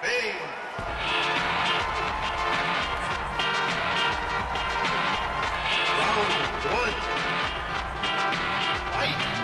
Bang. Round one. Fight.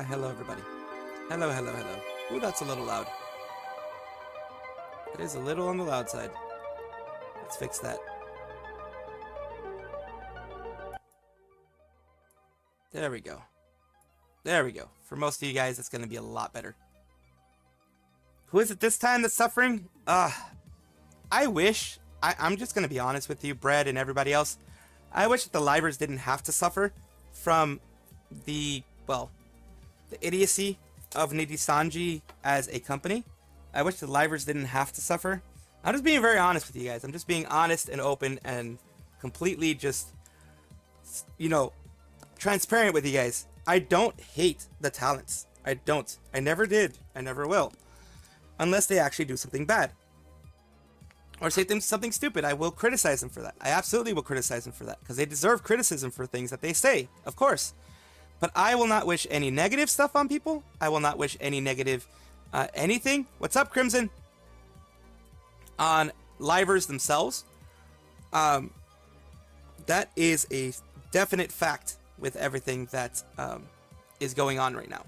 Hello everybody. Hello, hello, hello. Ooh, that's a little loud. It is a little on the loud side. Let's fix that. There we go. There we go. For most of you guys, it's going to be a lot better. Who is it this time that's suffering? I wish, I'm just going to be honest with you, Brad and everybody else. I wish that the livers didn't have to suffer from the, well, the idiocy of Nijisanji as a company. I wish the livers didn't have to suffer. I'm just being very honest with you guys. I'm just being honest and open and completely just, you know, transparent with you guys. I don't hate the talents. I don't. I never did. I never will. Unless they actually do something bad. Or say something stupid. I will criticize them for that. I absolutely will criticize them for that. Because they deserve criticism for things that they say. Of course. But I will not wish any negative stuff on people. I will not wish any negative anything. What's up, Crimson? On livers themselves. That is a definite fact with everything that is going on right now.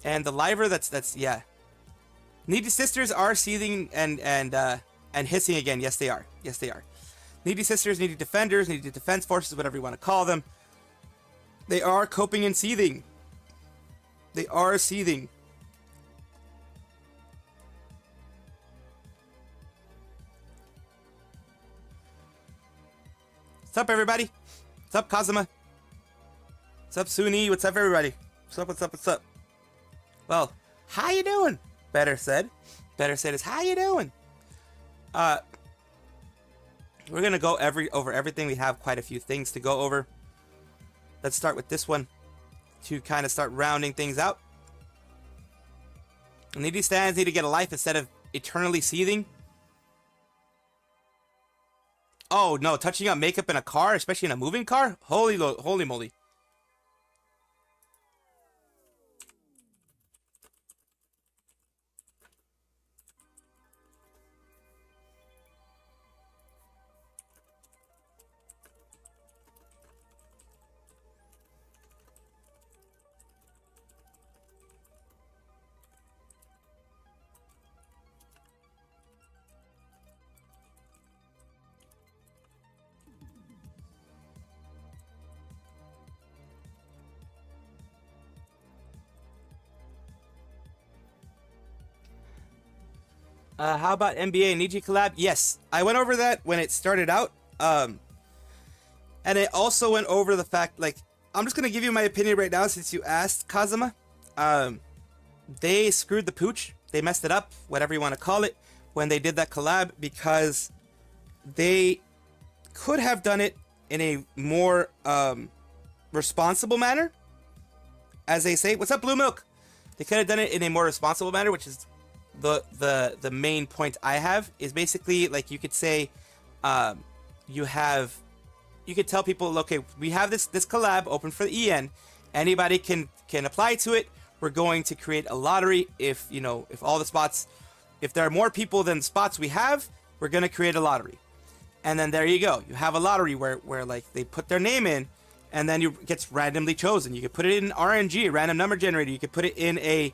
And the liver that's yeah. Needy sisters are seething and hissing again. Yes, they are. Yes, they are. Needy sisters, needy defenders, needy defense forces, whatever you want to call them. They are coping and seething. They are seething. What's up, everybody? What's up, Kazuma? What's up, Suni? What's up, everybody? What's up, what's up, what's up? Well, how you doing? Better said. Better said is, how you doing? We're going to go over everything. We have quite a few things to go over. Let's start with this one to kind of start rounding things out. Needy stands need to get a life instead of eternally seething. Oh, no. Touching up makeup in a car, especially in a moving car? Holy moly. How about NBA and Niji collab? Yes, I went over that when it started out. And it also went over the fact, like, I'm just gonna give you my opinion right now since you asked, Kazuma. They screwed the pooch. They messed it up, whatever you want to call it, when they did that collab, because they could have done it in a more responsible manner. As they say, what's up, Blue Milk? They could have done it in a more responsible manner, which is the main point I have, is basically, like, you could say, you could tell people, okay, we have this collab open for the EN. Anybody can apply to it. We're going to create a lottery. If all the spots, if there are more people than spots we have, we're going to create a lottery. And then there you go. You have a lottery where like they put their name in, and then it gets randomly chosen. You could put it in RNG, a random number generator. You could put it in a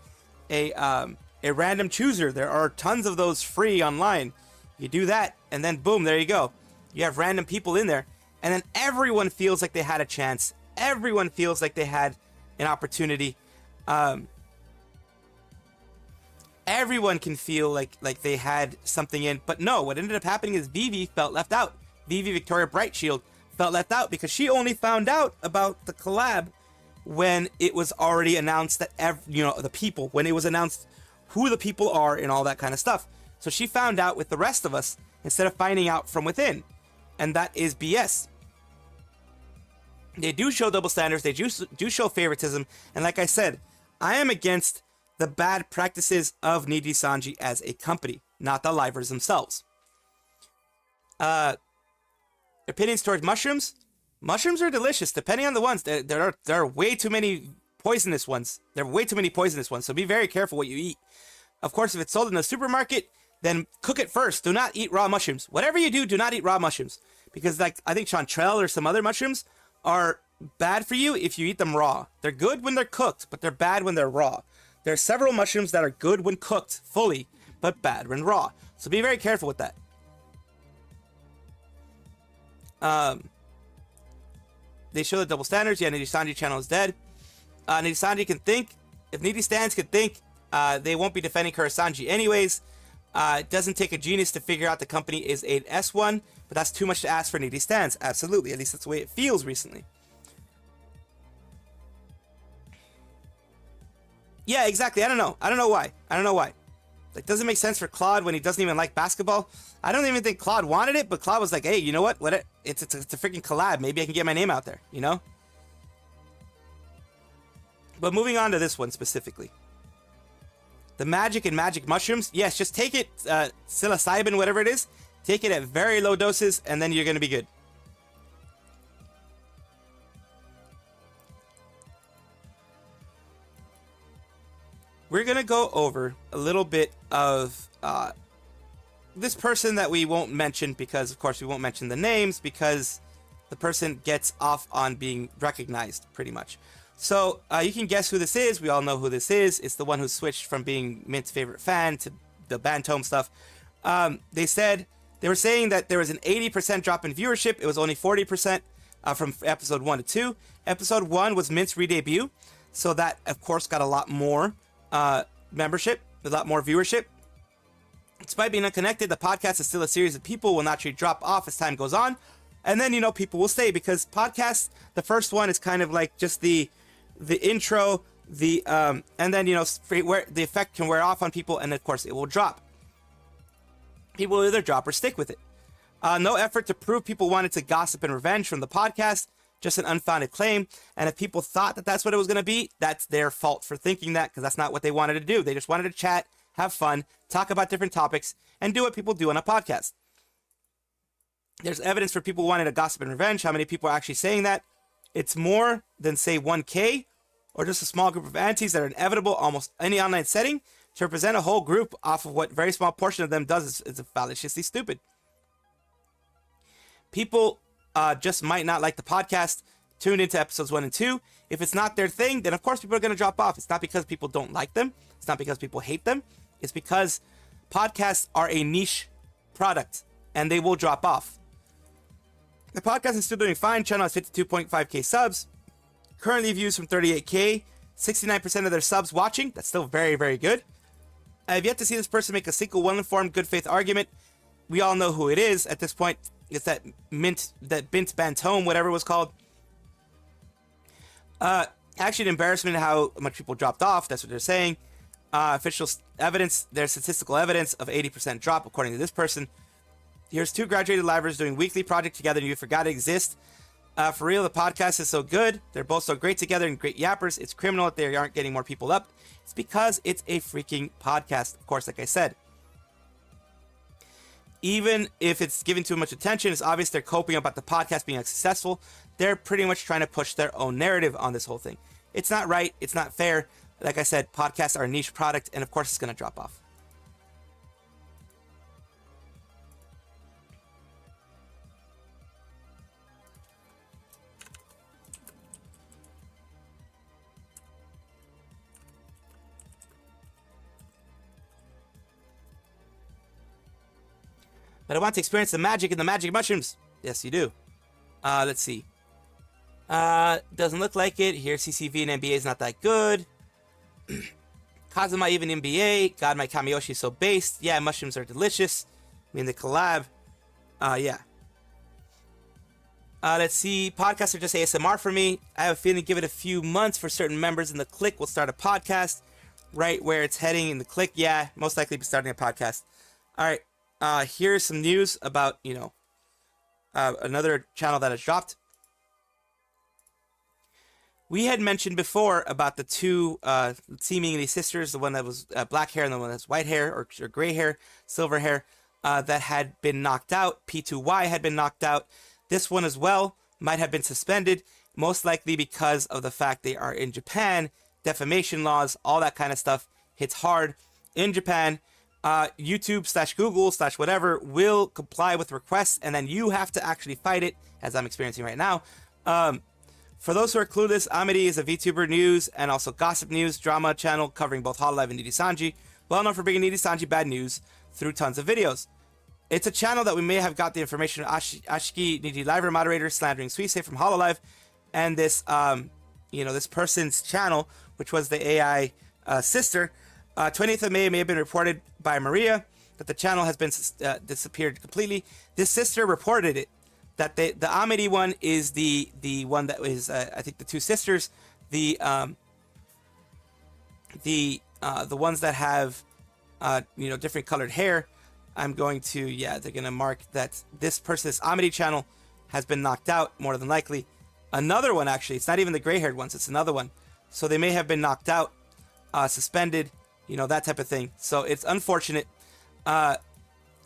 random chooser. There are tons of those free online. You do that, and then boom, there you go. You have random people in there, and then everyone feels like they had a chance. Everyone feels like they had an opportunity. Everyone can feel like they had something in, but no, what ended up happening is Vivi felt left out. Vivi Victoria Brightshield felt left out because she only found out about the collab when it was already announced that the people, when it was announced who the people are and all that kind of stuff. So she found out with the rest of us instead of finding out from within, and that is BS. They do show double standards. They do show favoritism, and like I said, I am against the bad practices of Nijisanji as a company, not the livers themselves. Opinions towards mushrooms? Mushrooms are delicious, depending on the ones. There are way too many poisonous ones. There are way too many poisonous ones, so be very careful what you eat. Of course, if it's sold in the supermarket, then cook it first. Do not eat raw mushrooms. Whatever you do not eat raw mushrooms. Because like I think chanterelle or some other mushrooms are bad for you if you eat them raw. They're good when they're cooked, but they're bad when they're raw. There are several mushrooms that are good when cooked fully, but bad when raw. So be very careful with that. They show the double standards. Yeah, Nijisanji channel is dead. Nijisanji can think. If Niji stands can think, they won't be defending Kurasanji anyways. It doesn't take a genius to figure out the company is an S1, but that's too much to ask for Niji stands. Absolutely, at least that's the way it feels recently. Yeah, exactly. I don't know why. Like, doesn't make sense for Claude when he doesn't even like basketball. I don't even think Claude wanted it, but Claude was like, hey, you know what? It's a freaking collab. Maybe I can get my name out there, you know? But moving on to this one specifically. The magic and magic mushrooms. Yes, just take it, psilocybin, whatever it is. Take it at very low doses, and then you're going to be good. We're going to go over a little bit of this person that we won't mention because, of course, we won't mention the names because the person gets off on being recognized, pretty much. So you can guess who this is. We all know who this is. It's the one who switched from being Mint's favorite fan to the Bantome stuff. They were saying that there was an 80% drop in viewership. It was only 40% from episode 1 to 2. Episode 1 was Mint's re-debut. So that, of course, got a lot more membership, a lot more viewership. Despite being unconnected, the podcast is still a series of people will naturally drop off as time goes on. And then, people will stay because podcasts, the first one is kind of like just the intro, and then, where the effect can wear off on people, and of course it will drop. People will either drop or stick with it. No effort to prove people wanted to gossip and revenge from the podcast, just an unfounded claim. And if people thought that that's what it was going to be, that's their fault for thinking that, because that's not what they wanted to do. They just wanted to chat, have fun, talk about different topics, and do what people do on a podcast. There's evidence for people wanting to gossip and revenge. How many people are actually saying that? It's more than, say, 1K, or just a small group of antis that are inevitable almost any online setting. To represent a whole group off of what very small portion of them does is fallaciously stupid. People just might not like the podcast, tuned into episodes 1 and 2. If it's not their thing, then of course people are going to drop off. It's not because people don't like them. It's not because people hate them. It's because podcasts are a niche product, and they will drop off. The podcast is still doing fine. Channel has 52.5k subs. Currently views from 38k. 69% of their subs watching. That's still very, very good. I have yet to see this person make a single well-informed, good faith argument. We all know who it is at this point. It's that Bint Bantome, whatever it was called. Actually, an embarrassment how much people dropped off. That's what they're saying. Official evidence. There's statistical evidence of 80% drop, according to this person. Here's two graduated livers doing weekly project together, and you forgot to exist. For real, the podcast is so good. They're both so great together and great yappers. It's criminal that they aren't getting more people up. It's because it's a freaking podcast, of course, like I said. Even if it's given too much attention, it's obvious they're coping about the podcast being successful. They're pretty much trying to push their own narrative on this whole thing. It's not right. It's not fair. Like I said, podcasts are a niche product, and of course it's going to drop off. But I want to experience the magic and the magic mushrooms. Yes, you do. Let's see. Doesn't look like it. Here, CCV and NBA is not that good. Kazuma even NBA. God, my Kamiyoshi is so based. Yeah, mushrooms are delicious. I mean, the collab. Yeah. Let's see. Podcasts are just ASMR for me. I have a feeling give it a few months for certain members in the clique will start a podcast. Right where it's heading in the clique. Yeah, most likely be starting a podcast. All right. Here's some news about, another channel that has dropped. We had mentioned before about the two seemingly sisters, the one that was black hair and the one that's white hair or gray hair, silver hair, that had been knocked out. P2Y had been knocked out. This one as well might have been suspended, most likely because of the fact they are in Japan. Defamation laws, all that kind of stuff hits hard in Japan. YouTube / Google / whatever will comply with requests, and then you have to actually fight it, as I'm experiencing right now. For those who are clueless, Amity is a VTuber news and also gossip news drama channel covering both Hololive and Nijisanji, well known for bringing Nijisanji bad news through tons of videos. It's a channel that we may have got the information of Ashiki Nijiliver moderator slandering Suisse from Hololive, and this this person's channel, which was the AI sister. 20th of May may have been reported by Maria that the channel has been disappeared completely. This sister reported it, that the Amity one is the one that is I think the two sisters, the ones that have different colored hair. I'm going to they're gonna mark that this person's Amity channel has been knocked out more than likely. Another one, actually, it's not even the gray haired ones, it's another one. So they may have been knocked out, suspended. That type of thing. So it's unfortunate. Like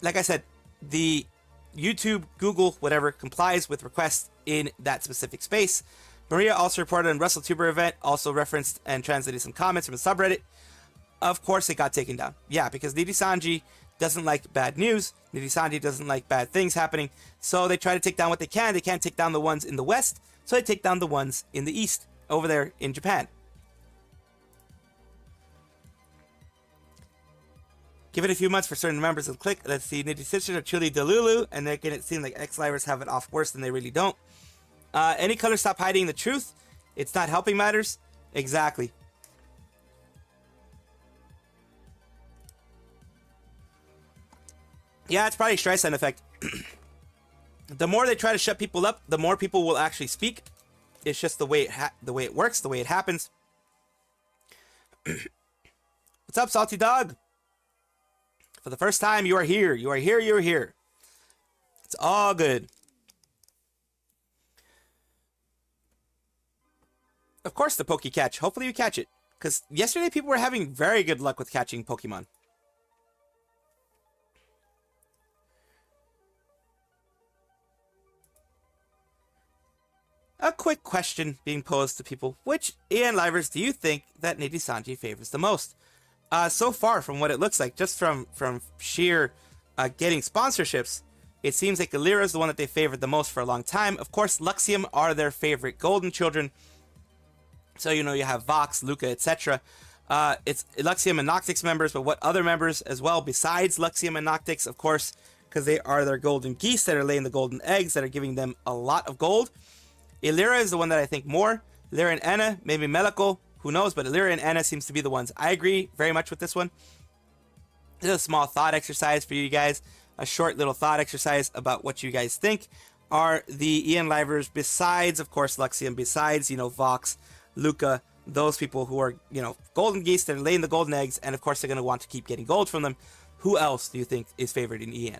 I said, the YouTube, Google, whatever, complies with requests in that specific space. Maria also reported on WrestleTuber event, also referenced and translated some comments from a subreddit. Of course, it got taken down. Yeah, because Nijisanji doesn't like bad news. Nijisanji doesn't like bad things happening. So they try to take down what they can. They can't take down the ones in the West, so they take down the ones in the East, over there in Japan. Give it a few months for certain members of the clique. Let's see, Niji Sisters are truly Delulu, and they're making it seem like ex-livers have it off worse than they really don't. Any color stop hiding the truth. It's not helping matters. Exactly. Yeah, it's probably a Streisand effect. The more they try to shut people up, the more people will actually speak. It's just the way it works, the way it happens. What's up, Salty Dog? For the first time, you are here. You are here. You are here. It's all good. Of course, the Poke catch. Hopefully, you catch it. Because yesterday, people were having very good luck with catching Pokemon. A quick question being posed to people. Which EN Livers do you think that Nijisanji favors the most? So far, from what it looks like, just from sheer getting sponsorships, it seems like Illyra is the one that they favored the most for a long time. Of course, Luxium are their favorite golden children. So, you have Vox, Luca, etc. It's Luxium and Noctix members, but what other members as well besides Luxium and Noctix, of course, because they are their golden geese that are laying the golden eggs that are giving them a lot of gold. Illyra is the one that I think more. Illyra and Anna, maybe Melico. Who knows, but Illyra and Anna seems to be the ones. I agree very much with this one. This is a small thought exercise for you guys. A short little thought exercise about what you guys think are the Ian Livers, besides, of course, Luxian, besides, Vox, Luca, those people who are, golden geese that are laying the golden eggs, and of course they're going to want to keep getting gold from them. Who else do you think is favored in Ian?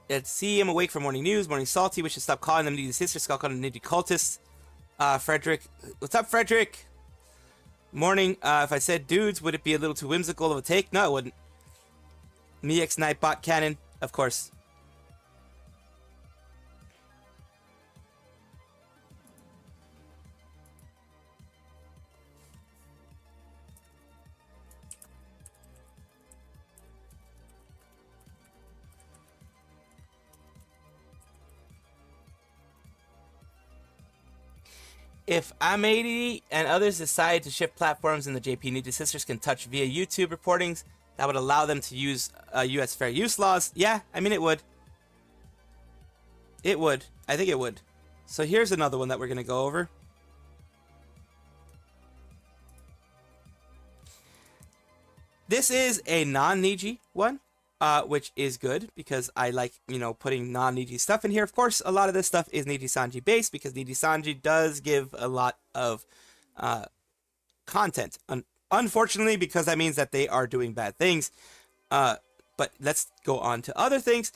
Let's see, I'm awake for morning news, morning salty, we should stop calling them needy sisters, stop calling them needy cultists. Frederick, what's up, Frederick? Morning, if I said dudes, would it be a little too whimsical of a take? No, it wouldn't. MeX Nightbot Cannon, of course. If I'm 80 and others decide to shift platforms and the JP Needy Sisters can touch via YouTube reportings, that would allow them to use US fair use laws. Yeah, I mean, it would. It would. I think it would. So here's another one that we're going to go over. This is a non-Niji one, which is good because I like, putting non-Niji stuff in here. Of course, a lot of this stuff is Nijisanji based because Nijisanji does give a lot of content. Unfortunately, because that means that they are doing bad things. But let's go on to other things.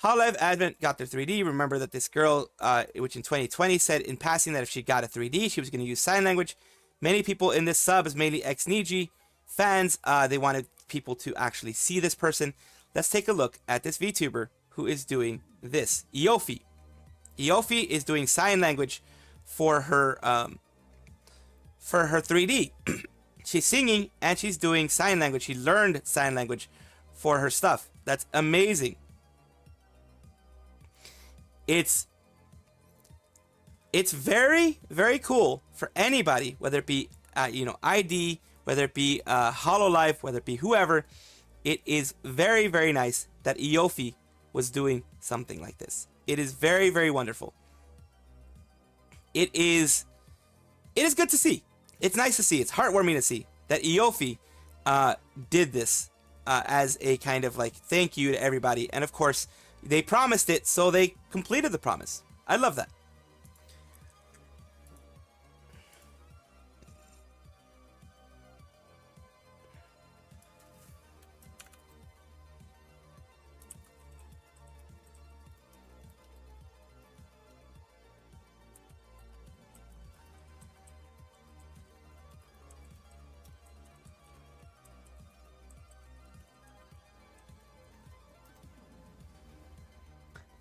Hololive Advent got their 3D. Remember that this girl, which in 2020 said in passing that if she got a 3D, she was going to use sign language. Many people in this sub is mainly ex-Niji fans. They wanted people to actually see this person. Let's take a look at this VTuber who is doing this. Iofi. Iofi is doing sign language for her 3D. She's singing and she's doing sign language. She learned sign language for her stuff. That's amazing. It's very, very cool for anybody, whether it be ID, whether it be Hololive, whether it be whoever. It is very, very nice that Iofi was doing something like this. It is very, very wonderful. It is good to see. It's nice to see. It's heartwarming to see that Iofi did this as a kind of like thank you to everybody. And of course, they promised it, so they completed the promise. I love that.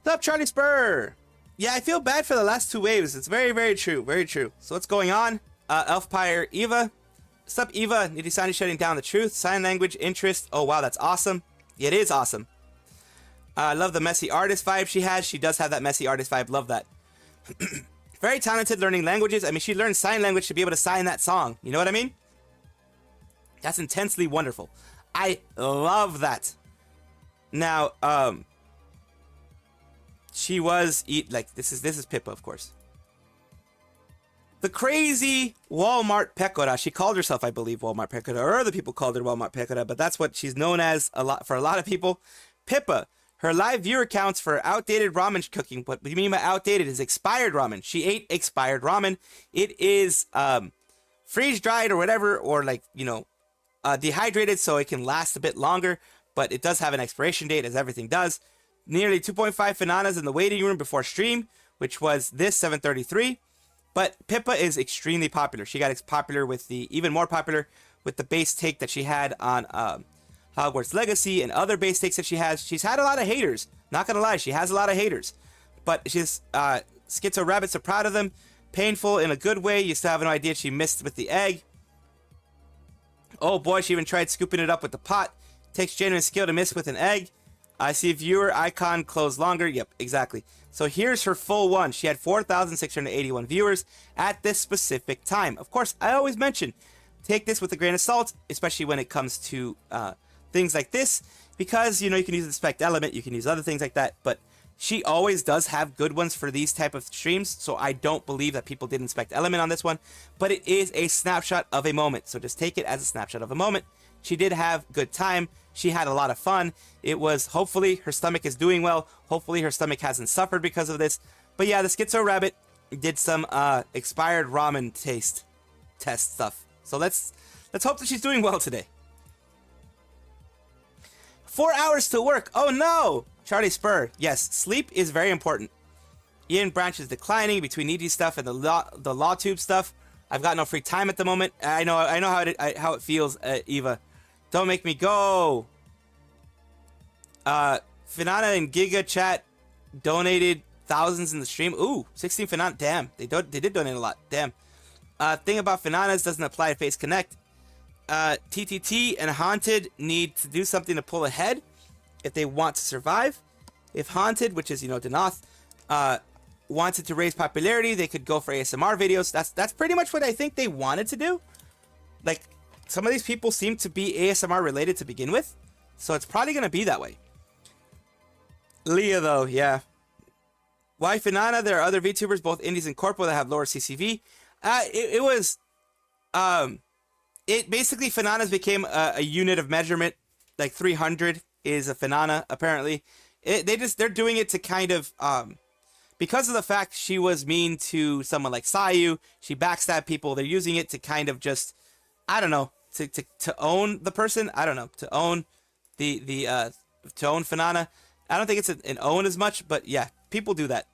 What's up, Charlie Spur? Yeah, I feel bad for the last two waves. It's very, very true. Very true. So what's going on? Elfpire Eva. What's up, Eva? Nijisanji shutting down the truth. Sign language interest. Oh, wow, that's awesome. It is awesome. I love the messy artist vibe she has. She does have that messy artist vibe. Love that. Very talented learning languages. I mean, she learned sign language to be able to sign that song. You know what I mean? That's intensely wonderful. I love that. Now, she was this is Pippa, of course. The crazy Walmart Pecora. She called herself, I believe, Walmart Pecora, or other people called her Walmart Pecora, but that's what she's known as for a lot of people. Pippa. Her live viewer counts for outdated ramen cooking. What do you mean by outdated? Is expired ramen. She ate expired ramen. It is freeze dried or whatever, or dehydrated so it can last a bit longer, but it does have an expiration date, as everything does. Nearly 2.5 Fananas in the waiting room before stream, which was this 7:33. But Pippa is extremely popular. She got popular with even more popular with the base take that she had on Hogwarts Legacy and other base takes that she has. She's had a lot of haters. Not gonna lie, she has a lot of haters. But she's Schizo Rabbits are proud of them. Painful in a good way. You still have no idea she missed with the egg. Oh boy, she even tried scooping it up with the pot. Takes genuine skill to miss with an egg. I see viewer icon close longer. Yep, exactly. So here's her full one. She had 4,681 viewers at this specific time. Of course, I always mention, take this with a grain of salt, especially when it comes to things like this, because, you can use the spec element, you can use other things like that, but She always does have good ones for these type of streams, so I don't believe that people did inspect Element on this one, but it is a snapshot of a moment, so just take it as a snapshot of a moment. She did have good time. She had a lot of fun. It was, hopefully her stomach is doing well. Hopefully her stomach hasn't suffered because of this. But yeah, the Schizo Rabbit did some expired ramen taste test stuff. So let's hope that she's doing well today. 4 hours to work. Oh no! Charlie Spur. Yes, sleep is very important. Ian Branch is declining between Niji stuff and the law tube stuff. I've got no free time at the moment. I know how it feels, Eva. Don't make me go. Finana and Giga Chat donated thousands in the stream. Ooh, 16 Finana. Damn, they did donate a lot. Damn. Thing about Finanas doesn't apply to Face Connect. TTT and Haunted need to do something to pull ahead if they want to survive. If Haunted, which is, you know, Denoth, wanted to raise popularity, they could go for ASMR videos. That's pretty much what I think they wanted to do. Like, some of these people seem to be ASMR related to begin with, so it's probably going to be that way. Leah, though, yeah. Why Finana? There are other VTubers, both indies and corpo, that have lower CCV. It basically, Finana's became a unit of measurement. Like 300 is a Finana, apparently. They're doing it to kind of, because of the fact she was mean to someone like Sayu, she backstabbed people, they're using it to kind of just, I don't know, to own the person. I don't know, to own to own Finana. I don't think it's an own as much, but yeah, people do that.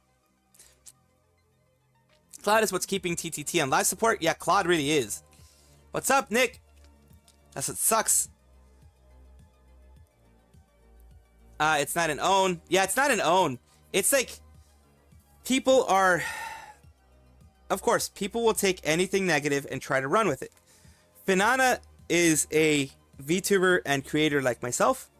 Claude is what's keeping TTT on live support. Yeah, Claude really is. What's up, Nick? That's what sucks. It's not an own. Yeah, it's not an own. It's like, people are, of course, people will take anything negative and try to run with it. Finana is a VTuber and creator like myself,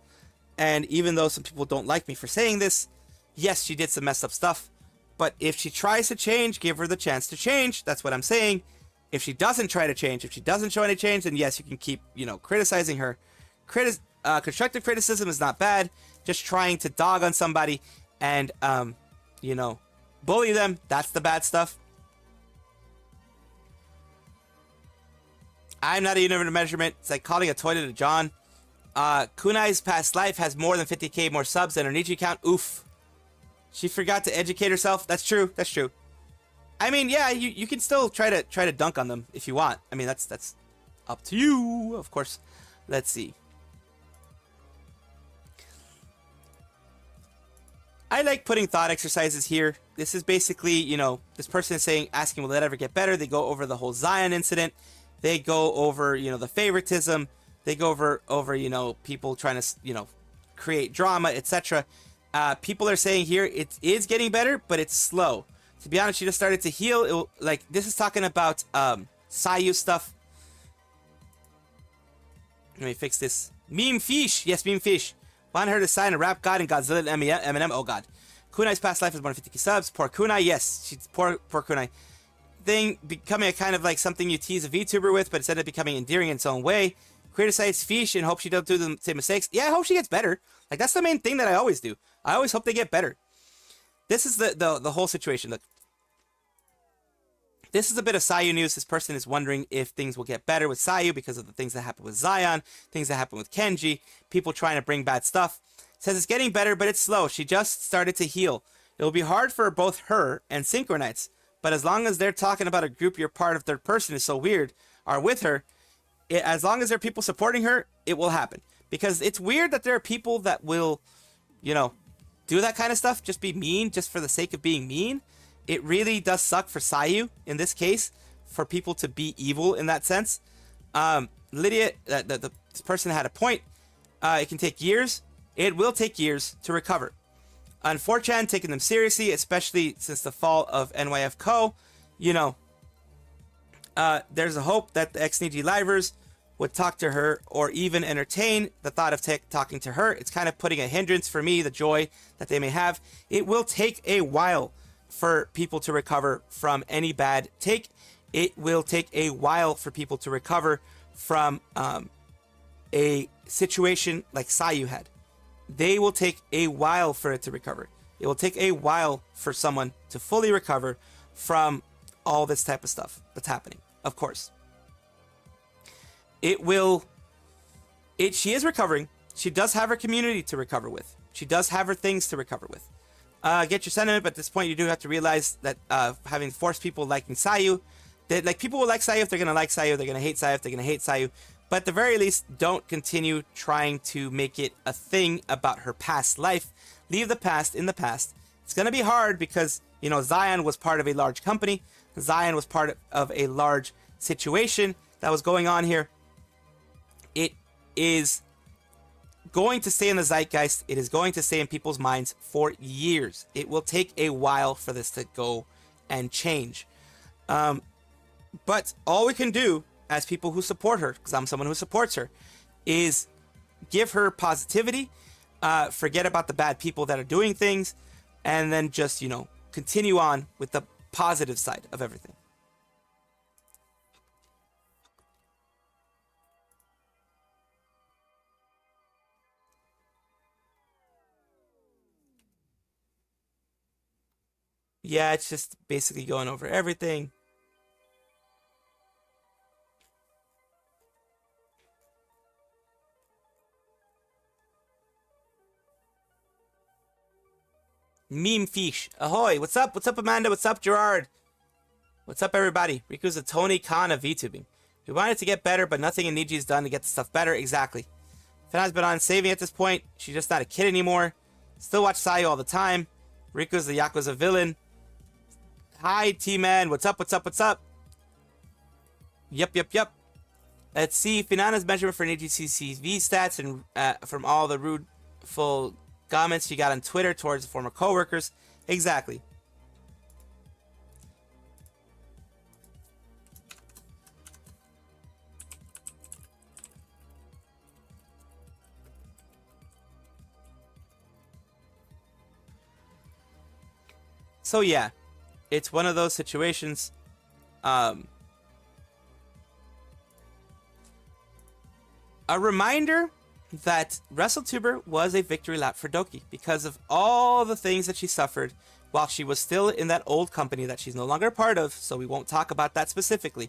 and even though some people don't like me for saying this, yes, she did some messed up stuff, but if she tries to change, give her the chance to change. That's what I'm saying. If she doesn't try to change, if she doesn't show any change, then yes, you can keep, you know, criticizing her. Constructive criticism is not bad. Just trying to dog on somebody and, you know, bully them, that's the bad stuff. I'm not a unit of measurement. It's like calling a toilet a John. Kunai's past life has more than 50k more subs than her Niji count. Oof. She forgot to educate herself. That's true. That's true. I mean, yeah, you can still try to dunk on them if you want. I mean, that's up to you, of course. Let's see. I like putting thought exercises here. This is basically, you know, this person is saying, asking, will that ever get better? They go over the whole Zaion incident. They go over, you know, the favoritism. They go over, you know, people trying to, you know, create drama, etc. People are saying here it is getting better, but it's slow. To be honest, she just started to heal. Like, this is talking about Sayu stuff. Let me fix this. Meme Fish. Yes, Meme Fish. Want her to sign a rap god and Godzilla and Eminem. Oh god. Kunai's past life is 150 subs. Poor Kunai. Yes, she's poor Kunai. Thing becoming a kind of like something you tease a VTuber with, but instead of becoming endearing in its own way. Criticize Fish and hope she don't do the same mistakes. Yeah, I hope she gets better. Like, that's the main thing that I always do. I always hope they get better. This is the whole situation. Look. This is a bit of Sayu news. This person is wondering if things will get better with Sayu because of the things that happen with Zaion, things that happen with Kenji, people trying to bring bad stuff. Says it's getting better, but it's slow. She just started to heal. It will be hard for both her and Synchronites, but as long as they're talking about a group you're part of, third person is so weird, are with her, as long as there are people supporting her, it will happen. Because it's weird that there are people that will, you know, do that kind of stuff, just be mean, just for the sake of being mean. It really does suck for Sayu, in this case, for people to be evil in that sense. Lydia, this person had a point. It can take years. It will take years to recover. On 4chan, taking them seriously, especially since the fall of NYF Co., you know, there's a hope that the ex-Niji livers would talk to her or even entertain the thought of talking to her. It's kind of putting a hindrance for me, the joy that they may have. It will take a while for people to recover from any bad take. It will take a while for people to recover from a situation like Sayu had. They will take a while for it to recover. It will take a while for someone to fully recover from all this type of stuff that's happening. Of course. She is recovering. She does have her community to recover with. She does have her things to recover with. Get your sentiment, but at this point you do have to realize that having forced people liking Sayu, that like people will like Sayu if they're gonna like Sayu, they're gonna hate Sayu if they're gonna hate Sayu. But at the very least, don't continue trying to make it a thing about her past life. Leave the past in the past. It's gonna be hard because, you know, Zaion was part of a large company. Zaion was part of a large situation that was going on here. It is going to stay in the zeitgeist. It is going to stay in people's minds for years. It will take a while for this to go and change. But all we can do as people who support her, because I'm someone who supports her, is give her positivity, forget about the bad people that are doing things, and then just, you know, continue on with the positive side of everything. Yeah, it's just basically going over everything. Meme Fish. Ahoy! What's up? What's up, Amanda? What's up, Gerard? What's up, everybody? Riku's a Tony Khan of VTubing. We wanted to get better, but nothing in Niji's done to get the stuff better. Exactly. Fana's been on saving at this point. She's just not a kid anymore. Still watch Sayu all the time. Riku's the Yakuza villain. Hi, T-Man. What's up? What's up? What's up? Yep. Let's see. Finana's measurement for Niji's CCV stats and from all the rudeful comments she got on Twitter towards the former co-workers. Exactly. So yeah, it's one of those situations. A reminder that WrestleTuber was a victory lap for Doki because of all the things that she suffered while she was still in that old company that she's no longer a part of, so we won't talk about that specifically.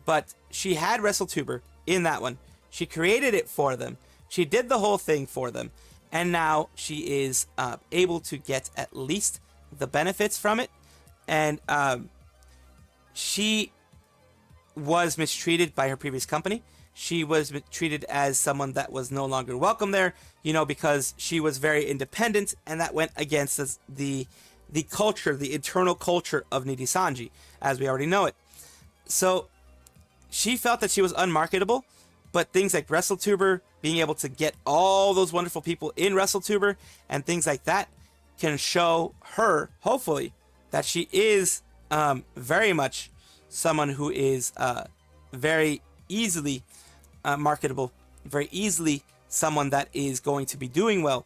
But she had WrestleTuber in that one. She created it for them. She did the whole thing for them. And now she is able to get at least the benefits from it. And she was mistreated by her previous company. She was treated as someone that was no longer welcome there, you know, because she was very independent, and that went against the culture, the internal culture of Nijisanji, as we already know it. So she felt that she was unmarketable, but things like WrestleTuber, being able to get all those wonderful people in WrestleTuber and things like that can show her, hopefully, that she is very much someone who is very easily marketable, very easily someone that is going to be doing well,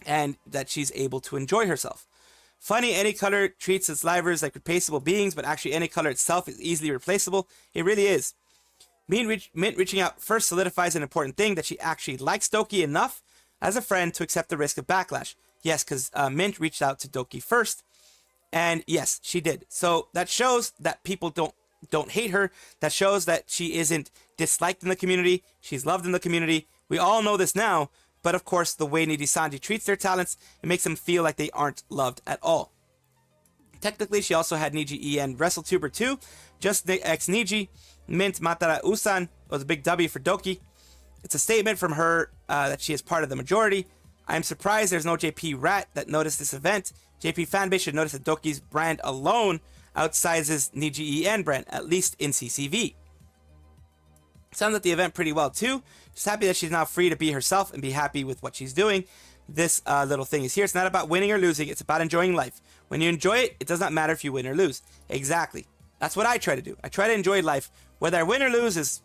and that she's able to enjoy herself. Funny, any color treats its livers like replaceable beings, but actually any color itself is easily replaceable. It really is. Mint reaching out first solidifies an important thing, that she actually likes Doki enough as a friend to accept the risk of backlash. Yes, because Mint reached out to Doki first, and yes, she did. So that shows that people don't hate her. That shows that she isn't disliked in the community. She's loved in the community. We all know this now, but of course, the way Nijisanji treats their talents, it makes them feel like they aren't loved at all. Technically, she also had Niji and WrestleTuber too. Just the ex-Niji, Mint Matara Usan, was a big W for Doki. It's a statement from her that she is part of the majority. I'm surprised there's no JP rat that noticed this event. JP fanbase should notice that Doki's brand alone outsizes Niji En brand, at least in CCV. Sounds like the event pretty well too. Just happy that she's now free to be herself and be happy with what she's doing. This little thing is here. It's not about winning or losing. It's about enjoying life. When you enjoy it, it does not matter if you win or lose. Exactly. That's what I try to do. I try to enjoy life. Whether I win or lose is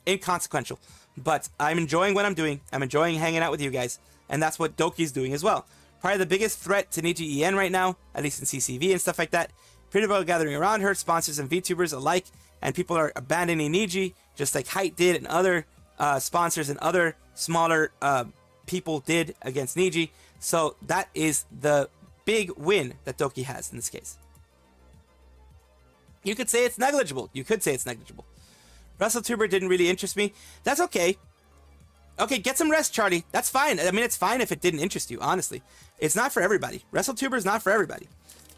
inconsequential. But I'm enjoying what I'm doing. I'm enjoying hanging out with you guys. And that's what Doki's doing as well. Probably the biggest threat to Niji En right now, at least in CCV and stuff like that. Pretty well gathering around her, sponsors and VTubers alike. And people are abandoning Niji, just like Height did and other sponsors and other smaller people did against Niji. So that is the big win that Doki has in this case. You could say it's negligible. WrestleTuber didn't really interest me. That's okay. Okay, get some rest, Charlie. That's fine. I mean, it's fine if it didn't interest you, honestly. It's not for everybody. WrestleTuber is not for everybody.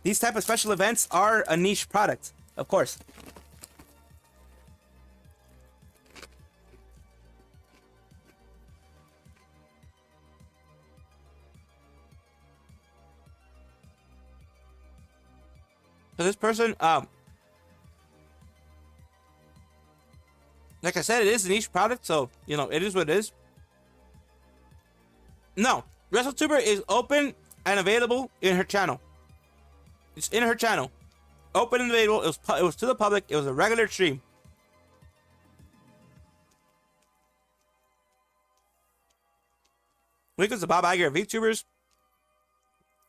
These type of special events are a niche product, of course. So this person, like I said, it is a niche product, so, you know, it is what it is. No, WrestleTuber is open and available in her channel. It's in her channel. Open and available. It was to the public. It was a regular stream. Because the Bob Iger of VTubers.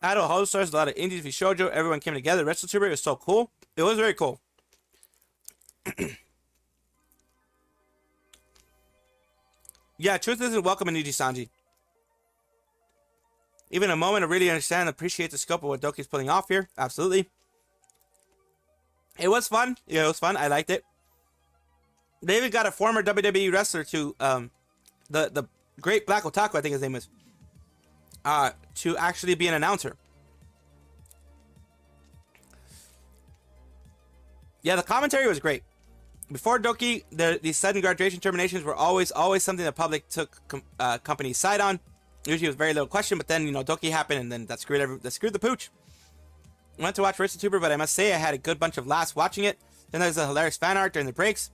Idol Holo Stars, a lot of indies, Shoujo, everyone came together. WrestleTuber, it was so cool. It was very cool. Yeah, truth isn't welcome in Nijisanji. Even a moment to really understand and appreciate the scope of what Doki's pulling off here. Absolutely. It was fun. Yeah, it was fun. I liked it. They even got a former WWE wrestler to the Great Black Otaku, I think his name is, to actually be an announcer. Yeah, the commentary was great. Before Doki, these sudden graduation terminations were always something the public took company's side on. Usually it was very little question, but then, you know, Doki happened, and then that screwed the pooch. I went to watch WrestleTuber, but I must say I had a good bunch of laughs watching it. Then there's a hilarious fan art during the breaks.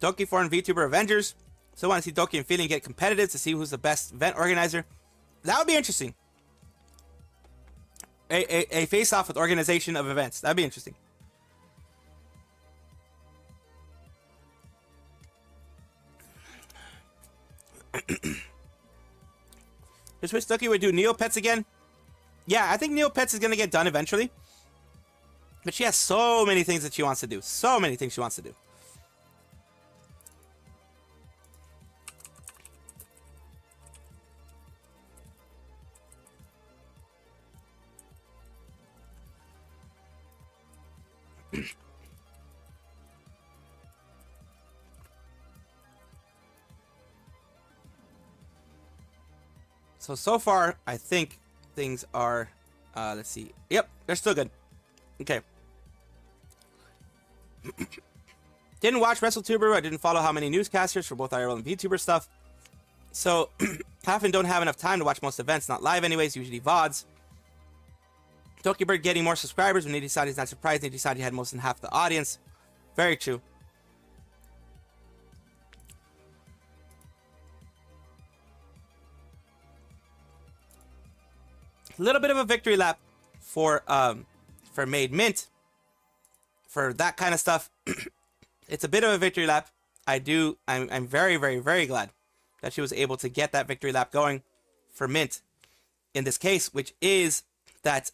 Doki formed VTuber Avengers. So I want to see Doki and Feeling get competitive to see who's the best event organizer. That would be interesting. A face-off with organization of events. That'd be interesting. Just wish Doki would do Neopets again. Yeah, I think Neopets is going to get done eventually. But she has so many things that she wants to do. So many things she wants to do. So far, I think things are, let's see. Yep, they're still good. Okay. Didn't watch WrestleTuber. I didn't follow how many newscasters for both IRL and VTuber stuff. So, often don't have enough time to watch most events. Not live anyways, usually VODs. Dokibird getting more subscribers when Nijisanji is not surprised. Nijisanji had most than half the audience. Very true. A little bit of a victory lap for Made Mint for that kind of stuff. It's a bit of a victory lap. I'm very, very, very glad that she was able to get that victory lap going for Mint in this case, which is that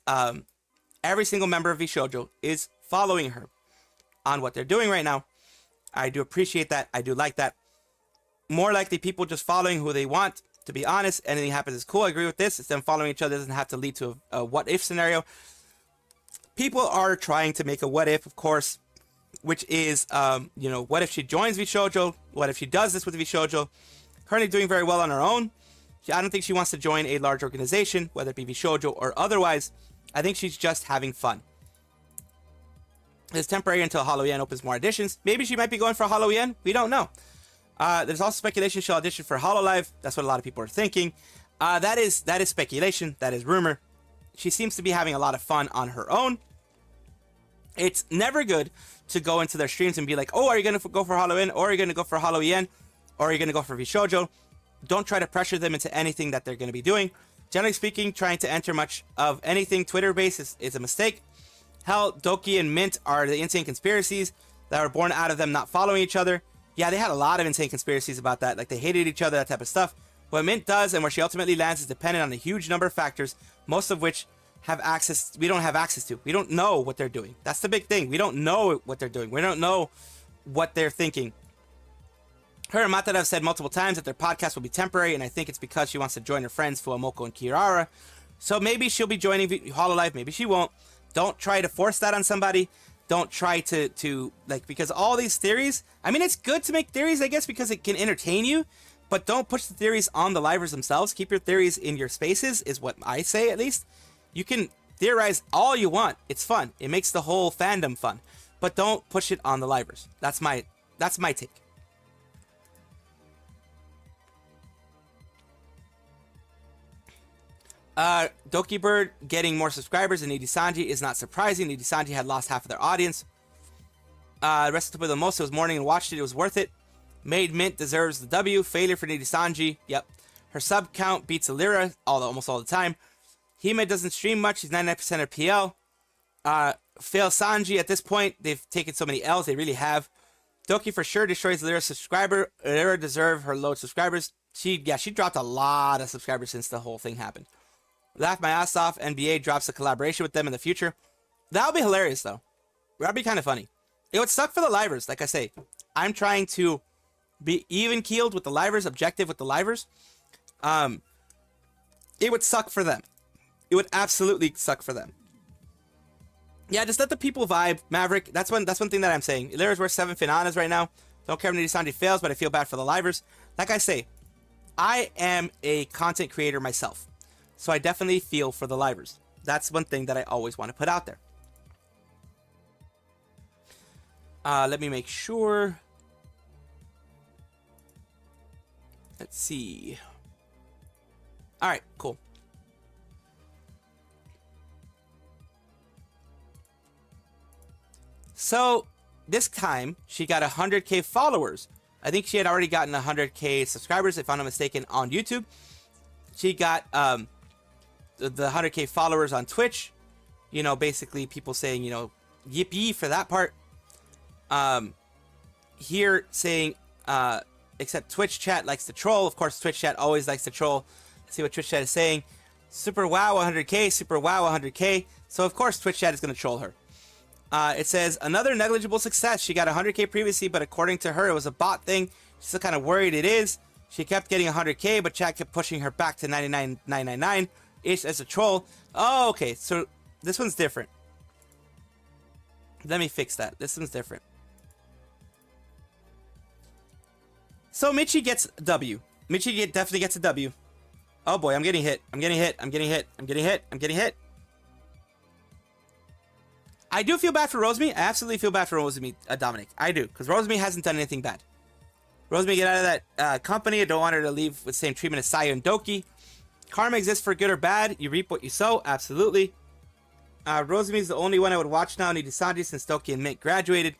every single member of VShojo is following her on what they're doing right now. I do appreciate that. I do like that. More likely people just following who they want. To be honest, anything happens is cool. I agree with this. It's them following each other. It doesn't have to lead to a what-if scenario. People are trying to make a what-if, of course, which is, you know, what if she joins VShojo? What if she does this with VShojo? Currently doing very well on her own. I don't think she wants to join a large organization, whether it be VShojo or otherwise. I think she's just having fun. It's temporary until Halloween opens more editions. Maybe she might be going for Halloween. We don't know. There's also speculation she'll audition for Hololive. That's what a lot of people are thinking. That is speculation. That is rumor. She seems to be having a lot of fun on her own. It's never good to go into their streams and be like, oh, are you going to go for Halloween? Or are you going to go for Halloween? Or are you going to go for VShojo? Don't try to pressure them into anything that they're going to be doing. Generally speaking, trying to enter much of anything Twitter-based is a mistake. Hell, Doki and Mint are the insane conspiracies that were born out of them not following each other. Yeah, they had a lot of insane conspiracies about that. Like, they hated each other, that type of stuff. What Mint does and where she ultimately lands is dependent on a huge number of factors, most of which we don't have access to. We don't know what they're doing. That's the big thing. We don't know what they're doing. We don't know what they're thinking. Her and Matada have said multiple times that their podcast will be temporary, and I think it's because she wants to join her friends Fuamoko and Kirara. So maybe she'll be joining Hololive, maybe she won't. Don't try to force that on somebody. Don't try to like, because all these theories, I mean, it's good to make theories, I guess, because it can entertain you, but don't push the theories on the livers themselves. Keep your theories in your spaces, is what I say, at least. You can theorize all you want. It's fun. It makes the whole fandom fun, but don't push it on the livers. That's my take. Dokibird getting more subscribers than Nijisanji is not surprising. Nijisanji had lost half of their audience. WrestleTuber the most was morning and watched it. It was worth it. Made Mint deserves the W. Failure for Nijisanji. Yep. Her sub count beats Alira almost all the time. Hime doesn't stream much. He's 99% of PL. Fail Sanji at this point. They've taken so many L's. They really have. Doki for sure destroys Alira's subscriber. Alira deserve her low subscribers. She dropped a lot of subscribers since the whole thing happened. Laugh my ass off. NBA drops a collaboration with them in the future. That'll be hilarious, though. That'd be kind of funny. It would suck for the livers, like I say. I'm trying to be even-keeled with the livers, objective with the livers. It would suck for them. It would absolutely suck for them. Yeah, just let the people vibe. Maverick, that's one thing that I'm saying. Illyria's worth 7 Finanas right now. Don't care if Nijisanji fails, but I feel bad for the livers. Like I say, I am a content creator myself. So I definitely feel for the livers. That's one thing that I always want to put out there. Let me make sure. Let's see. All right, cool. So this time she got 100K followers. I think she had already gotten 100K subscribers, if I'm not mistaken, on YouTube. She got the 100K followers on Twitch. You know, basically people saying, you know, yippee for that part. Here saying, except Twitch chat likes to troll. Of course, Twitch chat always likes to troll. Let's see what Twitch chat is saying. Super wow 100K, super wow 100K. So of course Twitch chat is going to troll her. It says, another negligible success. She got 100K previously, but according to her, it was a bot thing. She's still kind of worried it is. She kept getting 100K, but chat kept pushing her back to 99,999-ish as a troll. Oh, okay. So this one's different. Let me fix that. This one's different. So Michi gets a W. Michi definitely gets a W. Oh boy, I'm getting hit. I'm getting hit. I'm getting hit. I'm getting hit. I'm getting hit. I do feel bad for Rosemi. I absolutely feel bad for Rosemi, Dominic. I do, because Rosemi hasn't done anything bad. Rosemi, get out of that company. I don't want her to leave with the same treatment as Sayu and Doki. Karma exists for good or bad. You reap what you sow. Absolutely. Rosemi's the only one I would watch now. Nijisanji since Doki and Mint graduated.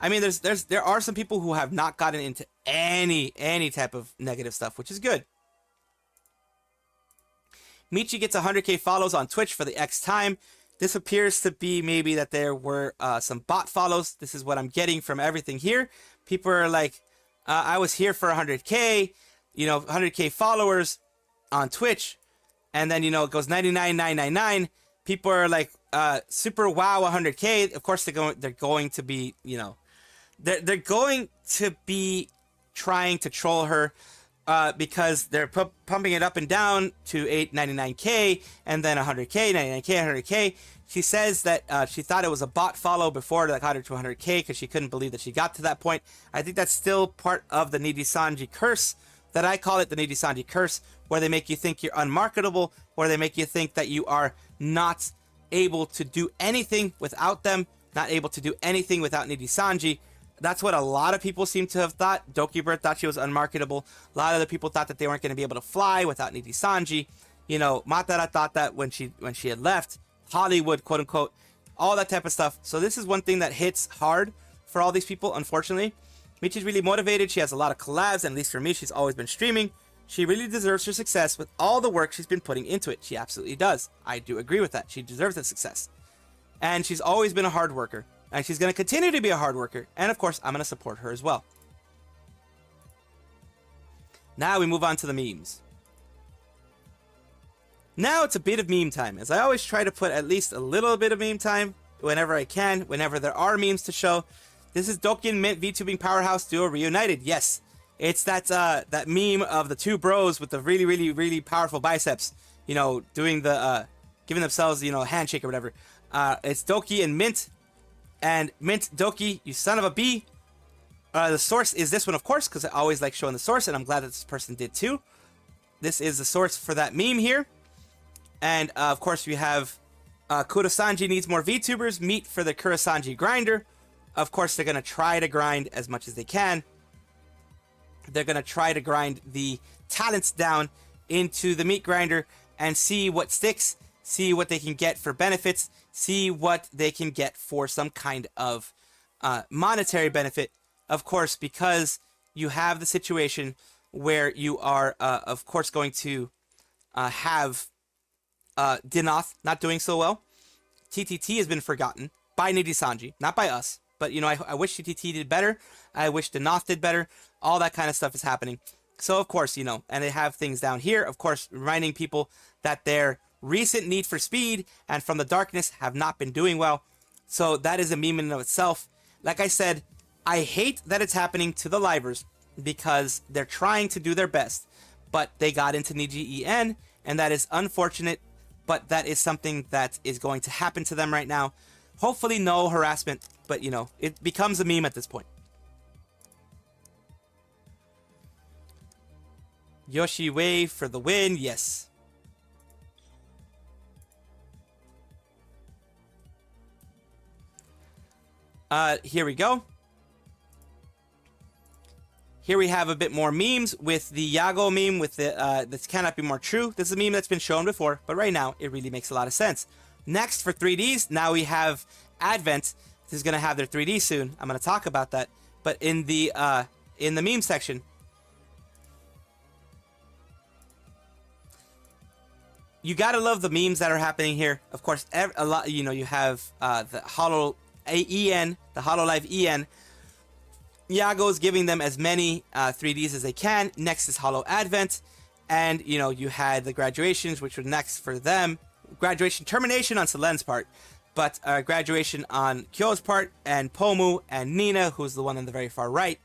I mean, there are some people who have not gotten into any type of negative stuff, which is good. Michi gets 100K follows on Twitch for the X time. This appears to be maybe that there were some bot follows. This is what I'm getting from everything here. People are like, I was here for 100K, you know, 100K followers on Twitch. And then, you know, it goes 99,999. People are like, super wow 100K. Of course, they're going to be, you know, they're going to be trying to troll her. Because they're pumping it up and down to 899K and then 100K, 99K, 100K. She says that she thought it was a bot follow before that got her to 100K because she couldn't believe that she got to that point. I think that's still part of the Nijisanji curse, that I call it the Nijisanji curse, where they make you think you're unmarketable, where they make you think that you are not able to do anything without them, not able to do anything without Nijisanji. That's what a lot of people seem to have thought. Dokibird thought she was unmarketable. A lot of other people thought that they weren't going to be able to fly without Nijisanji. You know, Matara thought that when she had left. Hollywood, quote unquote. All that type of stuff. So this is one thing that hits hard for all these people, unfortunately. Michi's really motivated. She has a lot of collabs, and at least for me, she's always been streaming. She really deserves her success with all the work she's been putting into it. She absolutely does. I do agree with that. She deserves that success. And she's always been a hard worker. And she's going to continue to be a hard worker. And of course, I'm going to support her as well. Now we move on to the memes. Now it's a bit of meme time. As I always try to put at least a little bit of meme time whenever I can, whenever there are memes to show. This is Doki and Mint VTubing powerhouse duo reunited. Yes, it's that meme of the two bros with the really, really, really powerful biceps. you know, doing the, giving themselves, you know, a handshake or whatever. It's Doki and Mint. And Mint, Doki, you son of a bee. The source is this one, of course, because I always like showing the source, and I'm glad that this person did too. This is the source for that meme here. And, of course, we have Kurosanji needs more VTubers, meat for the Kurosanji grinder. Of course, they're going to try to grind as much as they can. They're going to try to grind the talents down into the meat grinder and see what sticks, see what they can get for benefits, see what they can get for some kind of monetary benefit. Of course, because you have the situation where you are, of course, going to have Dinoth not doing so well. TTT has been forgotten by Nijisanji, not by us. But, you know, I wish TTT did better. I wish Dinoth did better. All that kind of stuff is happening. So, of course, you know, and they have things down here, of course, reminding people that their recent need for speed and from the darkness have not been doing well. So that is a meme in and of itself. Like I said, I hate that it's happening to the livers because they're trying to do their best. But they got into Niji En, and that is unfortunate. But that is something that is going to happen to them right now. Hopefully no harassment, but, you know, it becomes a meme at this point. Yoshi Wave for the win, yes. Here we go. Here we have a bit more memes with the Yago meme with the, this cannot be more true. This is a meme that's been shown before, but right now it really makes a lot of sense. Next, for 3Ds, now we have Advent. This is going to have their 3D soon. I'm going to talk about that. But in the meme section, you got to love the memes that are happening here. Of course, a lot, you know, you have the Hololive EN. Yago's giving them as many 3Ds as they can. Next is Holo Advent. And, you know, you had the graduations, which were next for them. Graduation termination on Selen's part, but graduation on Kyo's part, and Pomu and Nina, who's the one on the very far right.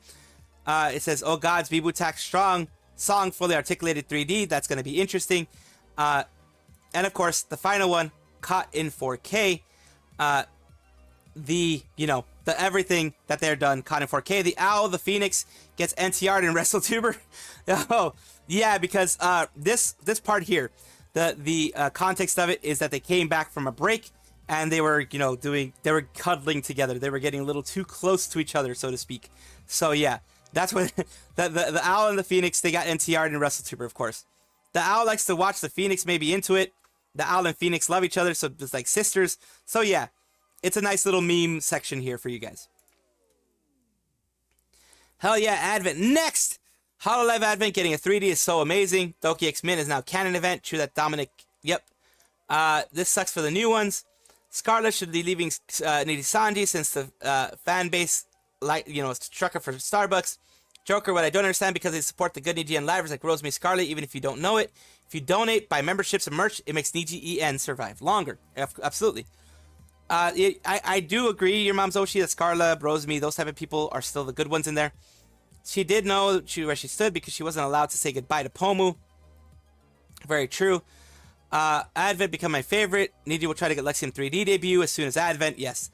It says, "Oh gods, Bibutak strong song, fully articulated 3D." That's going to be interesting. And of course, the final one, caught in 4K. You know, the everything that they're done, caught in 4K. The Owl, the Phoenix gets NTR'd in WrestleTuber. Oh yeah, because this part here. The context of it is that they came back from a break and they were, you know, they were cuddling together. They were getting a little too close to each other, so to speak. So yeah, that's what the Owl and the Phoenix, they got NTR'd in WrestleTuber, of course. The Owl likes to watch the Phoenix, maybe into it. The Owl and Phoenix love each other, so it's like sisters. So yeah, it's a nice little meme section here for you guys. Hell yeah, Advent. Next! Hololive Advent getting a 3D is so amazing. Doki X Min is now canon event. True that, Dominic. Yep. This sucks for the new ones. Scarlet should be leaving Nijisanji since the fan base, like, you know, is trucker for Starbucks. Joker, what I don't understand, because they support the good Niji En livers like Rosemi Scarlet, even if you don't know it. If you donate, buy memberships and merch, it makes Niji En survive longer. Absolutely. I do agree, your mom's Oshi, that Scarlet, Rosemi, those type of people are still the good ones in there. She did know where she stood because she wasn't allowed to say goodbye to Pomu. Very true. Advent become my favorite. Niji will try to get Lexium 3D debut as soon as Advent. Yes.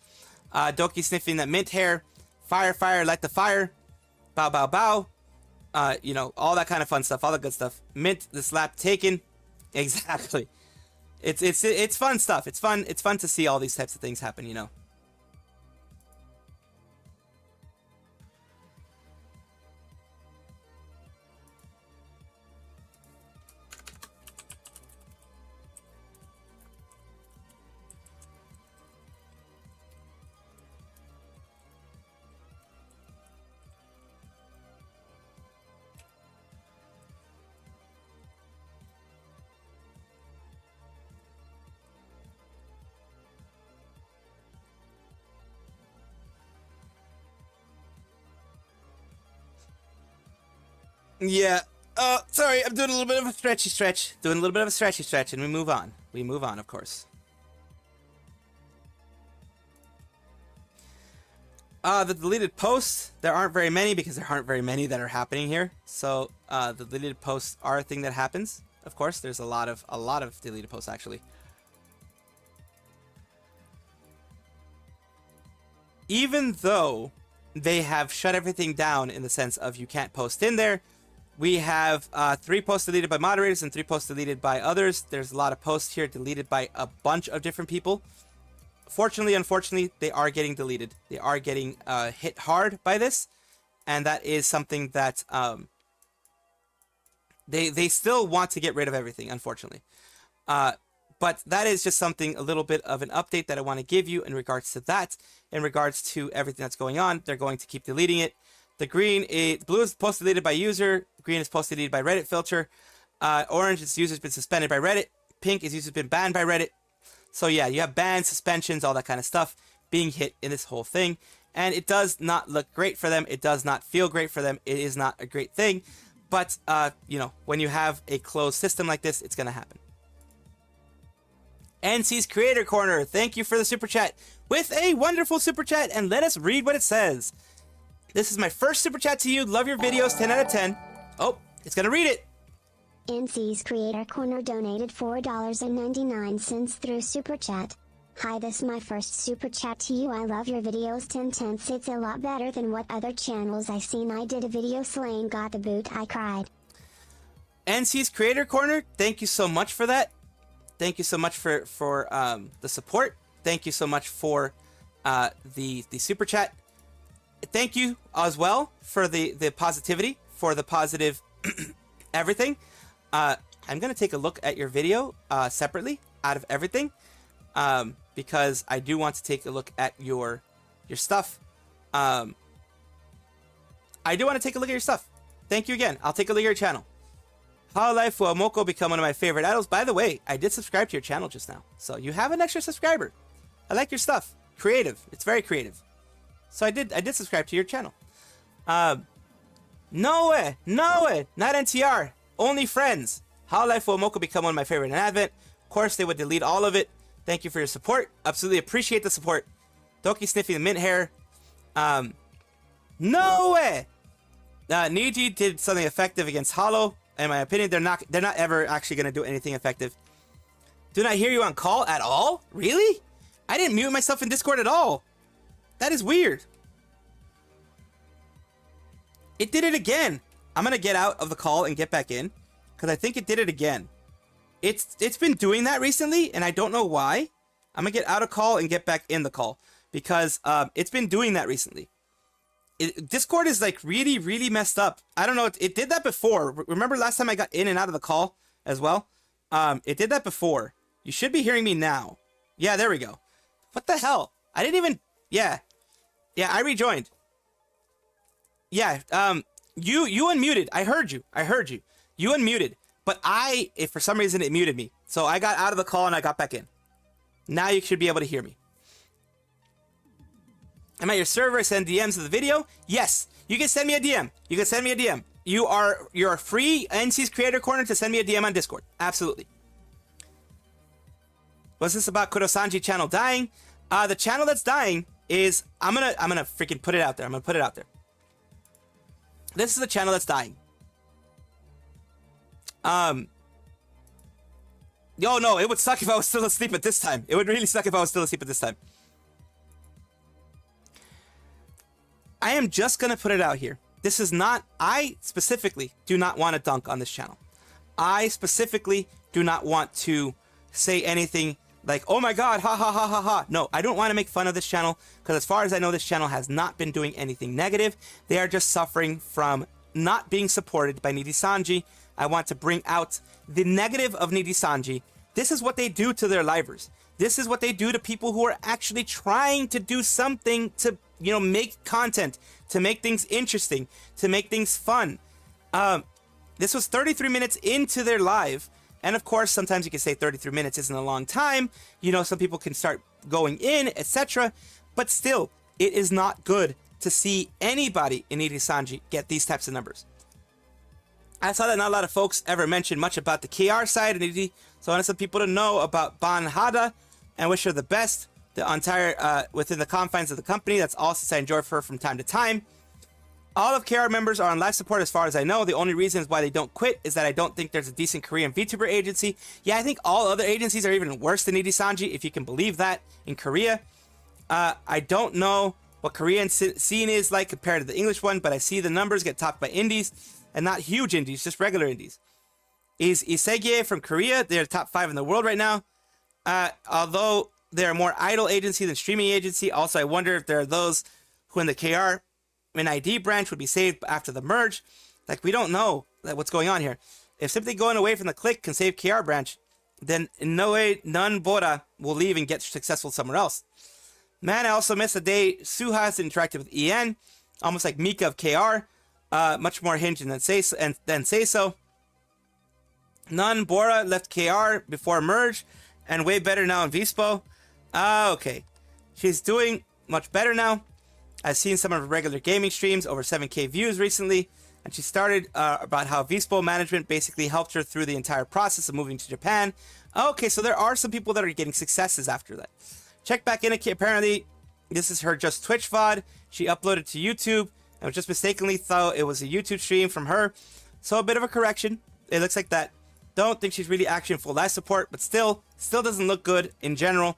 Doki sniffing that mint hair. Fire, fire, light the fire. Bow, bow, bow. You know, all that kind of fun stuff. All the good stuff. Mint, the slap taken. Exactly. It's fun stuff. It's fun to see all these types of things happen, you know. Yeah. Sorry, I'm doing a little bit of a stretchy stretch. Doing a little bit of a stretchy stretch, and we move on. We move on, of course. The deleted posts, there aren't very many because there aren't very many that are happening here. So, the deleted posts are a thing that happens. Of course, there's a lot of deleted posts actually. Even though they have shut everything down in the sense of you can't post in there, we have 3 posts deleted by moderators and 3 posts deleted by others. There's a lot of posts here deleted by a bunch of different people. Fortunately, unfortunately, they are getting deleted. They are getting hit hard by this, and that is something that they still want to get rid of everything, unfortunately. But that is just something, a little bit of an update that I want to give you in regards to that. In regards to everything that's going on, they're going to keep deleting it. The blue is post deleted by user. Green is post deleted by Reddit filter. Orange is user's been suspended by Reddit. Pink is user's been banned by Reddit. So yeah, you have bans, suspensions, all that kind of stuff being hit in this whole thing. And it does not look great for them. It does not feel great for them. It is not a great thing. But, you know, when you have a closed system like this, it's going to happen. NC's Creator Corner, thank you for the super chat with a wonderful super chat, and let us read what it says. This is my first super chat to you. Love your videos, 10 out of 10. Oh, it's gonna read it. NC's Creator Corner donated $4.99 through super chat. Hi, this is my first super chat to you. I love your videos, 10/10. It's a lot better than what other channels I seen. I did a video slaying got the boot. I cried. NC's Creator Corner, thank you so much for that. Thank you so much for the support. Thank you so much for the super chat. Thank you as well for the positivity, for the positive everything. I'm going to take a look at your video separately out of everything because I do want to take a look at your stuff. I do want to take a look at your stuff. Thank you again. I'll take a look at your channel. Hololive will Moko become one of my favorite idols. By the way, I did subscribe to your channel just now. So you have an extra subscriber. I like your stuff. Creative. It's very creative. So I did subscribe to your channel. No way. No way. Not NTR. Only friends. Hololive will Moko become one of my favorite in Advent. Of course, they would delete all of it. Thank you for your support. Absolutely appreciate the support. Doki sniffing the mint hair. No way. Niji did something effective against Hollow. In my opinion, they're not ever actually going to do anything effective. Do not hear you on call at all? Really? I didn't mute myself in Discord at all. That is weird. It did it again. I'm going to get out of the call and get back in because I think it did it again. It's been doing that recently and I don't know why. I'm going to get out of call and get back in the call because it's been doing that recently. Discord is like really, really messed up. I don't know. It did that before. Remember last time I got in and out of the call as well? It did that before. You should be hearing me now. Yeah, there we go. What the hell? I didn't even... Yeah. Yeah, I rejoined. Yeah, you unmuted. I heard you. You unmuted. But if for some reason it muted me. So I got out of the call and I got back in. Now you should be able to hear me. Am I your server? Send DMs of the video? Yes, you can send me a DM. You're free NC's Creator Corner to send me a DM on Discord. Absolutely. What's this about Kurosanji channel dying? The channel that's dying is I'm gonna freaking put it out there. This is the channel that's dying. Yo, no, it would suck if I was still asleep at this time. It would really suck if I was still asleep at this time. I am just going to put it out here. This is not... I specifically do not want to dunk on this channel. I specifically do not want to say anything like, oh my god, ha ha ha ha ha. No, I don't want to make fun of this channel because as far as I know, this channel has not been doing anything negative. They are just suffering from not being supported by Nijisanji. I want to bring out the negative of Nijisanji. This is what they do to their livers. This is what they do to people who are actually trying to do something to, you know, make content, to make things interesting, to make things fun. This was 33 minutes into their live. And of course, sometimes you can say 33 minutes isn't a long time. You know, some people can start going in, etc. But still, it is not good to see anybody in Nijisanji get these types of numbers. I saw that not a lot of folks ever mentioned much about the KR side of Niji, so I wanted some people to know about Ban Hada and wish her the best. The entire within the confines of the company. That's all since I enjoy her from time to time. All of KR members are on live support as far as I know. The only reason why they don't quit is that I don't think there's a decent Korean VTuber agency. Yeah, I think all other agencies are even worse than Nijisanji, if you can believe that, in Korea. I don't know what Korean scene is like compared to the English one, but I see the numbers get topped by indies, and not huge indies, just regular indies. Is Isegye from Korea? They're top 5 in the world right now. Although they're a more idol agency than streaming agency, also I wonder if there are those who in the KR and ID branch would be saved after the merge. Like, we don't know what's going on here. If simply going away from the click can save KR branch, then in no way none Bora will leave and get successful somewhere else. Man, I also missed the day Suhas interacted with EN, almost like Mika of KR, much more hinged than say so. None Bora left KR before merge, and way better now in Vispo. Okay, she's doing much better now. I've seen some of her regular gaming streams, over 7K views recently, and she started about how Vispo management basically helped her through the entire process of moving to Japan. Okay, so there are some people that are getting successes after that. Check back in, apparently this is her just Twitch VOD. She uploaded to YouTube and just mistakenly thought it was a YouTube stream from her. So a bit of a correction. It looks like that. Don't think she's really actually in full live support, but still doesn't look good in general.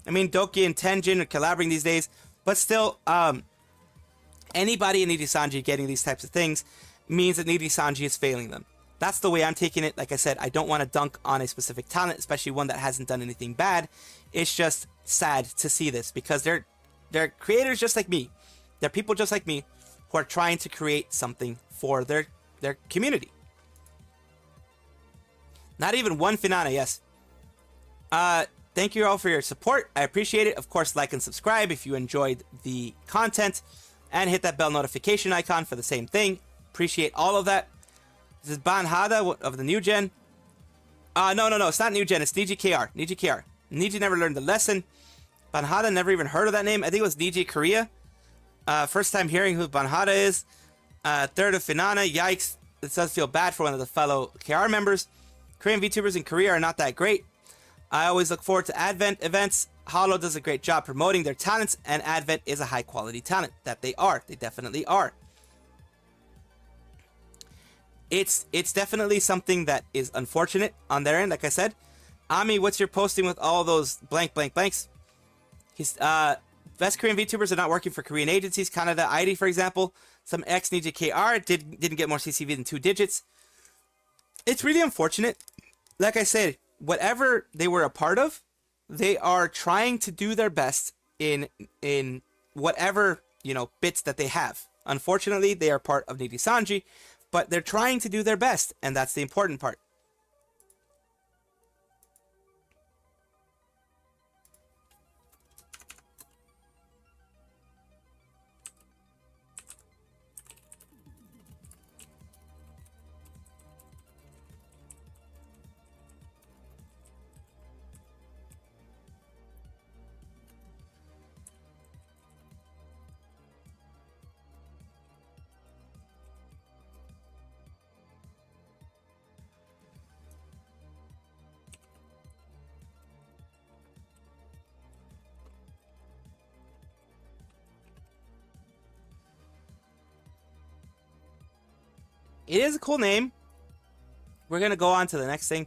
I mean, Doki and Tenjin are collaborating these days, but still, anybody in Nijisanji getting these types of things means that Nijisanji is failing them. That's the way I'm taking it. Like I said, I don't want to dunk on a specific talent, especially one that hasn't done anything bad. It's just sad to see this because they're creators just like me. They're people just like me who are trying to create something for their community. Not even one Finana, yes. Thank you all for your support. I appreciate it. Of course, like and subscribe if you enjoyed the content. And hit that bell notification icon for the same thing. Appreciate all of that. This is Banhada of the new gen. No, it's not new gen. It's NijiKR. NijiKR. Niji never learned the lesson. Banhada, never even heard of that name. I think it was Niji Korea. First time hearing who Banhada is. Third of Finana. Yikes. It does feel bad for one of the fellow KR members. Korean VTubers in Korea are not that great. I always look forward to Advent events. Holo does a great job promoting their talents, and Advent is a high quality talent. That they are. They definitely are. It's definitely something that is unfortunate on their end, like I said. Ami, what's your posting with all those blanks? He's best Korean VTubers are not working for Korean agencies. Canada ID, for example. Some ex-Ninja KR didn't get more CCV than 2 digits. It's really unfortunate. Like I said, whatever they were a part of, they are trying to do their best in whatever, bits that they have. Unfortunately, they are part of Nijisanji, but they're trying to do their best, and that's the important part. It is a cool name. We're going to go on to the next thing.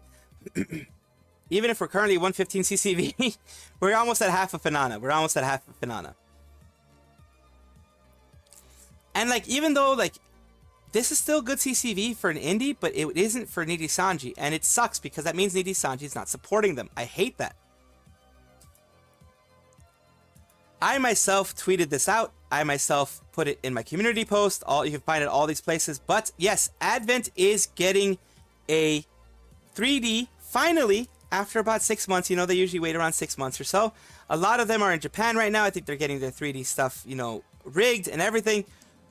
Even if we're currently 115 CCV, we're almost at half a Finana. And even though this is still good CCV for an indie, but it isn't for Nijisanji, and it sucks because that means Nijisanji is not supporting them. I hate that. I myself tweeted this out. I myself put it in my community post. You can find it all these places. But yes, Advent is getting a 3D finally after about 6 months. They usually wait around 6 months or so. A lot of them are in Japan right now. I think they're getting their 3D stuff, rigged and everything.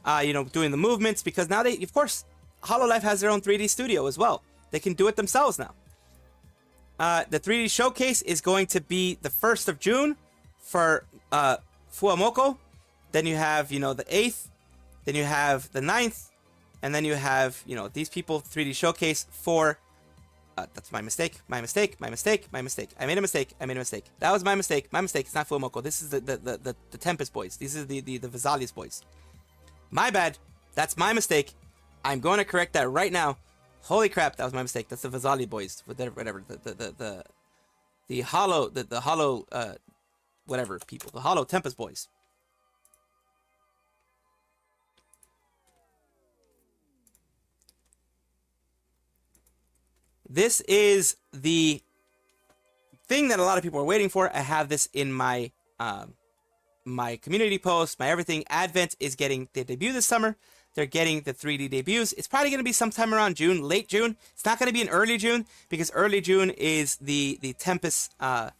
Doing the movements because now of course, Hololive has their own 3D studio as well. They can do it themselves now. The 3D showcase is going to be the 1st of June for Fuamoko. Then you have, the 8th. Then you have the 9th. And then you have, these people 3D showcase for... that's my mistake. I made a mistake. That was my mistake. It's not Fuamoko. This is the Tempest boys. These are the Vesalius boys. My bad. That's my mistake. I'm going to correct that right now. Holy crap, that was my mistake. That's the Vazali boys, whatever. The hollow, the hollow, whatever people, the hollow Tempest boys. This is the thing that a lot of people are waiting for. I have this in my my community post, my everything. Advent is getting the debut this summer. They're getting the 3D debuts. It's probably going to be sometime around June, late June. It's not going to be in early June because early June is the Tempest, I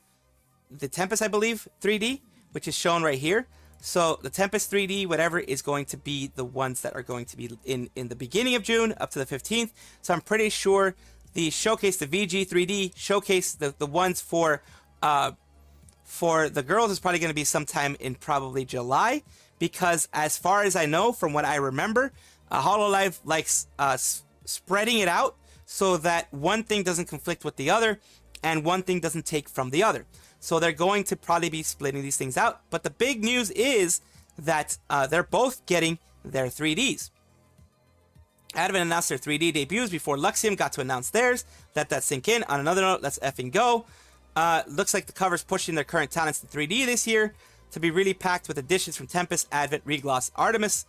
believe, 3D, which is shown right here. So the Tempest 3D, whatever, is going to be the ones that are going to be in the beginning of June up to the 15th. So I'm pretty sure the showcase, the VG 3D showcase, the ones for the girls is probably going to be sometime in probably July. Because as far as I know, from what I remember, Hololive likes spreading it out so that one thing doesn't conflict with the other and one thing doesn't take from the other. So they're going to probably be splitting these things out. But the big news is that they're both getting their 3Ds. Advent announced their 3D debuts before Luxium got to announce theirs. Let that sink in. On another note, let's effing go. Looks like the cover's pushing their current talents to 3D this year, to be really packed with additions from Tempest, Advent, Regloss, Artemis.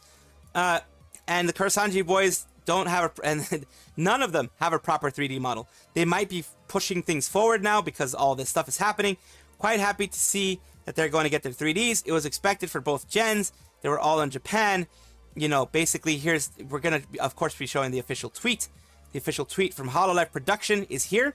And the Nijisanji boys don't have and none of them have a proper 3D model. They might be pushing things forward now because all this stuff is happening. Quite happy to see that they're going to get their 3Ds. It was expected for both gens. They were all in Japan. You know, basically, we're going to, of course, be showing the official tweet. The official tweet from Hololive Production is here.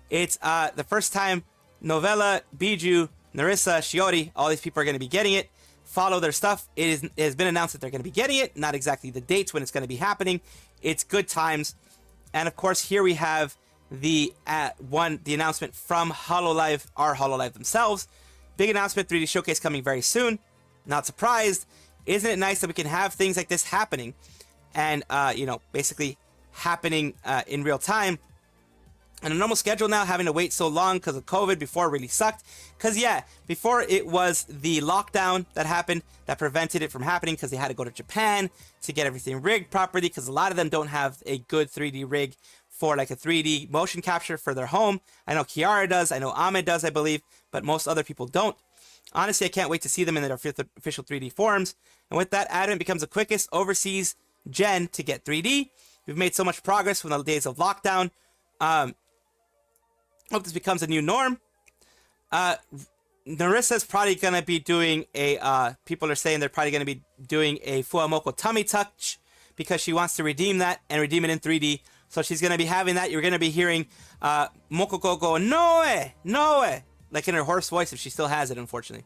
It's the first time Novella, Biju, Narissa, Shiori, all these people are going to be getting it. Follow their stuff. It has been announced that they're going to be getting it. Not exactly the dates when it's going to be happening. It's good times. And of course, here we have the announcement from Hololive, our Hololive themselves. Big announcement, 3D showcase coming very soon. Not surprised. Isn't it nice that we can have things like this happening and, you know, basically happening in real time? And a normal schedule now, having to wait so long because of COVID before really sucked. Because, yeah, before it was the lockdown that happened that prevented it from happening because they had to go to Japan to get everything rigged properly because a lot of them don't have a good 3D rig for like a 3D motion capture for their home. I know Kiara does, I know Ahmed does, I believe, but most other people don't. Honestly, I can't wait to see them in their official 3D forms. And with that, Advent becomes the quickest overseas gen to get 3D. We've made so much progress from the days of lockdown. Hope this becomes a new norm. Narissa's probably going to be doing a, people are saying they're probably going to be doing a Fuamoko tummy touch because she wants to redeem that and redeem it in 3D. So she's going to be having that. You're going to be hearing Mokoko go, "Noe, Noe," like in her hoarse voice if she still has it, unfortunately.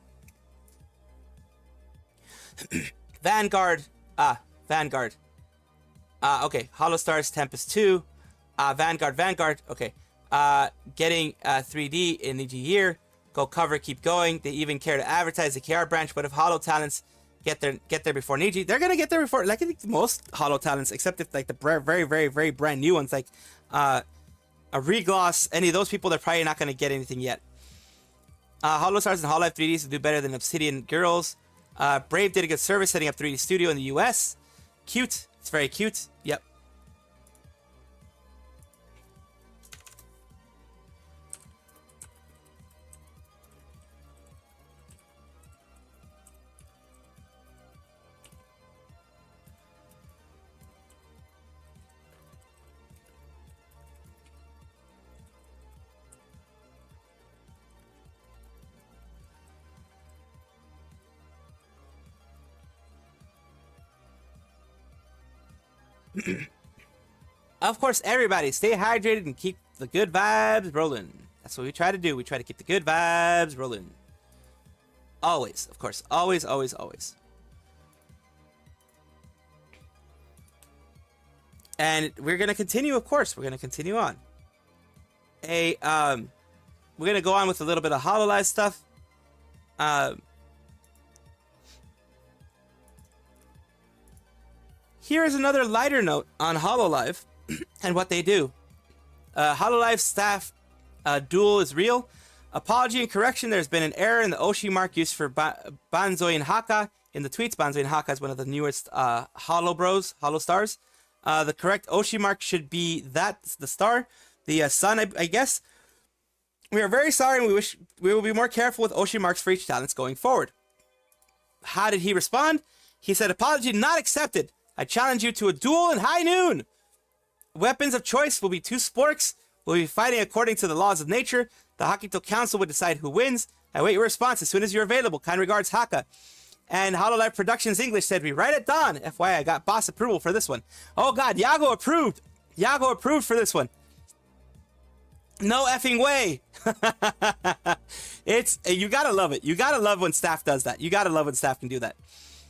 Vanguard. Vanguard. Okay, Holostars, Tempest 2. Vanguard. Okay. Getting 3D in each year. Go cover, keep going. They even care to advertise the KR branch. But if Holo talents get there before Niji, they're gonna get there before, like, I think most Holo talents, except if like the very brand new ones, like a Regloss, any of those people, they're probably not gonna get anything yet. Holostars and Hololive 3Ds will do better than Obsidian Girls. Brave did a good service setting up 3D Studio in the US. Cute. It's very cute. Yep. Of course, everybody, stay hydrated and keep the good vibes rolling. That's what we try to do. We try to keep the good vibes rolling. Always, of course. Always. And we're going to continue, of course. We're going to continue on. We're going to go on with a little bit of Hololive stuff. Here is another lighter note on Hololive and what they do. Hololive staff duel is real. Apology and correction. There's been an error in the Oshi mark used for Banzoin Haka in the tweets. Banzoin Haka is one of the newest Holo Bros, Holo Stars. The correct Oshi mark should be the star, the sun, I guess. We are very sorry, and we wish we will be more careful with Oshi marks for each talents going forward. How did he respond? He said, apology not accepted. I challenge you to a duel in high noon. Weapons of choice will be 2 sporks. We'll be fighting according to the laws of nature. The Hakito Council will decide who wins. I wait your response as soon as you're available. Kind regards, Haka. And Hololive Productions English said, we right at dawn. FYI, I got boss approval for this one. Oh God, Yago approved. Yago approved for this one. No effing way. You gotta love it. You gotta love when staff does that. You gotta love when staff can do that.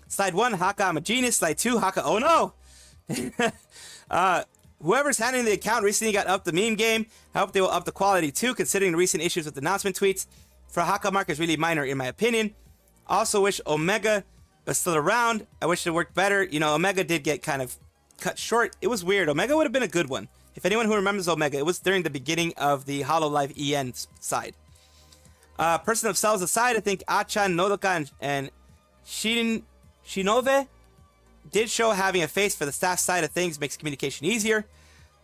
Slide 1, Haka, I'm a genius. Slide 2, Haka, oh no. Whoever's handling the account recently got up the meme game. I hope they will up the quality too, considering the recent issues with announcement tweets. For Haka mark is really minor in my opinion. Also wish Omega was still around. I wish it worked better. You know, Omega did get kind of cut short. It was weird. Omega would have been a good one. If anyone who remembers Omega, it was during the beginning of the Hololive EN side. Person of cells aside, I think Achan, Nodoka, and Shinove did show having a face for the staff side of things makes communication easier.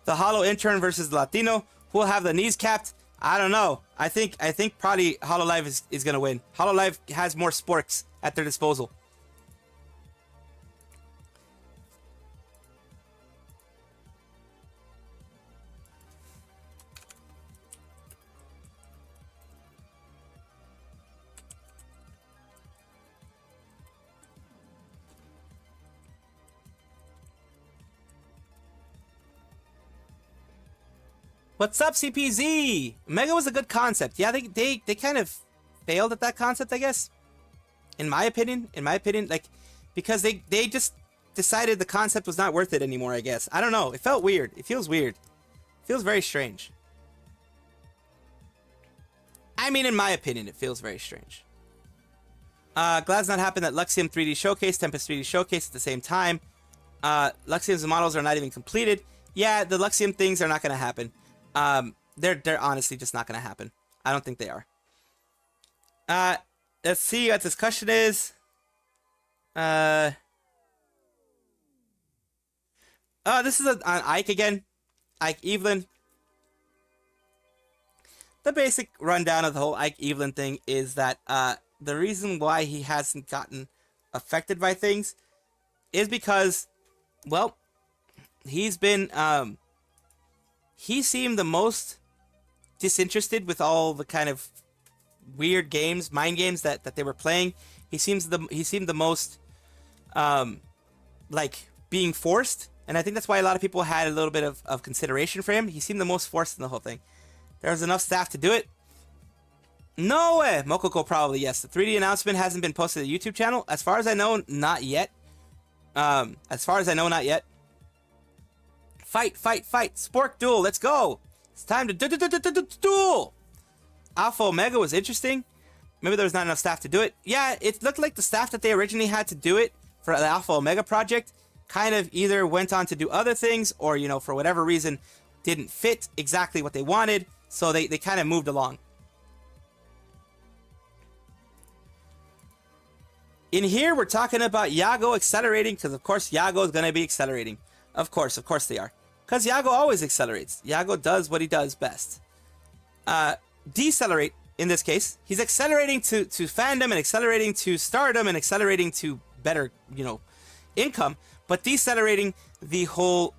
The Holo intern versus the Latino, who will have the knees capped. I don't know. I think probably Hololive is going to win. Hololive has more sporks at their disposal. What's up, CPZ? Mega was a good concept. Yeah, they kind of failed at that concept, I guess. In my opinion, like, because they just decided the concept was not worth it anymore, I guess. I don't know. It felt weird. It feels weird. It feels very strange. I mean, in my opinion, it feels very strange. Glad it's not happened that Luxium 3D Showcase, Tempest 3D Showcase at the same time. Luxium's models are not even completed. Yeah, the Luxium things are not going to happen. They're honestly just not going to happen. I don't think they are. Let's see what this question is. Oh, this is on Ike again. Ike Evelyn. The basic rundown of the whole Ike Evelyn thing is that the reason why he hasn't gotten affected by things is because, well, he's been he seemed the most disinterested with all the kind of weird games, mind games that they were playing. He seemed the most like being forced, and I think that's why a lot of people had a little bit of consideration for him. He seemed the most forced in the whole thing. There was enough staff to do it. No way. Mokoko probably, yes. The 3D announcement hasn't been posted to the YouTube channel. As far as I know, not yet. Fight. Spork duel. Let's go. It's time to duel. Alpha Omega was interesting. Maybe there was not enough staff to do it. Yeah, it looked like the staff that they originally had to do it for the Alpha Omega project kind of either went on to do other things or, you know, for whatever reason, didn't fit exactly what they wanted. So they kind of moved along. In here, we're talking about Yago accelerating because, of course, Yago is going to be accelerating. Of course they are. Because Yago always accelerates. Yago does what he does best. Decelerate, in this case. He's accelerating to fandom and accelerating to stardom and accelerating to better, you know, income. But decelerating the whole,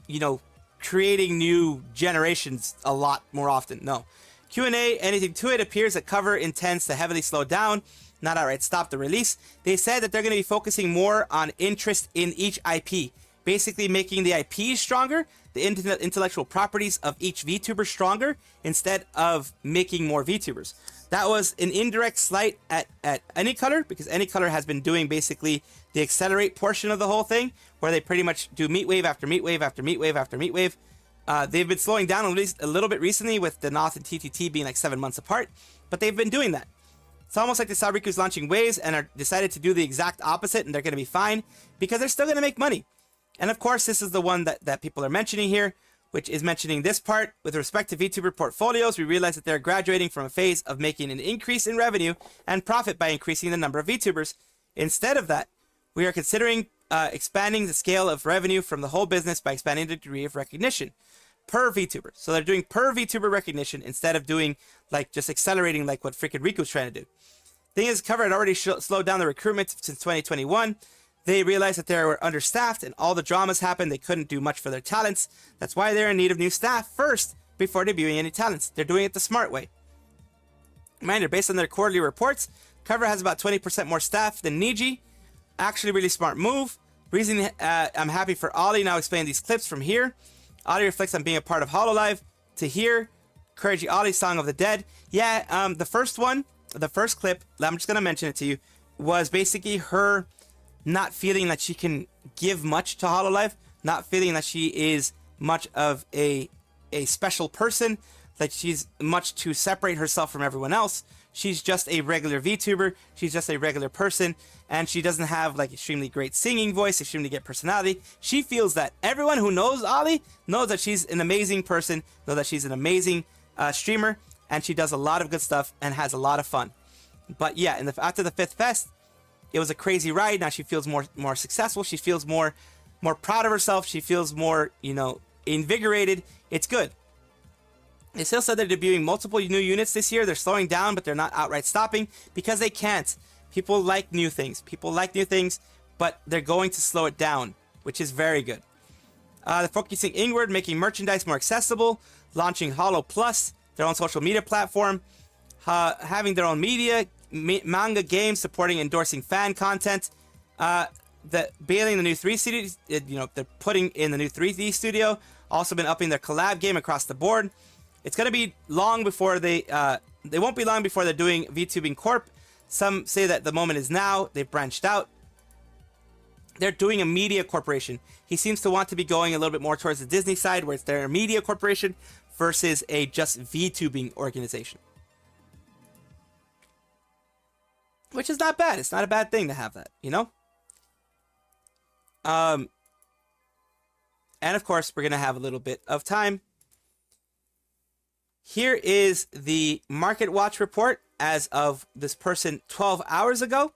you know, creating new generations a lot more often. No. Q&A, anything to it, appears that cover intends to heavily slow down, not outright stop the release. They said that they're going to be focusing more on interest in each IP, basically making the IPs stronger, the intellectual properties of each VTuber stronger, instead of making more VTubers. That was an indirect slight at Anycolor, because Anycolor has been doing basically the accelerate portion of the whole thing, where they pretty much do meat wave after meat wave after meat wave after meat wave. They've been slowing down at least a little bit recently with the Noth and TTT being like 7 months apart, but they've been doing that. It's almost like the Sabriku's launching waves and are decided to do the exact opposite, and they're going to be fine because they're still going to make money. And of course, this is the one that people are mentioning here. which is mentioning this part. With respect to VTuber portfolios, we realize that they're graduating from a phase of making an increase in revenue and profit by increasing the number of VTubers. Instead of that, we are considering expanding the scale of revenue from the whole business by expanding the degree of recognition per VTuber. So they're doing per VTuber recognition instead of doing like just accelerating like what freaking Riku's trying to do. Thing is, Cover had already slowed down the recruitment since 2021. They realized that they were understaffed and all the dramas happened. They couldn't do much for their talents. That's why they're in need of new staff first before debuting any talents. They're doing it the smart way. Reminder, based on their quarterly reports, Cover has about 20% more staff than Niji. Actually, really smart move. Reason I'm happy for Ollie. Now explain these clips from here. Ollie reflects on being a part of Hololive. To hear Courage Ollie, Song of the Dead. Yeah, the first one, the first clip, I'm just going to mention it to you, was basically her not feeling that she can give much to Hololive, not feeling that she is much of a special person, that she's much to separate herself from everyone else. She's just a regular VTuber, she's just a regular person, and she doesn't have like extremely great singing voice, extremely great personality. She feels that everyone who knows Ollie knows that she's an amazing person, knows that she's an amazing streamer, and she does a lot of good stuff and has a lot of fun. But yeah, after the 5th Fest, it was a crazy ride. Now she feels more successful. She feels more proud of herself. She feels more, invigorated. It's good. They still said they're debuting multiple new units this year. They're slowing down, but they're not outright stopping because they can't. People like new things. People like new things, but they're going to slow it down, which is very good. They're focusing inward, making merchandise more accessible, launching Holo Plus, their own social media platform, having their own media, manga games, supporting endorsing fan content, bailing the new 3 studio, they're putting in the new 3D studio, also been upping their collab game across the board. It's going to be long before they won't be long before they're doing VTubing Corp. Some say that the moment is now. They've branched out. They're doing a media corporation. He seems to want to be going a little bit more towards the Disney side, where it's their media corporation versus a just VTubing organization. Which is not bad. It's not a bad thing to have that, And of course, we're going to have a little bit of time. Here is the Market Watch report as of this person 12 hours ago,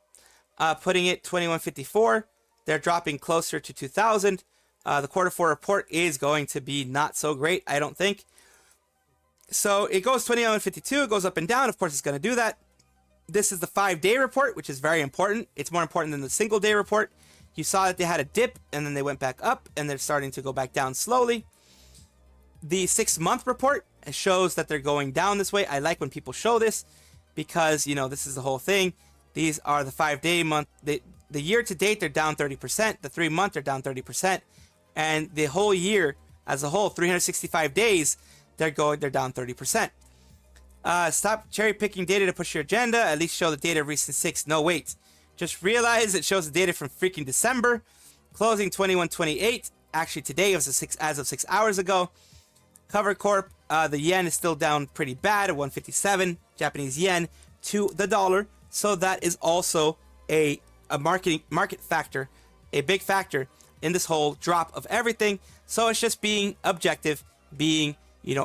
putting it 2154. They're dropping closer to 2,000. The Q4 report is going to be not so great, I don't think. So it goes 2152. It goes up and down. Of course, it's going to do that. This is the 5-day report, which is very important. It's more important than the single-day report. You saw that they had a dip, and then they went back up, and they're starting to go back down slowly. The 6-month report shows that they're going down this way. I like when people show this because, this is the whole thing. These are the 5-day month. The year to date, they're down 30%. The 3-month, they're down 30%. And the whole year as a whole, 365 days, they're down 30%. Stop cherry picking data to push your agenda. At least show the data of recent 6. No, wait. Just realize it shows the data from freaking December. Closing 2128. Actually, today was as of 6 hours ago. Cover Corp, the yen is still down pretty bad at 157 Japanese yen to the dollar. So that is also a market factor, a big factor in this whole drop of everything. So it's just being objective, being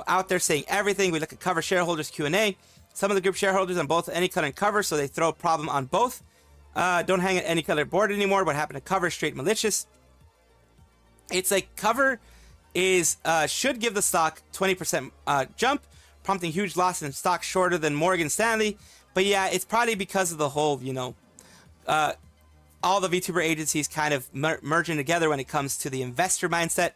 out there saying everything. We look at Cover shareholders Q&A. Some of the group shareholders on both Anycolor and Cover, so they throw a problem on both. Don't hang at Anycolor board anymore. What happened to Cover? Straight malicious. It's like Cover is should give the stock 20% jump, prompting huge loss in stock shorter than Morgan Stanley. But yeah, it's probably because of the whole, all the VTuber agencies kind of merging together when it comes to the investor mindset.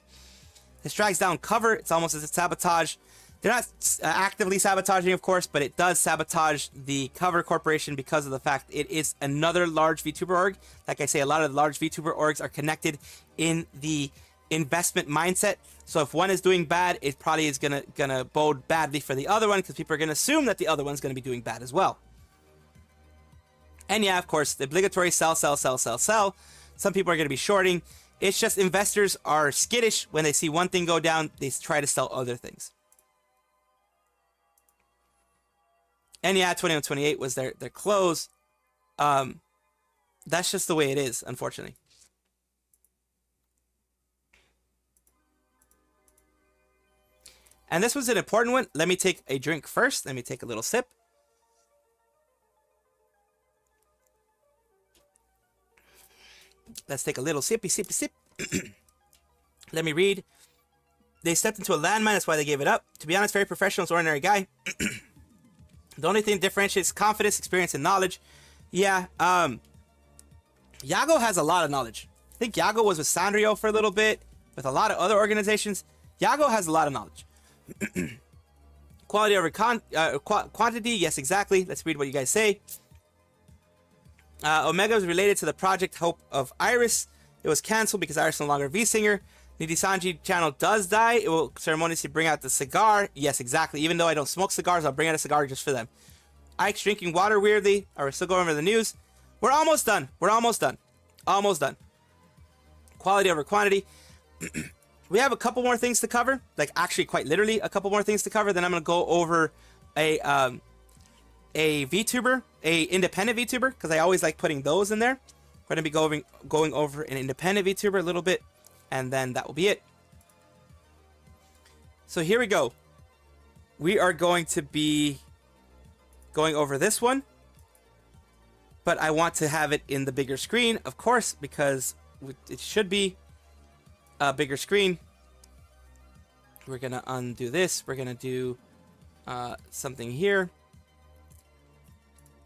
This drags down Cover. It's almost as a sabotage. They're not actively sabotaging, of course, but it does sabotage the Cover Corporation because of the fact it is another large VTuber org. Like I say, a lot of the large VTuber orgs are connected in the investment mindset. So if one is doing bad, it probably is gonna bode badly for the other one because people are gonna assume that the other one's gonna be doing bad as well. And yeah, of course, the obligatory sell. Some people are gonna be shorting. It's just investors are skittish when they see one thing go down, they try to sell other things. And yeah, 2128 was their close. That's just the way it is, unfortunately. And this was an important one. Let me take a drink first. Let me take a little sip. Let's take a little sippy, sippy, sip. Let me read. They stepped into a landmine. That's why they gave it up. To be honest, very professional, ordinary guy. The only thing that differentiates confidence, experience, and knowledge. Yeah, Yago has a lot of knowledge. I think Yago was with Sanrio for a little bit, with a lot of other organizations. Yago has a lot of knowledge. Quality over quantity. Yes, exactly. Let's read what you guys say. Omega was related to the project Hope of Iris. It was canceled because Iris is no longer V-Singer. Nijisanji channel does die. It will ceremoniously bring out the cigar. Yes, exactly. Even though I don't smoke cigars, I'll bring out a cigar just for them. Ike's drinking water weirdly. Are we still going over the news? We're almost done. We're almost done. Almost done. Quality over quantity. We have a couple more things to cover. Like, actually, quite literally, a couple more things to cover. Then I'm going to go over a VTuber, a independent VTuber, because I always like putting those in there. We're going to be going over an independent VTuber a little bit, and then that will be it. So here we go. We are going to be going over this one, but I want to have it in the bigger screen, of course, because it should be a bigger screen. We're going to undo this. We're going to do something here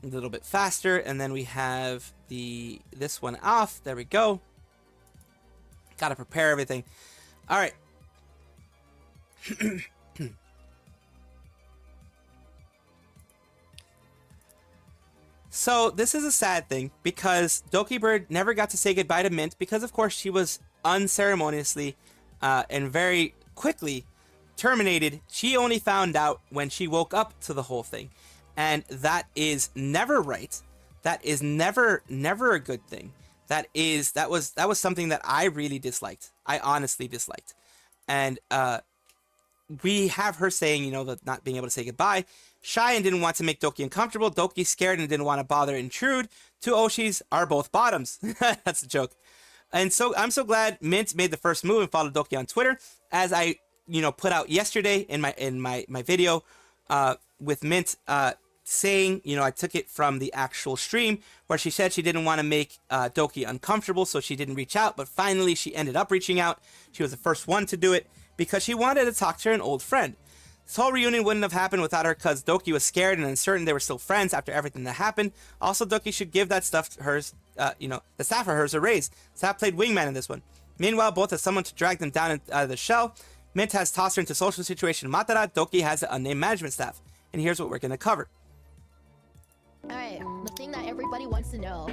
a little bit faster, and then we have this one off. There we go. Got to prepare everything. All right. So this is a sad thing because Dokibird never got to say goodbye to Mint because, of course, she was unceremoniously and very quickly terminated. She only found out when she woke up to the whole thing, and that is never right. That is never a good thing. That was something that I really disliked. I honestly disliked. And we have her saying, you know, that not being able to say goodbye. Shy and didn't want to make Doki uncomfortable. Doki scared and didn't want to bother intrude. Two Oshis are both bottoms. That's a joke. And so I'm so glad Mint made the first move and followed Doki on Twitter, as I, you know, put out yesterday in my video with Mint saying, you know, I took it from the actual stream where she said she didn't want to make Doki uncomfortable, so she didn't reach out, but finally she ended up reaching out. She was the first one to do it because she wanted to talk to an old friend. This whole reunion wouldn't have happened without her, because Doki was scared and uncertain they were still friends after everything that happened. Also, Doki should give that stuff to hers, you know, the staff of hers a raise. Staff played wingman in this one. Meanwhile, both have someone to drag them down out of the shell. Mint has tossed her into social situation in Matara. Doki has an unnamed management staff. And here's what we're going to cover. Alright, the thing that everybody wants to know.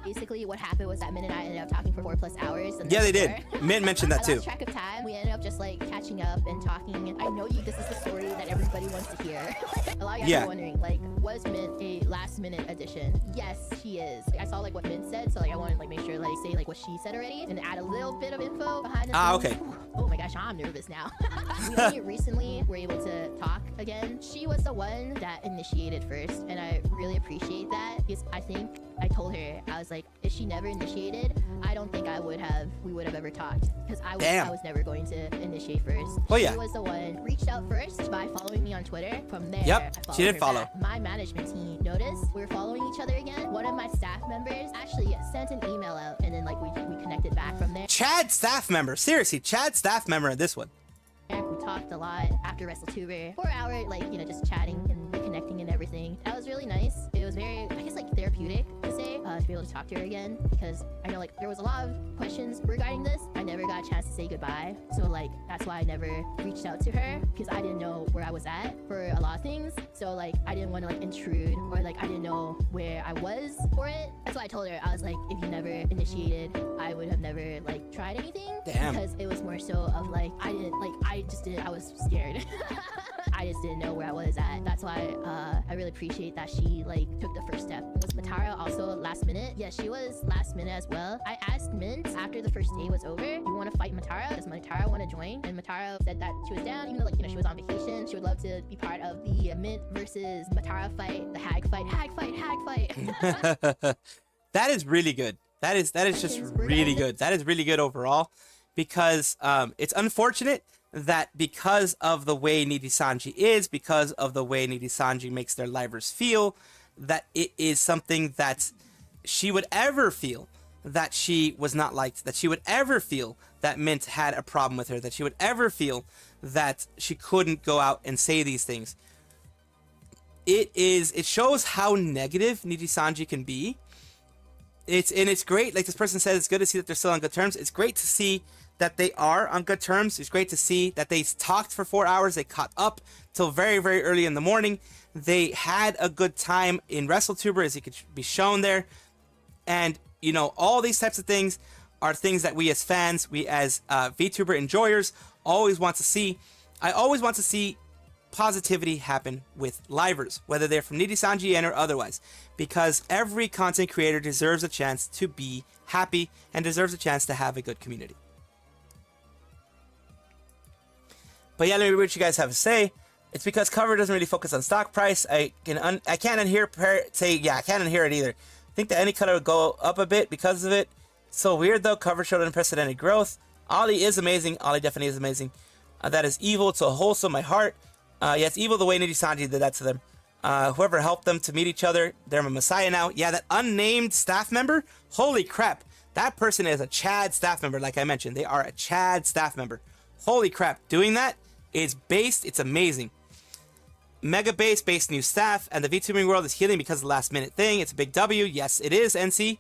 Basically, what happened was that Mint and I ended up talking for 4+ hours. Yeah, they did. Mint mentioned that too. I lost track of time. We ended up just like catching up and talking. And I know this is the story that everybody wants to hear. A lot of you guys are wondering, like, was Mint a last-minute addition? Yes, she is. I saw like what Mint said, so like I wanted to like make sure like say like what she said already and add a little bit of info behind the scenes. Okay. Oh my gosh, I'm nervous now. We only recently were able to talk again. She was the one that initiated first, and I really appreciate that, because I think I told her, I was like, if she never initiated, I don't think we would have ever talked, because I was never going to initiate first. Oh yeah. She was the one reached out first by following me on Twitter. From there, yep, she did follow. Back. My management team noticed we were following each other again. One of my staff members actually sent an email out, and then like we connected back from there. Chad staff member, seriously, Chad staff member in this one. We talked a lot after WrestleTuber for an hour, like, you know, just chatting and connecting and everything. That was really nice. It was very, I guess, like therapeutic to say, to be able to talk to her again, because I know like there was a lot of questions regarding this. I never got a chance to say goodbye, so like that's why I never reached out to her, because I didn't know where I was at for a lot of things. So like I didn't want to like intrude, or like I didn't know where I was for it. That's why I told her, I was like, if you never initiated, I would have never like tried anything. Damn. Because it was more so of like I was scared. I just didn't know where I was at. That's why I really appreciate that she like took the first step. Was Matara also last minute? Yeah, she was last minute as well. I asked Mint after the first day was over, do you want to fight Matara? Does Matara want to join? And Matara said that she was down, even though like, you know, she was on vacation. She would love to be part of the Mint versus Matara fight, the hag fight. That is really good. That is just really good. That is really good overall, because it's unfortunate that because of the way Nijisanji is, because of the way Nijisanji makes their livers feel, that it is something that she would ever feel that she was not liked, that she would ever feel that Mint had a problem with her, that she would ever feel that she couldn't go out and say these things. It shows how negative Nijisanji can be. It's great, like this person said, it's good to see that they're still on good terms. It's great to see that they are on good terms. It's great to see that they talked for 4 hours, they caught up till very, very early in the morning. They had a good time in WrestleTuber, as it could be shown there. And, you know, all these types of things are things that we as fans, we as VTuber enjoyers always want to see. I always want to see positivity happen with livers, whether they're from Nijisanji or otherwise, because every content creator deserves a chance to be happy and deserves a chance to have a good community. But yeah, let me read what you guys have to say. It's because cover doesn't really focus on stock price. I can't unhear I can't unhear it either. I think that any color would go up a bit because of it. So weird though. Cover showed unprecedented growth. Ollie is amazing. Ollie definitely is amazing. That is evil to wholesome my heart. Yeah, it's evil the way Nijisanji did that to them. Whoever helped them to meet each other, they're a messiah now. Yeah, that unnamed staff member. Holy crap. That person is a Chad staff member, like I mentioned. They are a Chad staff member. Holy crap. Doing that is based. It's amazing. Mega based new staff, and the VTubing world is healing because of the last minute thing. It's a big W. Yes, it is, NC.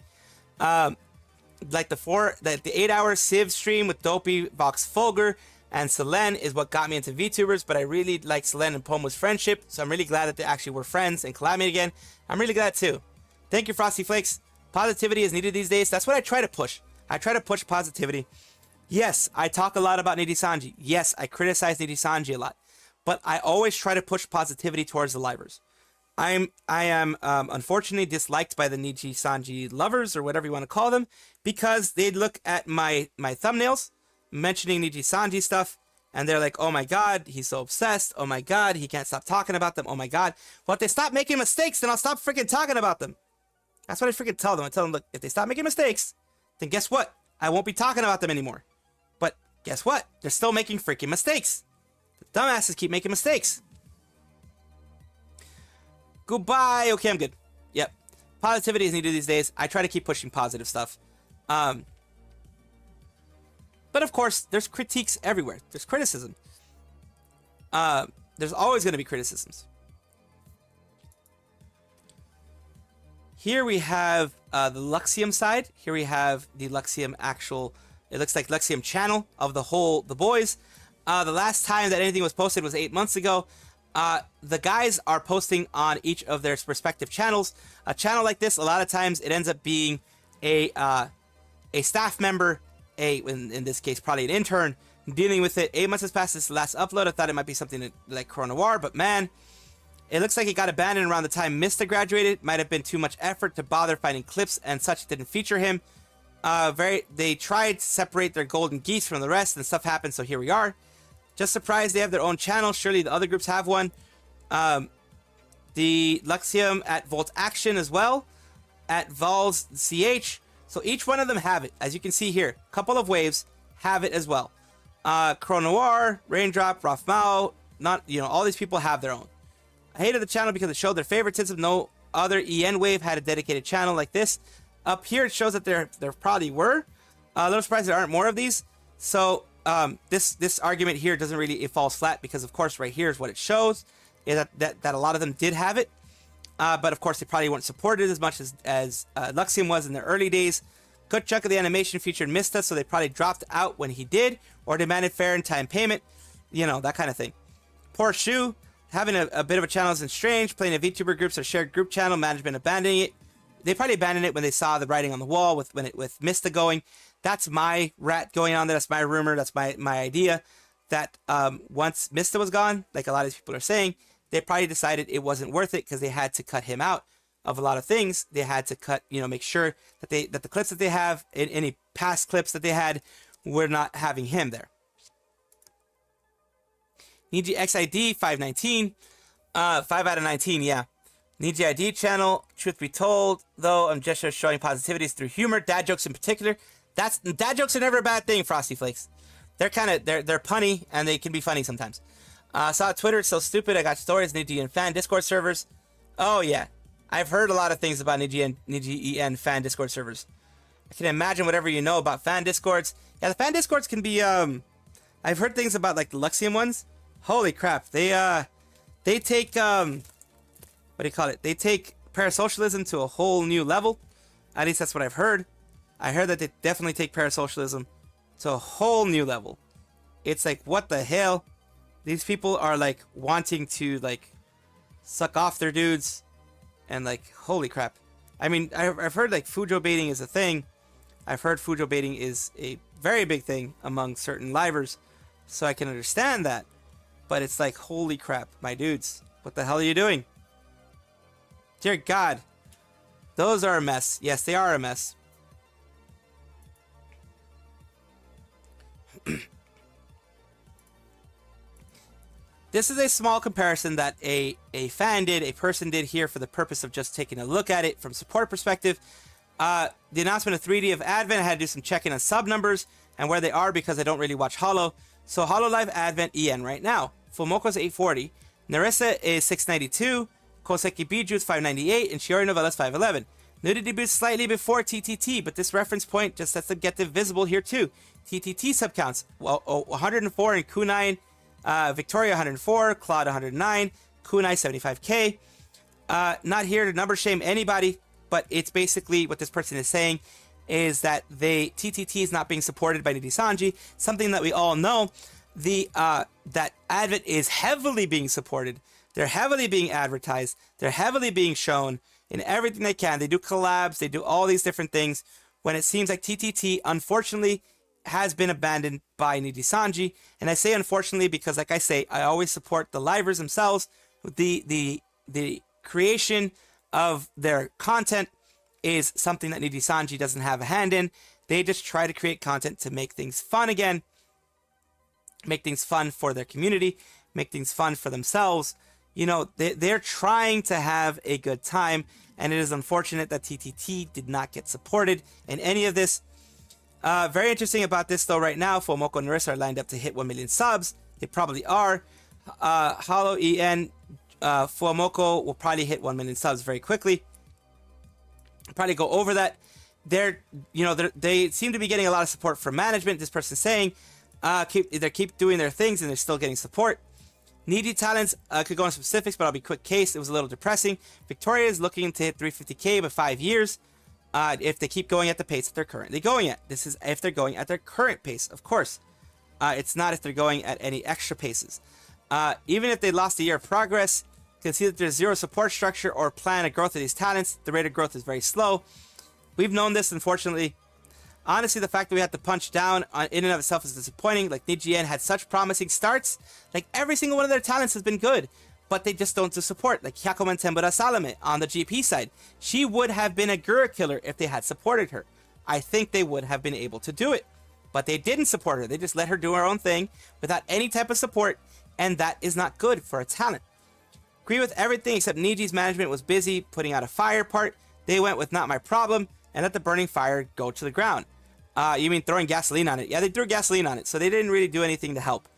Like the 8 hour Civ stream with Dopey, Vox Fulgur, and Selen is what got me into VTubers, but I really like Selen and Pomu's friendship, so I'm really glad that they actually were friends and collabing again. I'm really glad too. Thank you, Frosty Flakes. Positivity is needed these days. That's what I try to push. I try to push positivity. Yes, I talk a lot about Nijisanji. Yes, I criticize Nijisanji a lot. But I always try to push positivity towards the livers. I am unfortunately disliked by the Nijisanji lovers, or whatever you want to call them, because they look at my thumbnails mentioning Nijisanji stuff, and they're like, oh my god, he's so obsessed. Oh my god, he can't stop talking about them. Oh my god. Well, if they stop making mistakes, then I'll stop freaking talking about them. That's what I freaking tell them. I tell them, look, if they stop making mistakes, then guess what? I won't be talking about them anymore. But guess what? They're still making freaking mistakes. The dumbasses keep making mistakes. Goodbye. Okay, I'm good. Yep. Positivity is needed these days. I try to keep pushing positive stuff. But of course, there's critiques everywhere. There's criticism. There's always going to be criticisms. Here we have the Luxium side. Here we have the Luxium actual, it looks like Luxium channel of the boys. The last time that anything was posted was 8 months ago. The guys are posting on each of their respective channels. A channel like this, a lot of times it ends up being a staff member, in this case probably an intern, dealing with it. 8 months has passed since the last upload. I thought it might be something like Corona War, but man, it looks like it got abandoned around the time Mista graduated. Might have been too much effort to bother finding clips and such. Didn't feature him. They tried to separate their golden geese from the rest, and stuff happened. So here we are. Just surprised they have their own channel. Surely the other groups have one. The Luxium at Volt Action as well, at Vols CH. So each one of them have it, as you can see here. A couple of waves have it as well. Chrono Noir, Raindrop, Rafmao, all these people have their own. I hated the channel because it showed their favoritism. No other EN wave had a dedicated channel like this. Up here it shows that there probably were. A little surprised there aren't more of these. So this argument here doesn't really, it falls flat, because of course right here is what it shows, is that a lot of them did have it. But of course they probably weren't supported as much as Luxium was in the early days. Good chunk of the animation featured Mista, so they probably dropped out when he did, or demanded fair and time payment, that kind of thing. Poor Shu, having a bit of a channel isn't strange. Playing a VTuber groups or shared group channel, management abandoning it. They probably abandoned it when they saw the writing on the wall with Mista going. That's my rat going on there. That's my rumor. That's my idea. That once Mista was gone, like a lot of these people are saying, they probably decided it wasn't worth it, because they had to cut him out of a lot of things. They had to cut, make sure that the clips that they have, in any past clips that they had, were not having him there. Niji XID 519, 5 out of 19, yeah. Niji ID channel. Truth be told, though, I'm just showing positivities through humor, dad jokes in particular. Dad jokes are never a bad thing, Frosty Flakes. they're punny and they can be funny sometimes. Saw Twitter, it's so stupid. I got stories, Nijian fan Discord servers. Oh yeah, I've heard a lot of things about Nijian fan Discord servers. I can imagine whatever you know about fan Discords. Yeah, the fan Discords can be, I've heard things about like the Luxium ones. Holy crap, they take, what do you call it? They take parasocialism to a whole new level. At least that's what I've heard. I heard that they definitely take parasocialism to a whole new level. It's like, what the hell? These people are like wanting to like suck off their dudes and like, holy crap. I mean, I've heard like Fujo baiting is a thing. I've heard Fujo baiting is a very big thing among certain livers. So I can understand that. But it's like, holy crap, my dudes. What the hell are you doing? Dear God. Those are a mess. Yes, they are a mess. This is a small comparison that a person did here for the purpose of just taking a look at it from support perspective. The announcement of 3D of Advent, I had to do some checking on sub numbers and where they are because I don't really watch Holo. So Hololive Advent EN right now. Fumoko's 840, Narissa is 692, Koseki Biju is 598, and Shiori Novella is 511. Nudity debuts slightly before TTT, but this reference point just lets them get visible here too. TTT subcounts, 104 in Kunai, Victoria 104, Claude 109, Kunai 75k. Not here to number shame anybody, but it's basically what this person is saying is that TTT is not being supported by Nijisanji, something that we all know. That Advent is heavily being supported. They're heavily being advertised. They're heavily being shown in everything they can. They do collabs. They do all these different things. When it seems like TTT, unfortunately, has been abandoned by Nijisanji. And I say unfortunately because, like I say, I always support the livers themselves. The creation of their content is something that Nijisanji doesn't have a hand in. They just try to create content to make things fun again. Make things fun for their community. Make things fun for themselves. You know, they're trying to have a good time. And it is unfortunate that TTT did not get supported in any of this. Very interesting about this though right now, Fumoko and Narissa are lined up to hit 1 million subs. They probably are. Holo EN, Fumoko will probably hit 1 million subs very quickly. Probably go over that. They seem to be getting a lot of support from management. This person saying, they keep doing their things and they're still getting support. Needy talents could go into specifics, but I'll be quick case. It was a little depressing. Victoria is looking to hit 350k by 5 years. If they keep going at the pace that they're currently going at. This is if they're going at their current pace, of course. It's not if they're going at any extra paces. Even if they lost a year of progress, you can see that there's zero support structure or plan of growth of these talents. The rate of growth is very slow. We've known this, unfortunately. Honestly, the fact that we had to punch down in and of itself is disappointing. Like, Nijien had such promising starts. Like, every single one of their talents has been good. But they just don't do support. Like Hyakuman Tembura Salame on the GP side. She would have been a Gura killer if they had supported her. I think they would have been able to do it. But they didn't support her. They just let her do her own thing without any type of support. And that is not good for a talent. Agree with everything except Niji's management was busy putting out a fire part. They went with not my problem and let the burning fire go to the ground. You mean throwing gasoline on it? Yeah, they threw gasoline on it. So they didn't really do anything to help.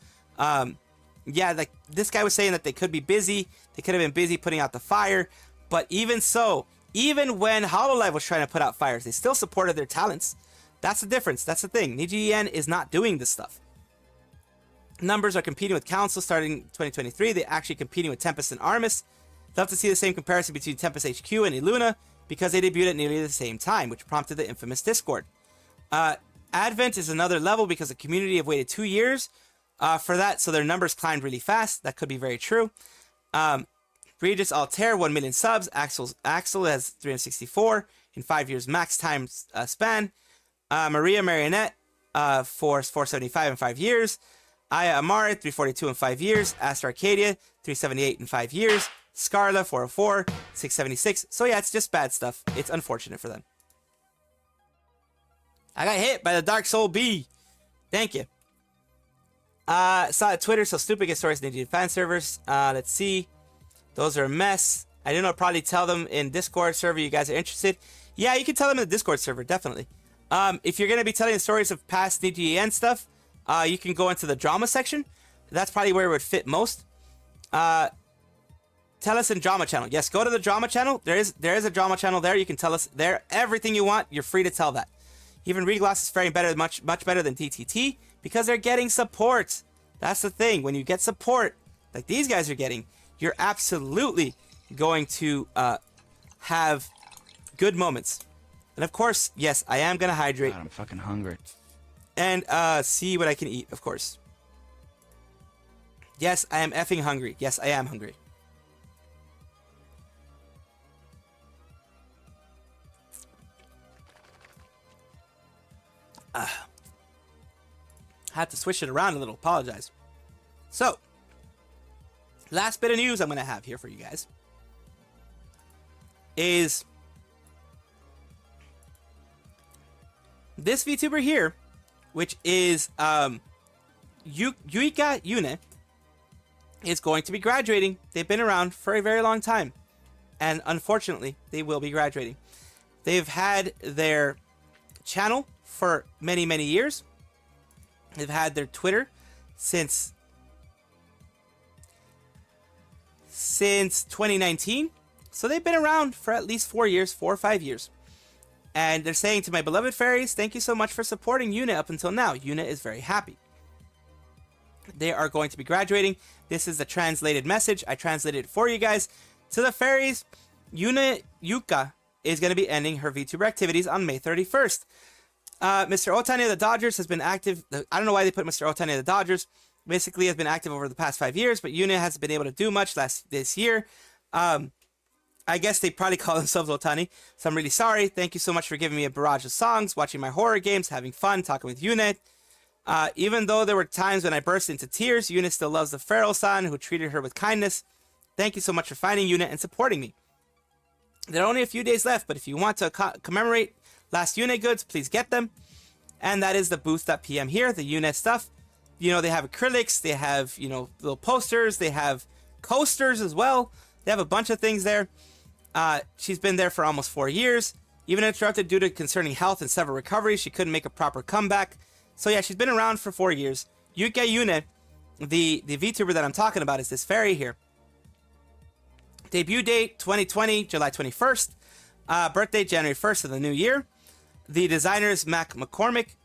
Yeah, like this guy was saying that they could be busy. They could have been busy putting out the fire. But even so, even when Hololive was trying to put out fires, they still supported their talents. That's the difference. That's the thing. Nijien is not doing this stuff. Numbers are competing with Council starting 2023. They're actually competing with Tempest and Armis. Love to see the same comparison between Tempest HQ and Iluna because they debuted at nearly the same time, which prompted the infamous Discord. Advent is another level because the community have waited 2 years for that, so their numbers climbed really fast. That could be very true. Regis Altair, 1 million subs. Axel has 364 in 5 years max time span. Maria Marionette, 475 in 5 years. Aya Amara, 342 in 5 years. Astra Arcadia, 378 in 5 years. Scarla, 404, 676. So yeah, it's just bad stuff. It's unfortunate for them. I got hit by the Dark Soul Bee. Thank you. Saw it Twitter, so stupid get stories in Indian fan servers. Let's see. Those are a mess. I didn't know, probably tell them in Discord server you guys are interested. Yeah, you can tell them in the Discord server, definitely. If you're going to be telling the stories of past DGN stuff, you can go into the drama section. That's probably where it would fit most. Tell us in drama channel. Yes, go to the drama channel. There is a drama channel there. You can tell us there everything you want. You're free to tell that. Even Regloss is faring better, much better than TTT because they're getting support. That's the thing. When you get support like these guys are getting, you're absolutely going to have good moments. And of course, yes, I am gonna hydrate. God, I'm fucking hungry. And see what I can eat, of course. Yes, I am effing hungry. Yes, I am hungry. Had to switch it around a little. Apologize. So, last bit of news I'm going to have here for you guys is this VTuber here, which is Yuika Yune, is going to be graduating. They've been around for a very long time, and unfortunately, they will be graduating. They've had their channel for many, many years. They've had their Twitter since 2019. So they've been around for at least 4 years, 4 or 5 years. And they're saying to my beloved fairies, thank you so much for supporting Yuna up until now. Yuna is very happy. They are going to be graduating. This is the translated message. I translated it for you guys. To the fairies, Yuna Yuka is going to be ending her VTuber activities on May 31st. Mr. Otani of the Dodgers has been active. I don't know why they put Mr. Otani of the Dodgers. Basically, has been active over the past 5 years, but Yuna hasn't been able to do much this year. I guess they probably call themselves Otani, so I'm really sorry. Thank you so much for giving me a barrage of songs, watching my horror games, having fun, talking with Yuna. Even though there were times when I burst into tears, Yuna still loves the Pharaoh-san who treated her with kindness. Thank you so much for finding Yuna and supporting me. There are only a few days left, but if you want to commemorate last Yuna goods, please get them. And that is the booth.pm here, the Yuna stuff. You know, they have acrylics, they have, you know, little posters, they have coasters as well. They have a bunch of things there. She's been there for almost 4 years. Even interrupted due to concerning health and several recoveries, she couldn't make a proper comeback. So yeah, she's been around for 4 years. Yuka Yune, the VTuber that I'm talking about, is this fairy here. Debut date 2020, July 21st. Birthday January 1st of the new year. The designer is Mac McCormick.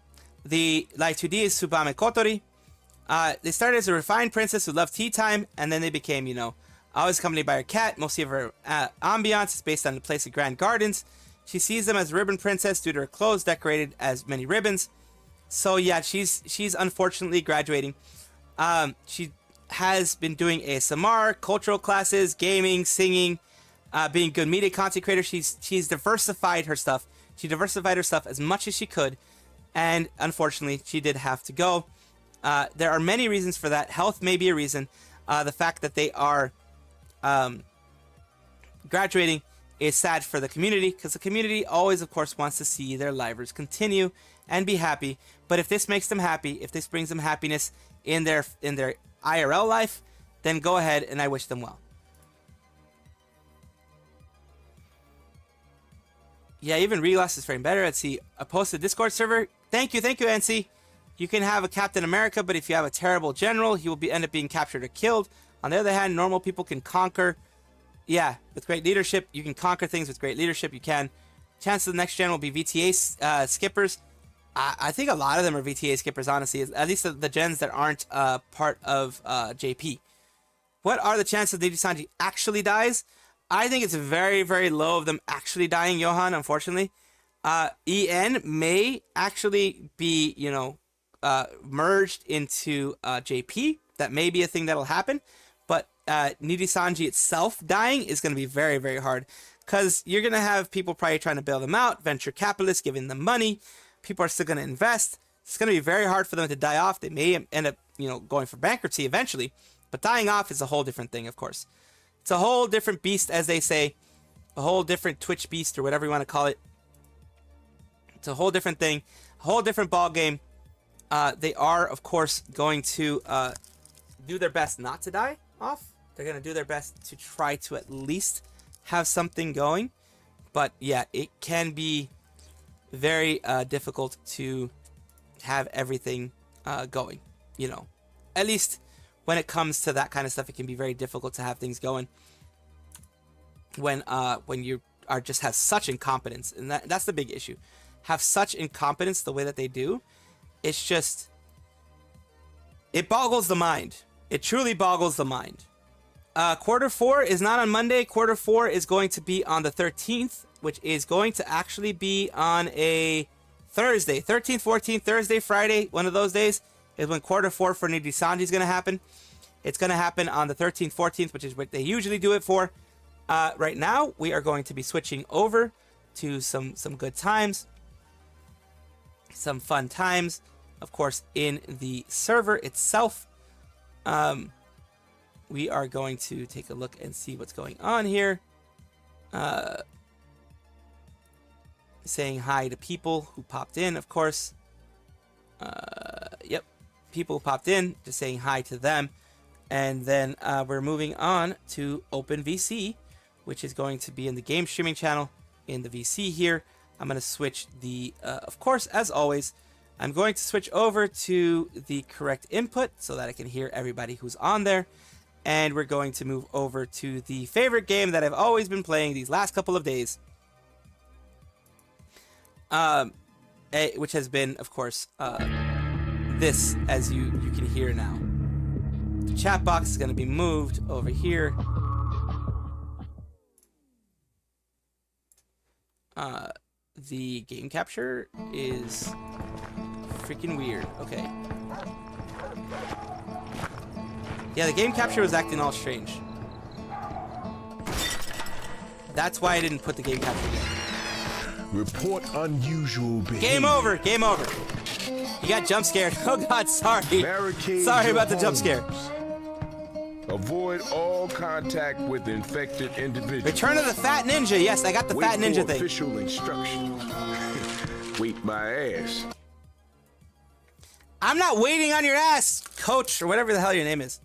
The Light 2D is Subame Kotori. They started as a refined princess who loved tea time, and then they became, you know, always accompanied by her cat. Most of her ambiance is based on the place of Grand Gardens. She sees them as ribbon princess due to her clothes decorated as many ribbons. So yeah, she's unfortunately graduating. She has been doing ASMR, cultural classes, gaming, singing, being good media content creator. She's diversified her stuff. She diversified her stuff as much as she could, and unfortunately, she did have to go. There are many reasons for that. Health may be a reason. The fact that they are graduating is sad for the community, because the community always, of course, wants to see their livers continue and be happy. But if this makes them happy, if this brings them happiness in their IRL life, then go ahead, and I wish them well. Yeah, even Regloss is faring better. Let's see. I posted Discord server. Thank you, NC. You can have a Captain America, but if you have a terrible general, he will end up being captured or killed. On the other hand, normal people can conquer. Yeah, with great leadership, you can conquer things with great leadership. You can. Chances of the next gen will be VTA skippers. I think a lot of them are VTA skippers, honestly. At least the gens that aren't part of JP. What are the chances Nijisanji actually dies? I think it's very, very low of them actually dying, Johan, unfortunately. EN may actually be, you know, merged into JP. That may be a thing that'll happen. But Nijisanji itself dying is going to be very, very hard. Because you're going to have people probably trying to bail them out, venture capitalists giving them money. People are still going to invest. It's going to be very hard for them to die off. They may end up, you know, going for bankruptcy eventually. But dying off is a whole different thing, of course. It's a whole different beast, as they say. A whole different Twitch beast, or whatever you want to call it. It's a whole different thing. A whole different ball game. They are, of course, going to do their best not to die off. They're going to do their best to try to at least have something going. But yeah, it can be very difficult to have everything going. You know, at least when it comes to that kind of stuff, it can be very difficult to have things going when you are just have such incompetence, and that's the big issue. Have such incompetence the way that they do. It's just, it boggles the mind. It truly boggles the mind. Quarter 4 is not on Monday. Quarter 4 is going to be on the 13th, which is going to actually be on a Thursday. 13th, 14th, Thursday, Friday, one of those days is when quarter 4 for Nijisanji is going to happen. It's going to happen on the 13th, 14th, which is what they usually do it for. Right now, we are going to be switching over to some good times. Some fun times, of course, in the server itself. We are going to take a look and see what's going on here. Saying hi to people who popped in, of course. Yep, people who popped in, just saying hi to them. And then we're moving on to OpenVC, which is going to be in the game streaming channel in the VC here. I'm going to switch the, of course, as always, I'm going to switch over to the correct input so that I can hear everybody who's on there. And we're going to move over to the favorite game that I've always been playing these last couple of days. Which has been, of course, this, as you can hear now. The chat box is going to be moved over here. The game capture is freaking weird. Okay. Yeah, the game capture was acting all strange. That's why I didn't put the game capture in. Report unusual behavior. Game over. Game over. You got jump scared. Oh God, sorry. Barricade sorry your about the jump scare. homes. Avoid all contact with infected individuals. Return of the Fat Ninja. Yes, I got the Fat Ninja thing. Official instructions. Wait my ass. I'm not waiting on your ass, coach, or whatever the hell your name is.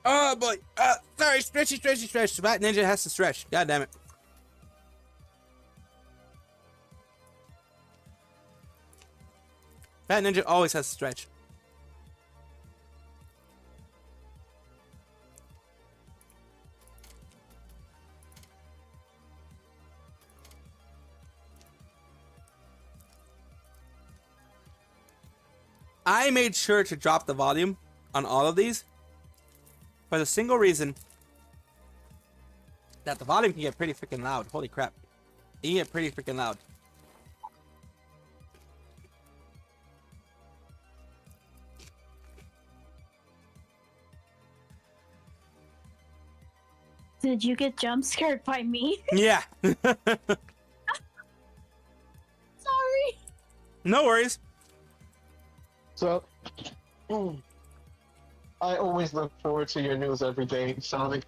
Oh boy, sorry, stretch. Fat Ninja has to stretch. God damn it. Fat Ninja always has to stretch. I made sure to drop the volume on all of these for the single reason that the volume can get pretty freaking loud. Holy crap. It can get pretty freaking loud. Did you get jump scared by me? Yeah. Sorry. No worries. So, I always look forward to your news every day, Salvi.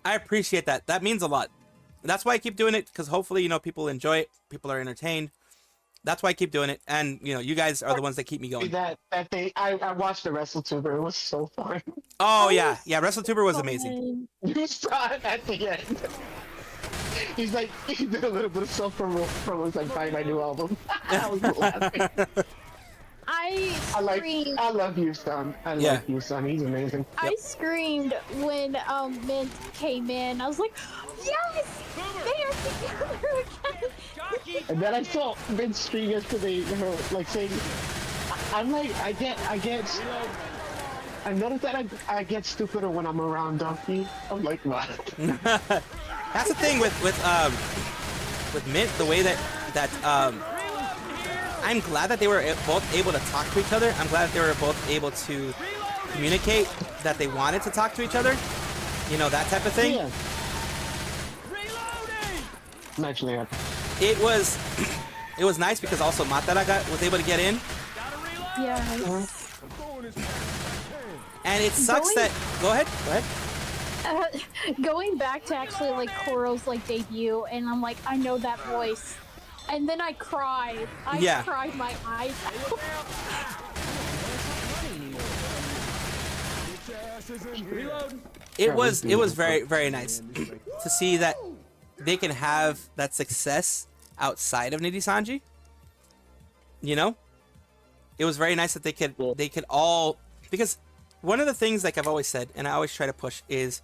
I appreciate that. That means a lot. That's why I keep doing it, because hopefully, you know, people enjoy it. People are entertained. That's why I keep doing it. And, you know, you guys are the ones that keep me going. That day, I watched the WrestleTuber. It was so fun. Oh, yeah. Yeah, WrestleTuber was amazing. You saw it at the end. He's like, he did a little bit of self-promo, like, buying my new album. I was laughing. I love you, son. I love you, son. He's amazing. I screamed when Mint came in. I was like, yes! They are together again! And then I saw Vince stream yesterday, her like saying, I'm like, I noticed that I get stupider when I'm around Donkey. I'm like, what? That's the thing with Mint, the way that I'm glad that they were both able to talk to each other. I'm glad that they were both able to communicate that they wanted to talk to each other. You know, that type of thing. Yeah. Actually, yeah. It was nice because also Matara was able to get in. Yeah. And it sucks that. Go ahead. Go ahead. Going back to actually like Koro's like debut, and I'm like, I know that voice, and then I cried. I cried my eyes out. It was very, very nice to see that they can have that success outside of Nijisanji. You know, it was very nice that they could all, because one of the things, like I've always said, and I always try to push, is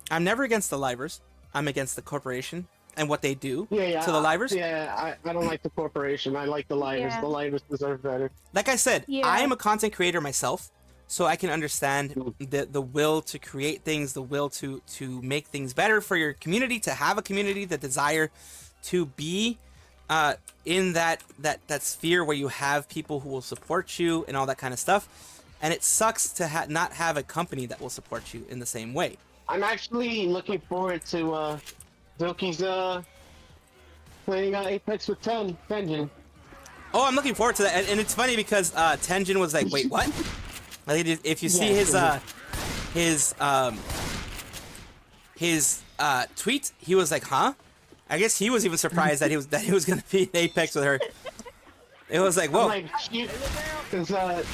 I'm never against the livers. I'm against the corporation and what they do to the livers. Yeah, I don't like the corporation. I like the livers. Yeah. The livers deserve better. Like I said, Yeah. I am a content creator myself, so I can understand the will to create things, the will to make things better for your community, to have a community, the desire to be in that sphere where you have people who will support you and all that kind of stuff. And it sucks to not have a company that will support you in the same way. I'm actually looking forward to Doki's playing Apex with Tenjin. Oh, I'm looking forward to that. And it's funny because Tenjin was like, wait, what? Like, if you see his tweet, he was like, huh? I guess he was even surprised that he was gonna be in Apex with her. It was like, whoa. Because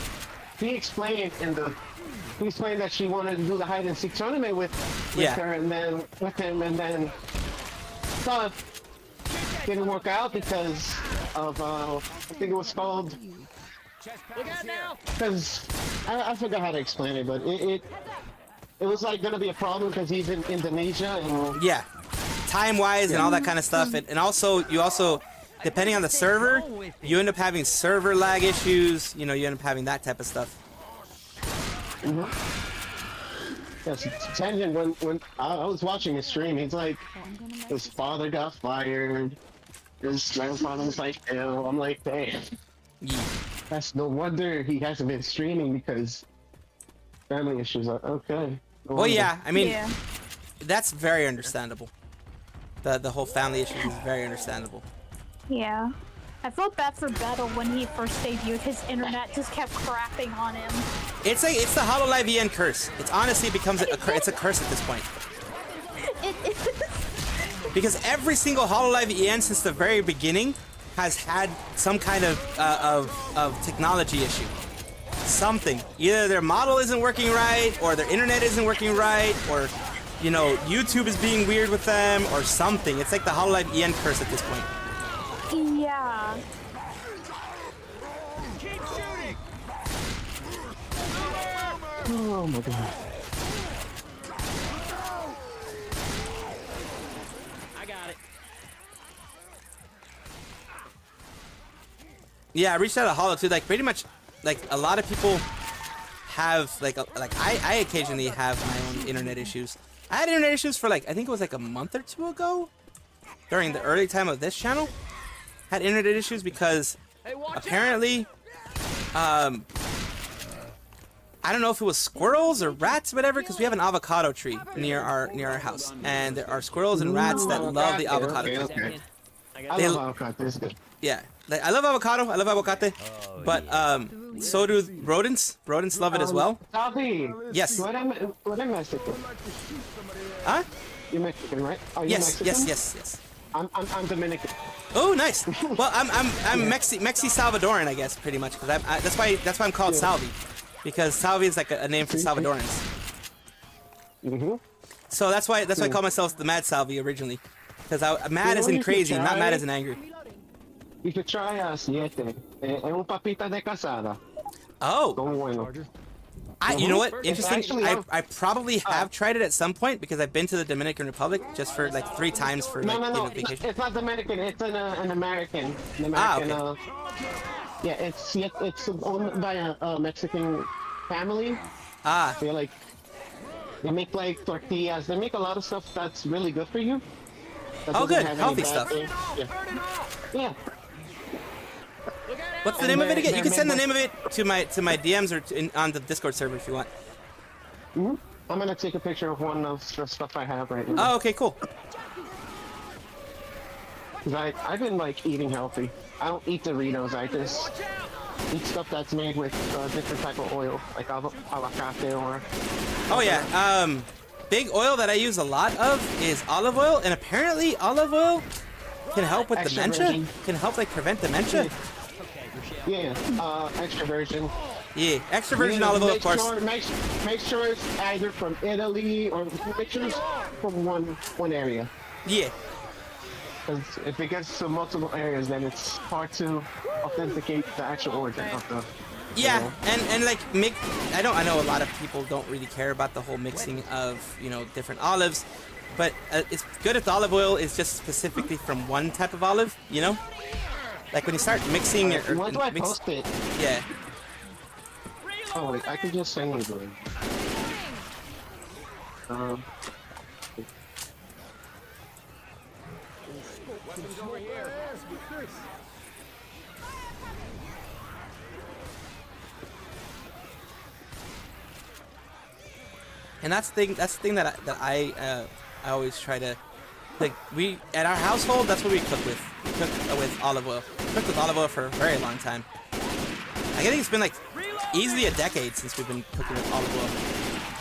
he explained that she wanted to do the hide and seek tournament with her, and then with him, and then stuff didn't work out because of I think it was called. Because I forgot how to explain it, but it was like gonna be a problem because he's in Indonesia and time-wise and all that kind of stuff, and also you depending on the server, you end up having server lag issues. You know, you end up having that type of stuff. Yes, Tenjin, when I was watching his stream, he's like, his father got fired, his grandfather was like ill. I'm like, damn. That's no wonder he hasn't been streaming, because family issues are okay. Well, yeah, I mean, that's very understandable. The whole family issues is very understandable. Yeah. I felt bad for Battle when he first debuted. His internet just kept crapping on him. It's the Hololive EN curse. It's honestly becomes it's a curse at this point. It is. Because every single Hololive EN since the very beginning has had some kind of technology issue. Something. Either their model isn't working right, or their internet isn't working right, or, you know, YouTube is being weird with them, or something. It's like the Hololive EN curse at this point. Yeah. Oh my god. I got it. Yeah, I reached out to Holo too. Like pretty much, like a lot of people have I occasionally have my own internet issues. I had internet issues for I think it was like a month or two ago, during the early time of this channel. Had internet issues because apparently, I don't know if it was squirrels or rats, or whatever, because we have an avocado tree near our house, and there are squirrels and rats that love the avocado tree. Okay. I love avocado. It's good. Yeah, I love avocado. I love avocate, but so do rodents. Rodents love it as well. Salvi. Yes. What am Mexican? Huh? You're Mexican, right? Are you Yes, Mexican? yes. I'm Dominican. Oh, nice. Well, I'm Mexi Salvadoran, I guess, pretty much, because that's why I'm called Salvi, because Salvi is like a name for Salvadorans. So that's why I call myself the Mad Salvi originally, because mad as in crazy, not mad as in angry. You should try siete. Es un papita de casada. Oh. Muy bueno. You know what? Interesting. Actually, I probably have tried it at some point, because I've been to the Dominican Republic just for 3 times for No. vacation. It's not Dominican. It's an American. An American. Okay. Yeah, it's owned by a Mexican family. They make tortillas. They make a lot of stuff that's really good for you. Oh, good. Healthy stuff. Yeah. What's the name of it again? You can send the name of it to my DMs or on the Discord server if you want. I'm gonna take a picture of one of the stuff I have right now. Oh, okay, cool. Cause I've been eating healthy. I don't eat Doritos. I just eat stuff that's made with different type of oil, like avocado or. Oh yeah. Big oil that I use a lot of is olive oil, and apparently olive oil can help with Extra dementia. virgin. Can help like prevent dementia. Yeah, extra virgin. Yeah, extra virgin olive oil, of course. Make sure it's either from Italy or make sure it's from one area. Yeah. Because if it gets to multiple areas, then it's hard to authenticate the actual origin of the. Yeah, and like I know a lot of people don't really care about the whole mixing of, you know, different olives, but it's good if the olive oil is just specifically from one type of olive, you know? Like when you start mixing When do I post it? Yeah. Oh wait, I can just sing it. And that's the thing that I always try to, like, we at our household, that's what we cook with. We cook with olive oil. We cooked with olive oil for a very long time. I think it's been like easily a decade since we've been cooking with olive oil.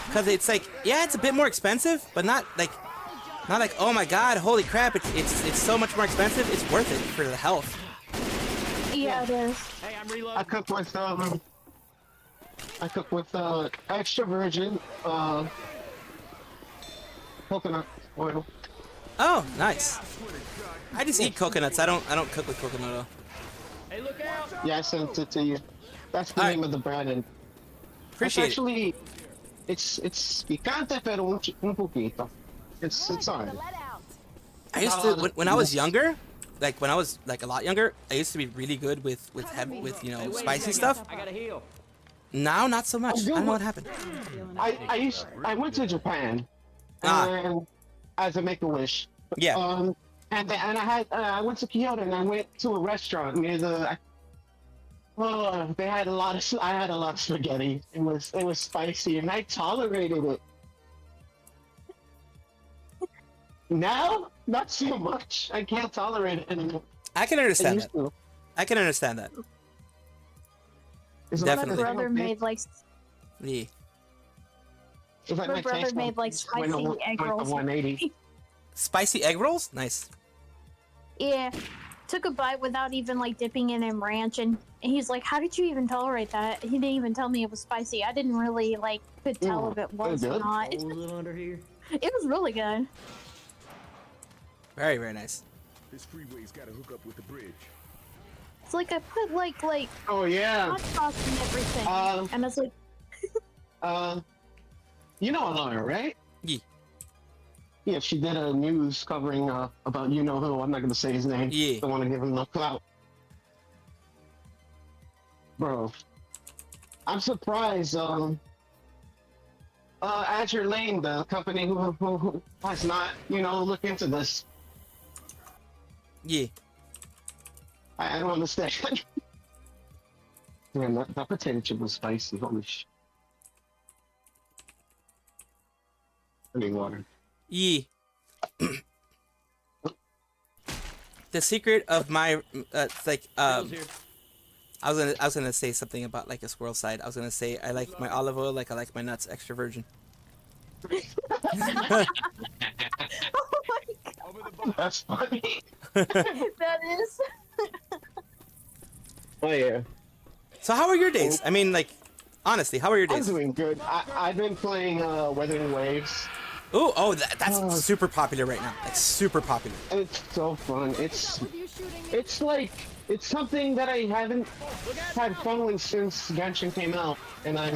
Because it's like, yeah, it's a bit more expensive, but not like oh my god, holy crap, it's so much more expensive. It's worth it for the health. Yeah, it is. I cook with extra virgin coconut oil. Oh, nice. I just eat coconuts. I don't cook with coconut oil. Yeah, I sent it to you. That's the name of the brand. And Appreciate actually, it's picante pero un poquito. It's alright. I used to when I was younger, like when I was like a lot younger, I used to be really good with you know, spicy stuff. Now not so much. I don't know what happened. I went to Japan and as a Make-A-Wish. Yeah. And I went to Kyoto and I went to a restaurant near the. They had I had a lot of spaghetti. It was spicy and I tolerated it. Now, not so much. I can't tolerate it anymore. I can understand that. I can understand that. Definitely. My brother made like. Yeah. My brother made like spicy egg rolls. 180. Spicy egg rolls? Nice. Yeah. Took a bite without even like dipping it in ranch, and he's like, "How did you even tolerate that?" He didn't even tell me it was spicy. I didn't really like could tell if it was or not. It was really good. Very, very nice. This freeway's got to hook up with the bridge. It's like I put like Oh yeah. hot sauce and everything, and it's like, you know Alana, right? Yeah. Yeah, she did a news covering about you know who. I'm not gonna say his name. Yeah. Don't want to give him no clout. Bro, I'm surprised. Azure Lane, the company who has not, you know, looked into this. Yeah. I don't understand. Man, that potato chip was spicy. Holy sh. I need water. Yeah. The secret of my like I was gonna say something about like a squirrel side. I was gonna say I like my olive oil like I like my nuts extra virgin. oh my god, That's funny. that is. Oh yeah. So how are your days? I mean, like, honestly, how are your I'm days? doing good. I've been playing Weathering Waves. Ooh, oh, that's super popular right now. Like super popular. It's so fun. It's like it's something that I haven't had fun with since Genshin came out, and I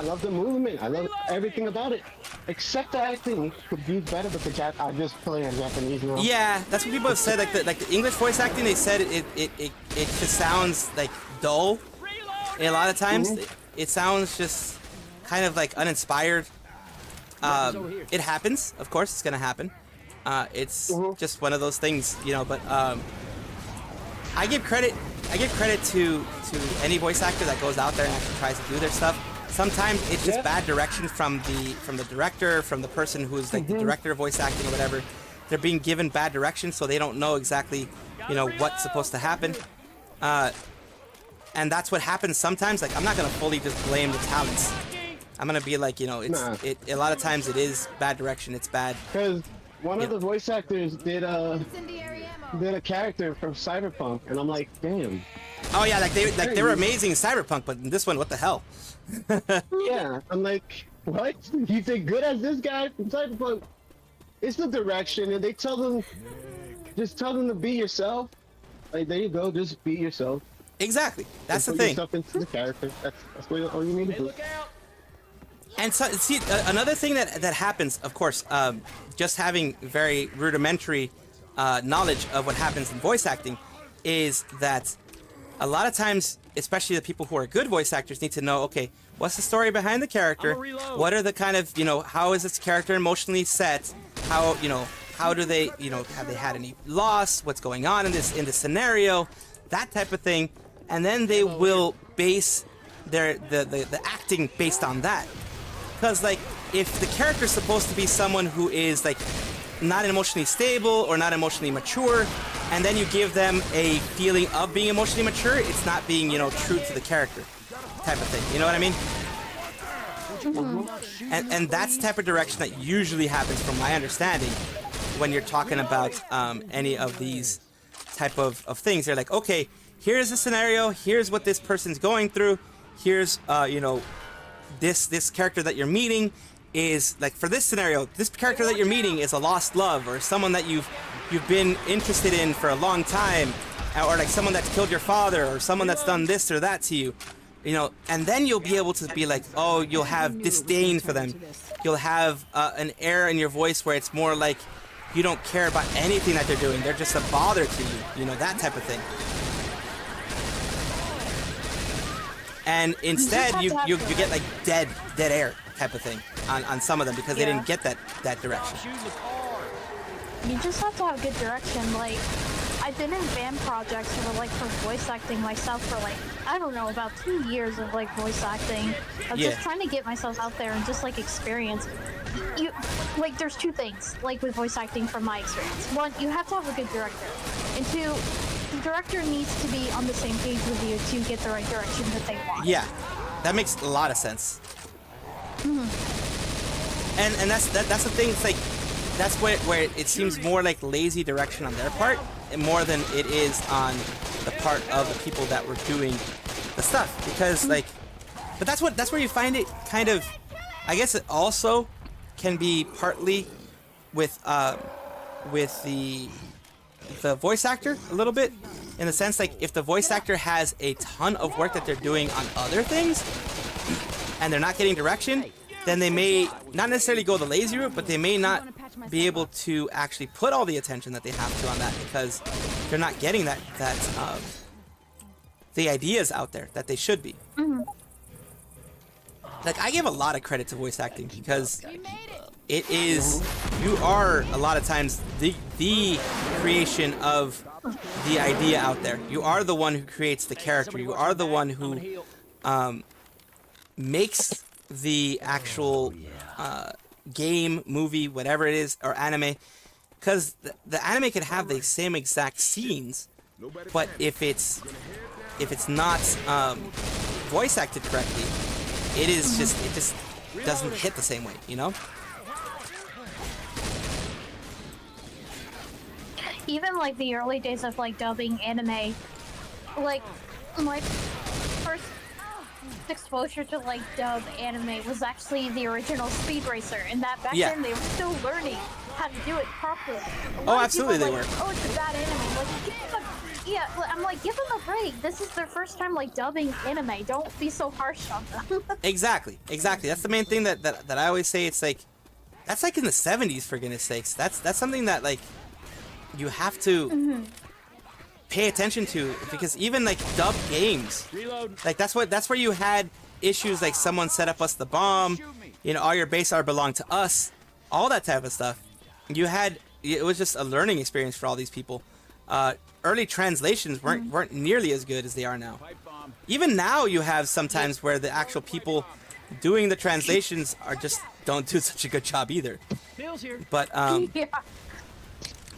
love the movement. I love everything about it, except the acting could be better. But I just play in Japanese now. Yeah, that's what people have said. Like the English voice acting, they said it just sounds like dull. And a lot of times, it sounds just kind of like uninspired. It happens, of course, it's gonna happen. It's just one of those things, you know. But I give credit to any voice actor that goes out there and actually tries to do their stuff. Sometimes it's just bad direction from the director, from the person who's like the director of voice acting or whatever. They're being given bad direction, so they don't know exactly, you know, what's supposed to happen. and that's what happens sometimes. Like, I'm not gonna fully just blame the talents. I'm gonna be like, you know, it's a lot of times it is bad direction. It's bad. Because one of the voice actors did a character from Cyberpunk, and I'm like, damn. Oh yeah, they were amazing in Cyberpunk, but in this one, what the hell? Yeah, I'm like, what? You did good as this guy from Cyberpunk? It's the direction, and they tell them, just tell them to be yourself. Like, there you go, just be yourself. Exactly, that's the put thing. Yourself into the character. That's all you need to do. And so, see, another thing that happens, of course, just having very rudimentary knowledge of what happens in voice acting, is that a lot of times, especially the people who are good voice actors, need to know, okay, what's the story behind the character? What are the kind of, you know, how is this character emotionally set? How, you know, how do they, you know, have they had any loss? What's going on in this scenario? That type of thing, and then they will base the acting based on that. Because, like, if the character's supposed to be someone who is, like, not emotionally stable or not emotionally mature, and then you give them a feeling of being emotionally mature, it's not being, you know, true to the character type of thing. You know what I mean? And that's the type of direction that usually happens, from my understanding, when you're talking about any of these type of things. They're like, okay, here's the scenario, here's what this person's going through, here's, you know, this character that you're meeting is, like, for this scenario, this character that you're meeting is a lost love, or someone that you've been interested in for a long time, or like someone that's killed your father, or someone that's done this or that to you, you know, and then you'll be able to be like, oh, you'll have disdain for them, you'll have an air in your voice where it's more like you don't care about anything that they're doing, they're just a bother to you, you know, that type of thing. And instead, you get like dead air type of thing on some of them, because they didn't get that direction. You just have to have good direction. Like, I've been in band projects for like for voice acting myself for like, I don't know, about 2 years of like voice acting. I was just trying to get myself out there and just like experience. You like, there's two things like with voice acting from my experience. One, you have to have a good director, and two, the director needs to be on the same page with you to get the right direction that they want. Yeah, that makes a lot of sense. And that's the thing. It's like, that's where it seems more like lazy direction on their part, and more than it is on the part of the people that were doing the stuff. Because like, but that's where you find it kind of. I guess it also can be partly with the voice actor a little bit, in the sense like, if the voice actor has a ton of work that they're doing on other things and they're not getting direction, then they may not necessarily go the lazy route, but they may not be able to actually put all the attention that they have to on that, because they're not getting the ideas out there that they should be. Like, I give a lot of credit to voice acting, because it is, you are a lot of times the creation of the idea out there. You are the one who creates the character. You are the one who makes the actual game, movie, whatever it is, or anime. Because the anime could have the same exact scenes, but if it's not voice acted correctly, it just doesn't hit the same way, you know? Even like the early days of like dubbing anime, like my first exposure to like dub anime was actually the original Speed Racer, and that back then they were still learning how to do it properly. Oh, absolutely they were. Oh, it's a bad anime. Like, give them I'm like, give them a break. This is their first time like dubbing anime. Don't be so harsh on them. Exactly. That's the main thing that I always say. It's like, that's like in the 70s, for goodness sakes. That's something that like you have to pay attention to, because even like dubbed games, like that's where you had issues like someone set up us the bomb, you know, all your base are belong to us, all that type of stuff. It was just a learning experience for all these people. Early translations weren't nearly as good as they are now. Even now you have sometimes where the actual people doing the translations don't do such a good job either. But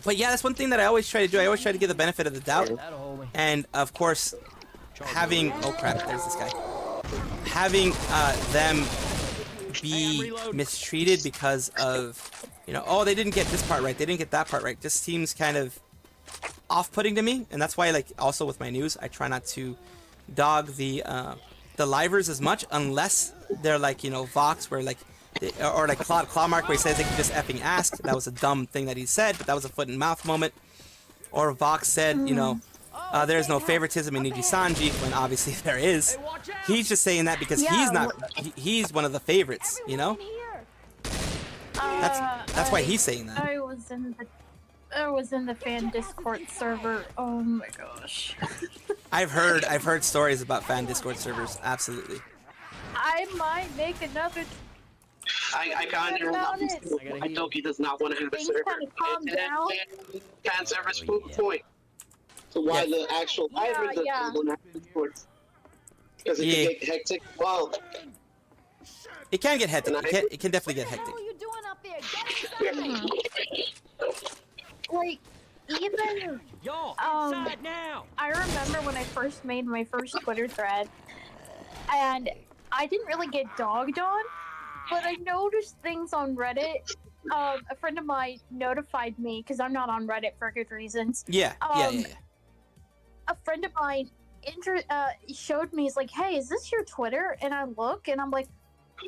But yeah, that's one thing that I always try to do. I always try to give the benefit of the doubt. And of course, having, oh crap, there's this guy, having them be mistreated because of, you know, oh, they didn't get this part right, they didn't get that part right, just seems kind of off-putting to me. And that's why, like, also with my news, I try not to dog the livers as much, unless they're like, you know, Vox, where like, or like Clawmark, where he says they can just effing ask. That was a dumb thing that he said, but that was a foot and mouth moment. Or Vox said, you know, there's no favoritism in Nijisanji, when obviously there is. He's just saying that because he's not, he's one of the favorites, you know? That's why he's saying that. I was in the fan Discord server. Oh my gosh. I've heard stories about fan Discord servers, absolutely. I might make another. I can't I Doki does not want to have a server. Calm down. Fan server's point. So why the actual liver doesn't want to have Discord? Because it can get hectic. Well, it can get hectic. It can definitely get hectic. Like, even I remember when I first made my first Twitter thread, and I didn't really get dogged on, but I noticed things on Reddit. A friend of mine notified me, because I'm not on Reddit for good reasons. Yeah. A friend of mine showed me, he's like, hey, is this your Twitter? And I look, and I'm like,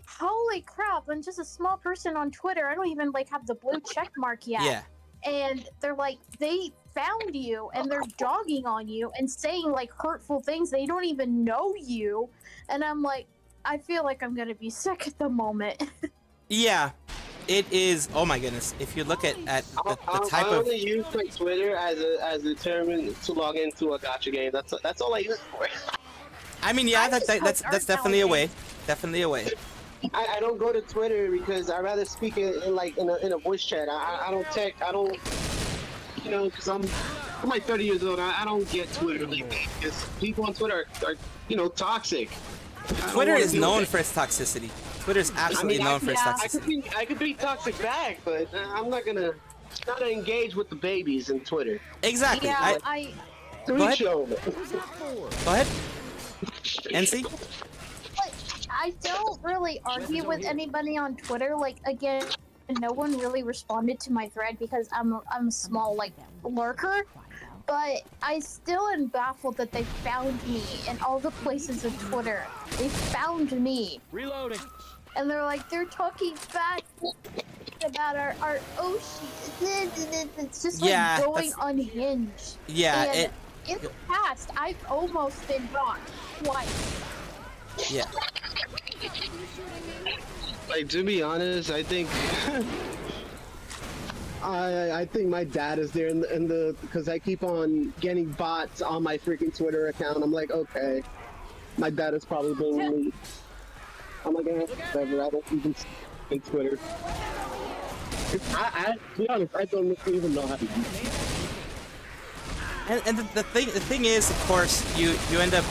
holy crap, I'm just a small person on Twitter. I don't even, like, have the blue check mark yet. Yeah. And they're like, they found you, and they're dogging on you and saying, like, hurtful things. They don't even know you. And I'm like, I feel like I'm gonna be sick at the moment. Yeah, it is. Oh my goodness! If you look at the type of, I only use my Twitter as a term to log into a gacha game. That's all I use it for. I mean, yeah, that's definitely a way. Definitely a way. I don't go to Twitter because I rather speak in a voice chat. I don't text. I don't, you know, because I'm like 30 years old. I don't get Twitter because people on Twitter are you know, toxic. Twitter is known for its toxicity. Twitter is absolutely known for its toxicity. I could be toxic back, but I'm not gonna engage with the babies in Twitter. Exactly. Yeah, Go ahead. Go ahead. NC? I don't really argue with anybody on Twitter. Like, again, no one really responded to my thread because I'm a small, like, lurker. But I still am baffled that they found me in all the places of Twitter. They found me. Reloading. And they're like, they're talking back about our Oshi. It's just like going unhinged. Yeah. And in the past, I've almost been blocked twice. Yeah. Like, to be honest, I think I think my dad is there in the because I keep on getting bots on my freaking Twitter account. I'm like, okay, my dad is probably blaming me. I'm like, whatever. I don't even in Twitter. To be honest, I don't even know how to use it. And the thing is, of course, you end up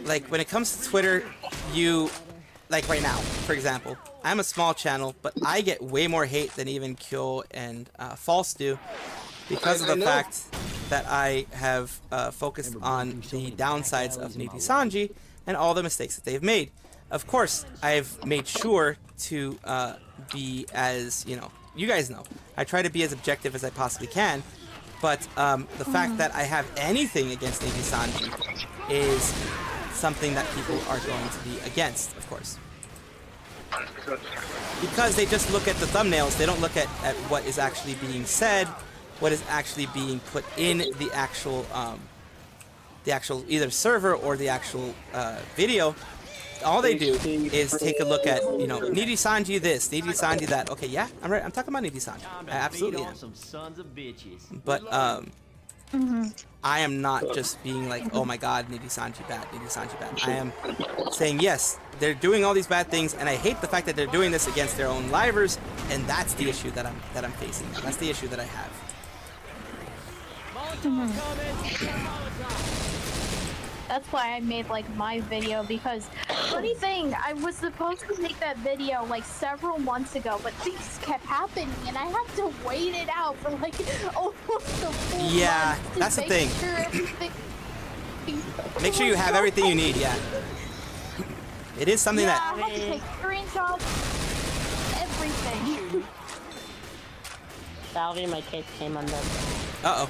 like, when it comes to Twitter, you, like right now, for example, I'm a small channel, but I get way more hate than even Kyo and False do, because of the fact that I have focused on the downsides of Nijisanji and all the mistakes that they've made. Of course, I've made sure to be as, you know, you guys know, I try to be as objective as I possibly can, but the fact that I have anything against Nijisanji is something that people are going to be against, of course. Because they just look at the thumbnails, they don't look at what is actually being said, what is actually being put in the actual either server or the actual video. All they do is take a look at, you know, Nijisanji this, Nijisanji that. Okay, yeah, I'm right. I'm talking about Nijisanji. I absolutely am. But I am not just being like, oh my god, Nijisanji bad, Nijisanji bad. I am saying, yes, they're doing all these bad things, and I hate the fact that they're doing this against their own livers, and that's the issue that I'm facing. That's the issue that I have. That's why I made, like, my video, because funny thing, I was supposed to make that video like several months ago, but things kept happening and I had to wait it out for like almost a full month to that's the thing. make sure everything Make sure you have everything you need, yeah. It is something Yeah, that... I had to take screenshots. Everything. Salvi, my cake came undone. Uh-oh.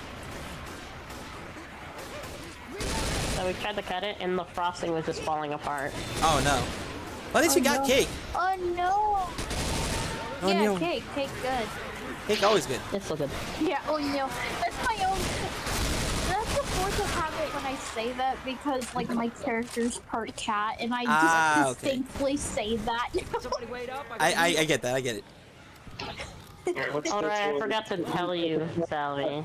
So we tried to cut it, and the frosting was just falling apart. Oh, no. Well, at least you got no. cake. Oh no. Oh, yeah, no. cake good. Cake always good. It's so good. Yeah, oh no. That's my own. That's the force of habit when I say that because like my character's part cat and I just okay. distinctly say that. I get that, I get it. Alright, I forgot to tell you, Salvi,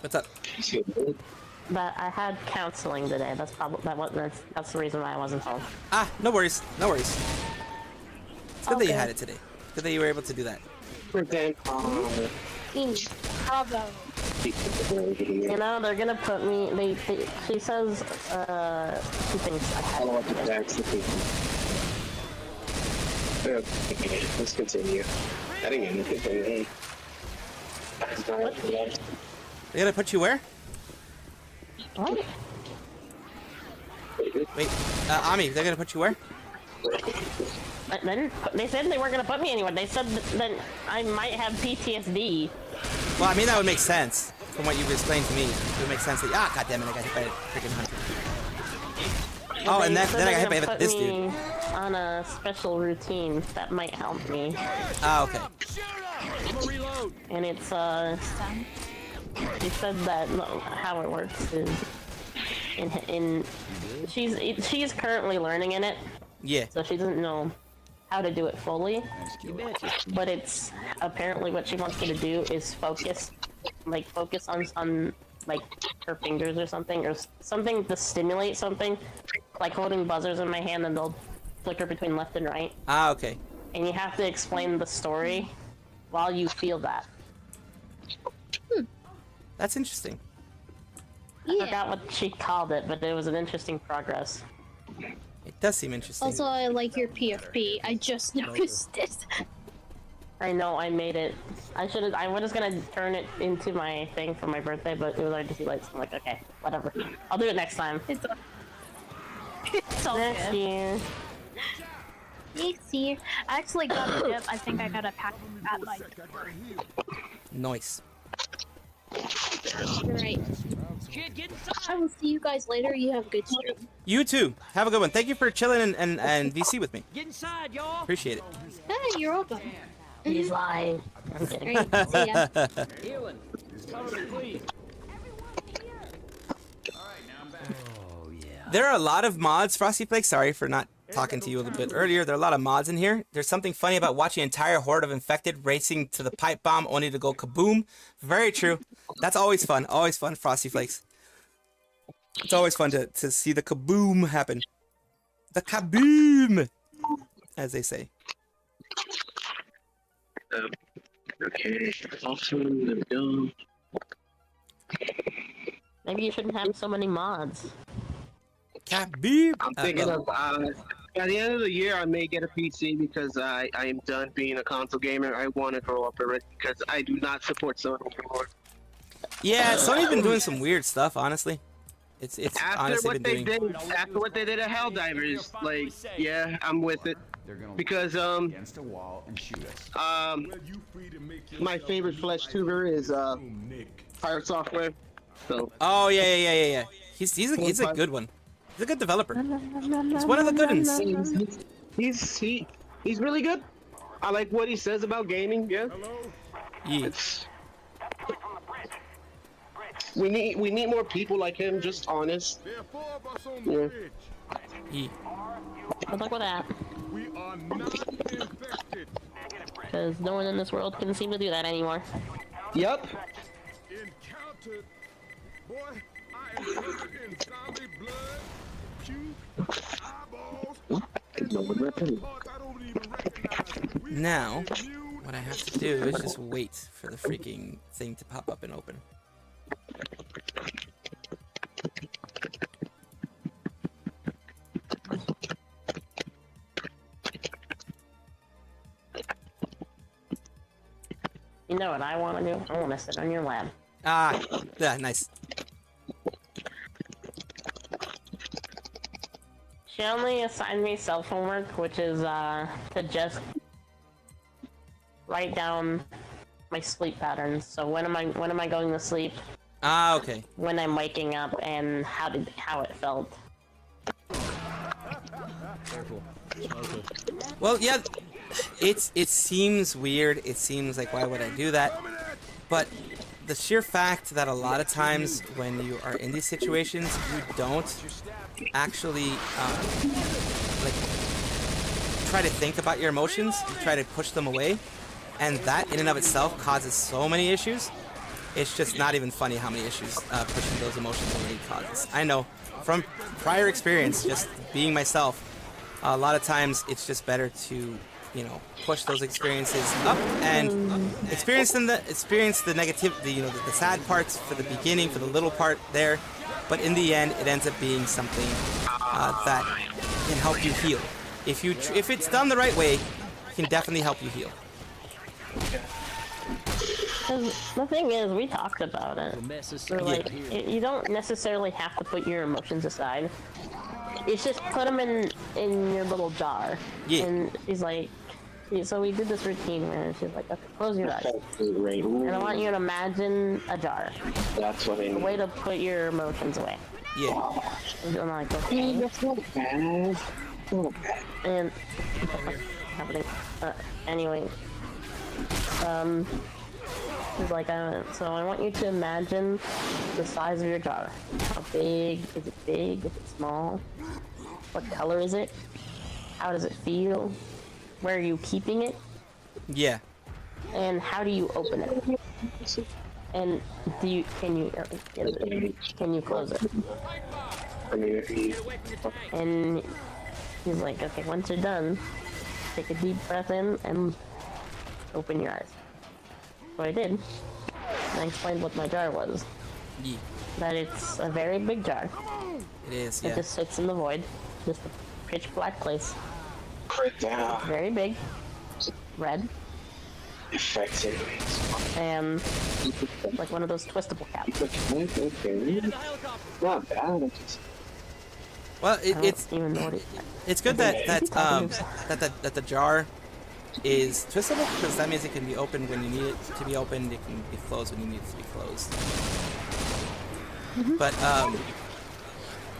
What's up? that I had counseling today. That's the reason why I wasn't home. Ah, no worries, no worries. It's good that you had it today. Good that you were able to do that. Bravo. You know, they're gonna put me. She says, she thinks I had. Okay, let's continue. I didn't get anything. They gotta put you where? What? Wait, Ami, they're gonna put you where? They said they weren't gonna put me anywhere. They said that I might have PTSD. Well, I mean, that would make sense. From what you've explained to me, it would make sense that, goddammit, I got hit by a freaking hunter. Oh, and then I got hit by this dude. On a special routine that might help me. Ah, okay. And it's, she said that how it works is, she's currently learning in it. Yeah. So she doesn't know how to do it fully. But it's apparently what she wants me to do is focus on like her fingers or something to stimulate something, like holding buzzers in my hand and they'll flicker between left and right. Ah, okay. And you have to explain the story while you feel that. That's interesting. I forgot what she called it, but it was an interesting progress. It does seem interesting. Also, I like your PFP. I just noticed it. I know, I made it. I was gonna turn it into my thing for my birthday, but it was already too late, so I'm like, okay, whatever. I'll do it next time. It's all Next good. year. Next year. I actually got a dip. I think I got a pack at my. Nice. Right. I will see you guys later. You have a good stream. You too. Have a good one. Thank you for chilling and VC with me. Get inside, y'all. Appreciate it. Hey, you're welcome. He's lying. I'm kidding. Great. See ya. Healing. Cover me, please. There are a lot of mods, Frosty Flake. Sorry for not talking to you a little bit earlier. There are a lot of mods in here. There's something funny about watching an entire horde of infected racing to the pipe bomb only to go kaboom. Very true. That's always fun. Always fun, Frosty Flakes. It's always fun to see the kaboom happen. The kaboom, as they say. Okay, awesome, there we go. Maybe you shouldn't have so many mods. Kaboom! I'm thinking of, by the end of the year, I may get a PC because I am done being a console gamer. I want to grow up already because I do not support Sony anymore. Yeah, Sony's been doing some weird stuff, honestly. It's honestly been doing... After what they did at Helldivers, like, yeah, I'm with it. Because, against a wall and shoot us. my favorite Tuber is, Pirate Software, so... Oh, yeah. He's a good one. He's a good developer. He's one of the good ones. He's really good. I like what he says about gaming, yeah. Yeah. We need more people like him, just honest. Yeah. Yeah. Good luck with that. Because no one in this world can seem to do that anymore. Yep. Now, what I have to do is just wait for the freaking thing to pop up and open. You know what I want to do? I want to sit on your lap. Ah, yeah, nice. She only assigned me self-homework, which is to just write down my sleep patterns. So when am I going to sleep? Ah, okay. When I'm waking up, and how it felt. Careful. Smoker. Well, yeah, it seems weird. It seems like, why would I do that? But the sheer fact that a lot of times when you are in these situations, you don't actually like try to think about your emotions. You try to push them away, and that in and of itself causes so many issues. It's just not even funny how many issues pushing those emotions away causes. I know from prior experience, just being myself, a lot of times it's just better to, you know, push those experiences up and experience the negative, the sad parts for the beginning, for the little part there, but in the end, it ends up being something that can help you heal. If it's done the right way, it can definitely help you heal. The thing is, we talked about it. So, like, you don't necessarily have to put your emotions aside. It's just put them in your little jar. Yeah. And she's like, so we did this routine where she's like, okay, close your eyes. And I want you to imagine a jar. That's what I mean. A way to put your emotions away. Yeah. And I'm like, okay. That's not bad. And happening. Anyway. She's like, so I want you to imagine the size of your jar. How big? Is it big? Is it small? What color is it? How does it feel? Where are you keeping it? Yeah. And how do you open it? And can you close it? And he's like, okay, once you're done, take a deep breath in and open your eyes. So I did. And I explained what my jar was. Yeah. That it's a very big jar. It is, It yeah. just sits in the void. Just a pitch black place. Very big. Red. And like one of those twistable caps. Not bad. Well, I don't even know what it's good that the jar is twistable, because that means it can be opened when you need it to be opened. It can be closed when you need it to be closed. But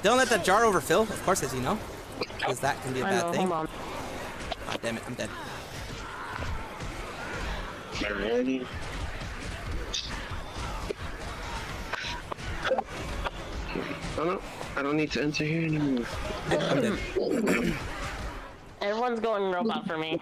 don't let that jar overfill, of course, as you know, because that can be a bad thing. Hold on. Oh, damn it, I'm dead. Ready? Oh no, I don't need to enter here anymore. I'm dead. Everyone's going robot for me.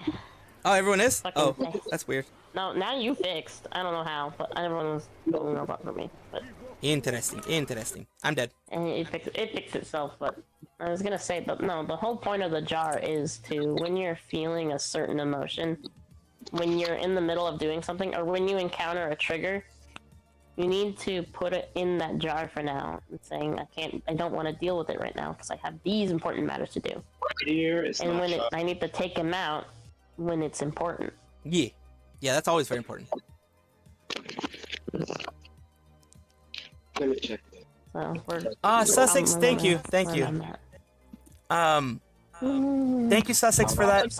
Oh, everyone is? Fucking Oh, thing. that's weird. No, now you fixed. I don't know how, but everyone's going robot for me. But Interesting, interesting. I'm dead. and it fixed itself. But I was gonna say, but no, the whole point of the jar is to, when you're feeling a certain emotion, when you're in the middle of doing something, or when you encounter a trigger, you need to put it in that jar for now, and saying, I don't want to deal with it right now because I have these important matters to do. Here is And not when shot. I need to take them out when it's important. Yeah. Yeah, that's always very important. Let me check. So we're Sussex, thank you, thank you. Thank you, Sussex, for that.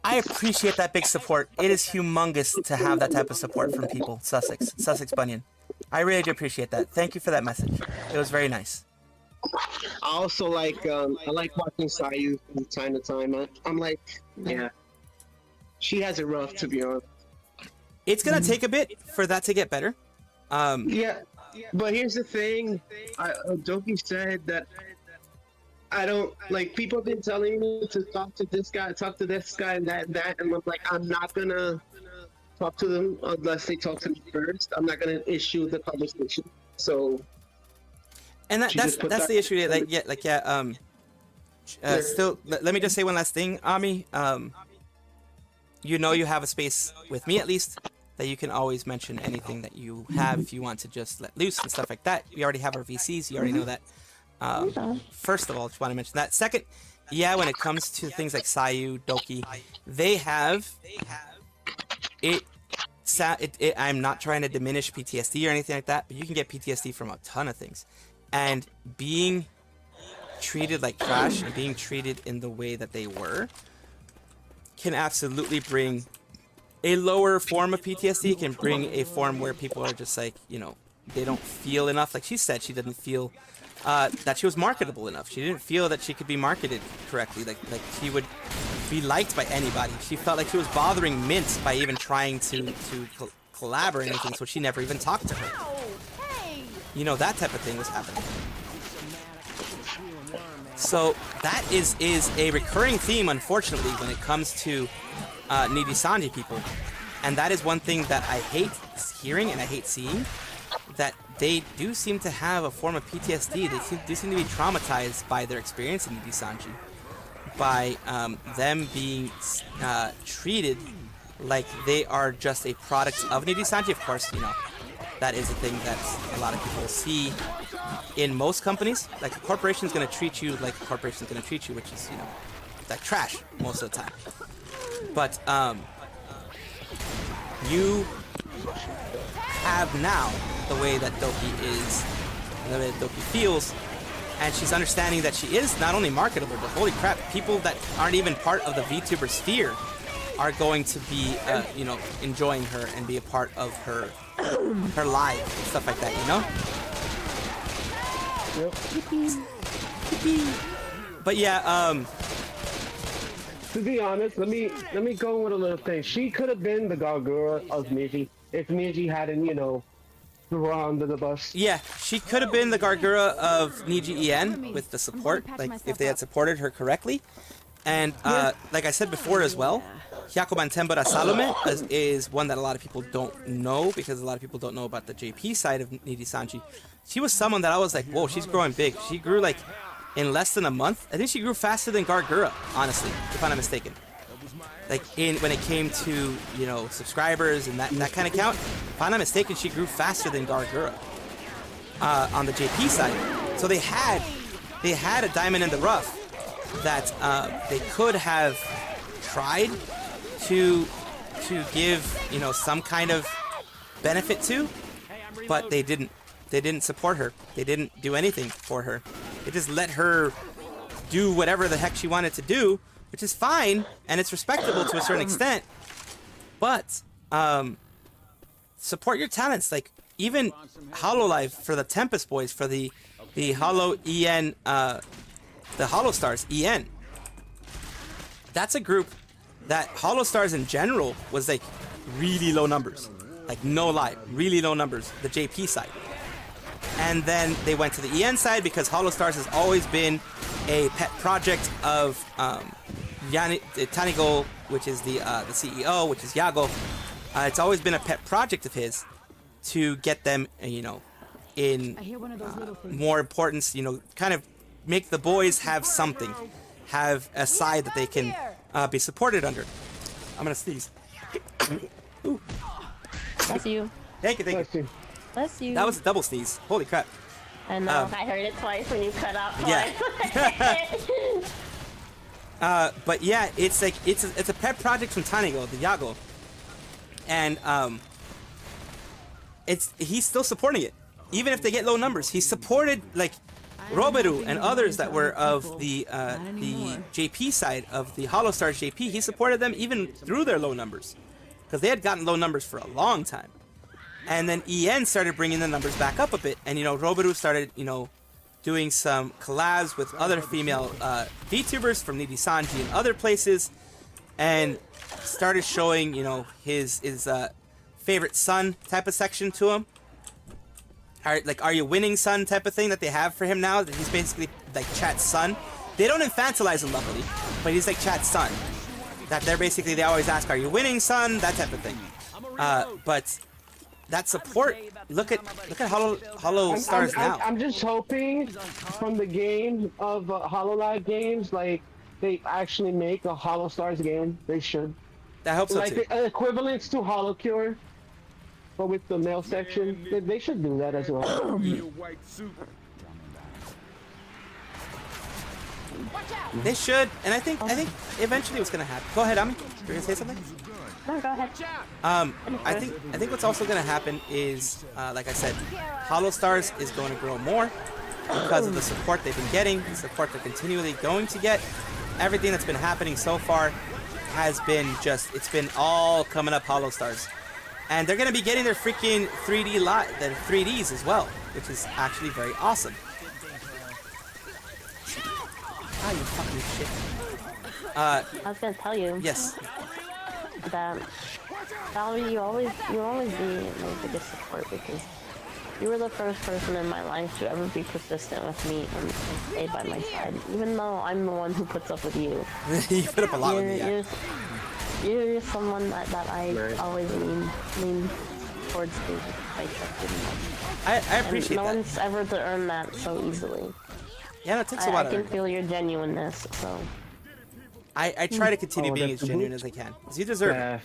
I appreciate that big support. It is humongous to have that type of support from people. Sussex Bunyan. I really do appreciate that. Thank you for that message. It was very nice. I also like I like watching Sayu from time to time. I'm like, yeah, she has it rough, to be honest. It's gonna take a bit for that to get better. Yeah, but here's the thing. Doki said that I don't like, people have been telling me to talk to this guy, and that, and I'm like, I'm not gonna talk to them unless they talk to me first. I'm not gonna issue the conversation. So. And that's the issue. Still, let me just say one last thing, Ami. You know, you have a space with me, at least, that you can always mention anything that you have if you want to just let loose and stuff like that. We already have our VCs. You already know that. First of all, just want to mention that. Second, yeah, when it comes to things like Sayu, Doki, they have it. I'm not trying to diminish PTSD or anything like that, but you can get PTSD from a ton of things. and being treated like trash and being treated in the way that they were can absolutely bring a lower form of PTSD. It can bring a form where people are just like, you know, they don't feel enough. Like she said, she didn't feel that she was marketable enough. She didn't feel that she could be marketed correctly. Like she would be liked by anybody. She felt like she was bothering Mint by even trying to collab or anything, so she never even talked to her. You know, that type of thing was happening. So that is a recurring theme, unfortunately, when it comes to Nijisanji people. And that is one thing that I hate hearing and I hate seeing, that they do seem to have a form of PTSD. They do seem to be traumatized by their experience in Nijisanji, by them being treated like they are just a product of Nijisanji. Of course, you know, that is a thing that a lot of people see in most companies. Like a corporation is going to treat you like a corporation is going to treat you, which is, you know, like trash most of the time. But you have now the way that Doki is, the way that Doki feels, and she's understanding that she is not only marketable, but holy crap, people that aren't even part of the VTuber sphere are going to be, you know, enjoying her and be a part of her live and stuff like that, you know? Yep. But yeah, to be honest, let me go with a little thing. She could have been the Gargura of Miji if Miji hadn't, you know, threw her under the bus. yeah, she could have been the Gargura of Niji En with the support, like if they had supported her correctly. And like I said before as well, Hyakuman Tembura Salome is one that a lot of people don't know, because a lot of people don't know about the JP side of Nijisanji. She was someone that I was like, whoa, she's growing big. She grew like in less than a month. I think she grew faster than Gargura, honestly, if I'm not mistaken. Like when it came to, you know, subscribers and that kind of count, if I'm not mistaken, she grew faster than Gargura on the JP side. So they had a diamond in the rough that they could have tried to give, you know, some kind of benefit to, but they didn't. They didn't support her. They didn't do anything for her. They just let her do whatever the heck she wanted to do, which is fine, and it's respectable to a certain extent. But support your talents. Like even Hololive for the Tempest Boys, for the Holo EN, the Holo Stars EN. That's a group that Holo Stars in general was like really low numbers, like no lie, really low numbers. The JP side. And then they went to the EN side because Holo Stars has always been a pet project of Tanigo, which is the CEO, which is Yago. It's always been a pet project of his to get them, you know, in more importance, you know, kind of make the boys have something, have a side that they can be supported under. I'm gonna sneeze. Ooh. Bless you. Thank you, thank you. Bless you. That was a double sneeze. Holy crap. I know. I heard it twice when you cut out twice. Yeah. But yeah, it's like it's a pet project from Tanigo, the Yago, and he's still supporting it, even if they get low numbers. He supported like Roberu and others that were of the JP side of the Holo Stars JP. He supported them even through their low numbers, because they had gotten low numbers for a long time. And then EN started bringing the numbers back up a bit. And, you know, Roberu started, you know, doing some collabs with other female VTubers from Nijisanji and other places. And started showing, you know, his favorite son type of section to him. Are you winning son type of thing that they have for him now. That he's basically like Chat's son. They don't infantilize him, luckily. But he's like Chat's son. That they always ask, are you winning son? That type of thing. But that support, look at Holo Stars now. I'm just hoping from the game of Hololive games, like they actually make a Holo Stars game. They should. I hope so like too. Like equivalents to Holo Cure, but with the male section. They should do that as well. They should, and I think eventually what's gonna happen. Go ahead, Ami. You're gonna say something? No, go ahead. I think what's also gonna happen is, like I said, Holo Stars is going to grow more. because of the support they've been getting, the support they're continually going to get. Everything that's been happening so far has been just, it's been all coming up Hollow Stars. And they're going to be getting their freaking 3D their 3Ds as well, which is actually very awesome. Ah, you fucking shit. I was gonna tell you. Yes. That Salvi, you always be my biggest support because you were the first person in my life to ever be persistent with me and stay by my side, even though I'm the one who puts up with you. You put up a lot with me, yeah. You're someone that I always lean towards things I trust in. I appreciate no that. No one's ever to earn that so easily. Yeah, no, it takes a while. I can feel your genuineness, so. I try to continue being as genuine as I can, because you deserve it.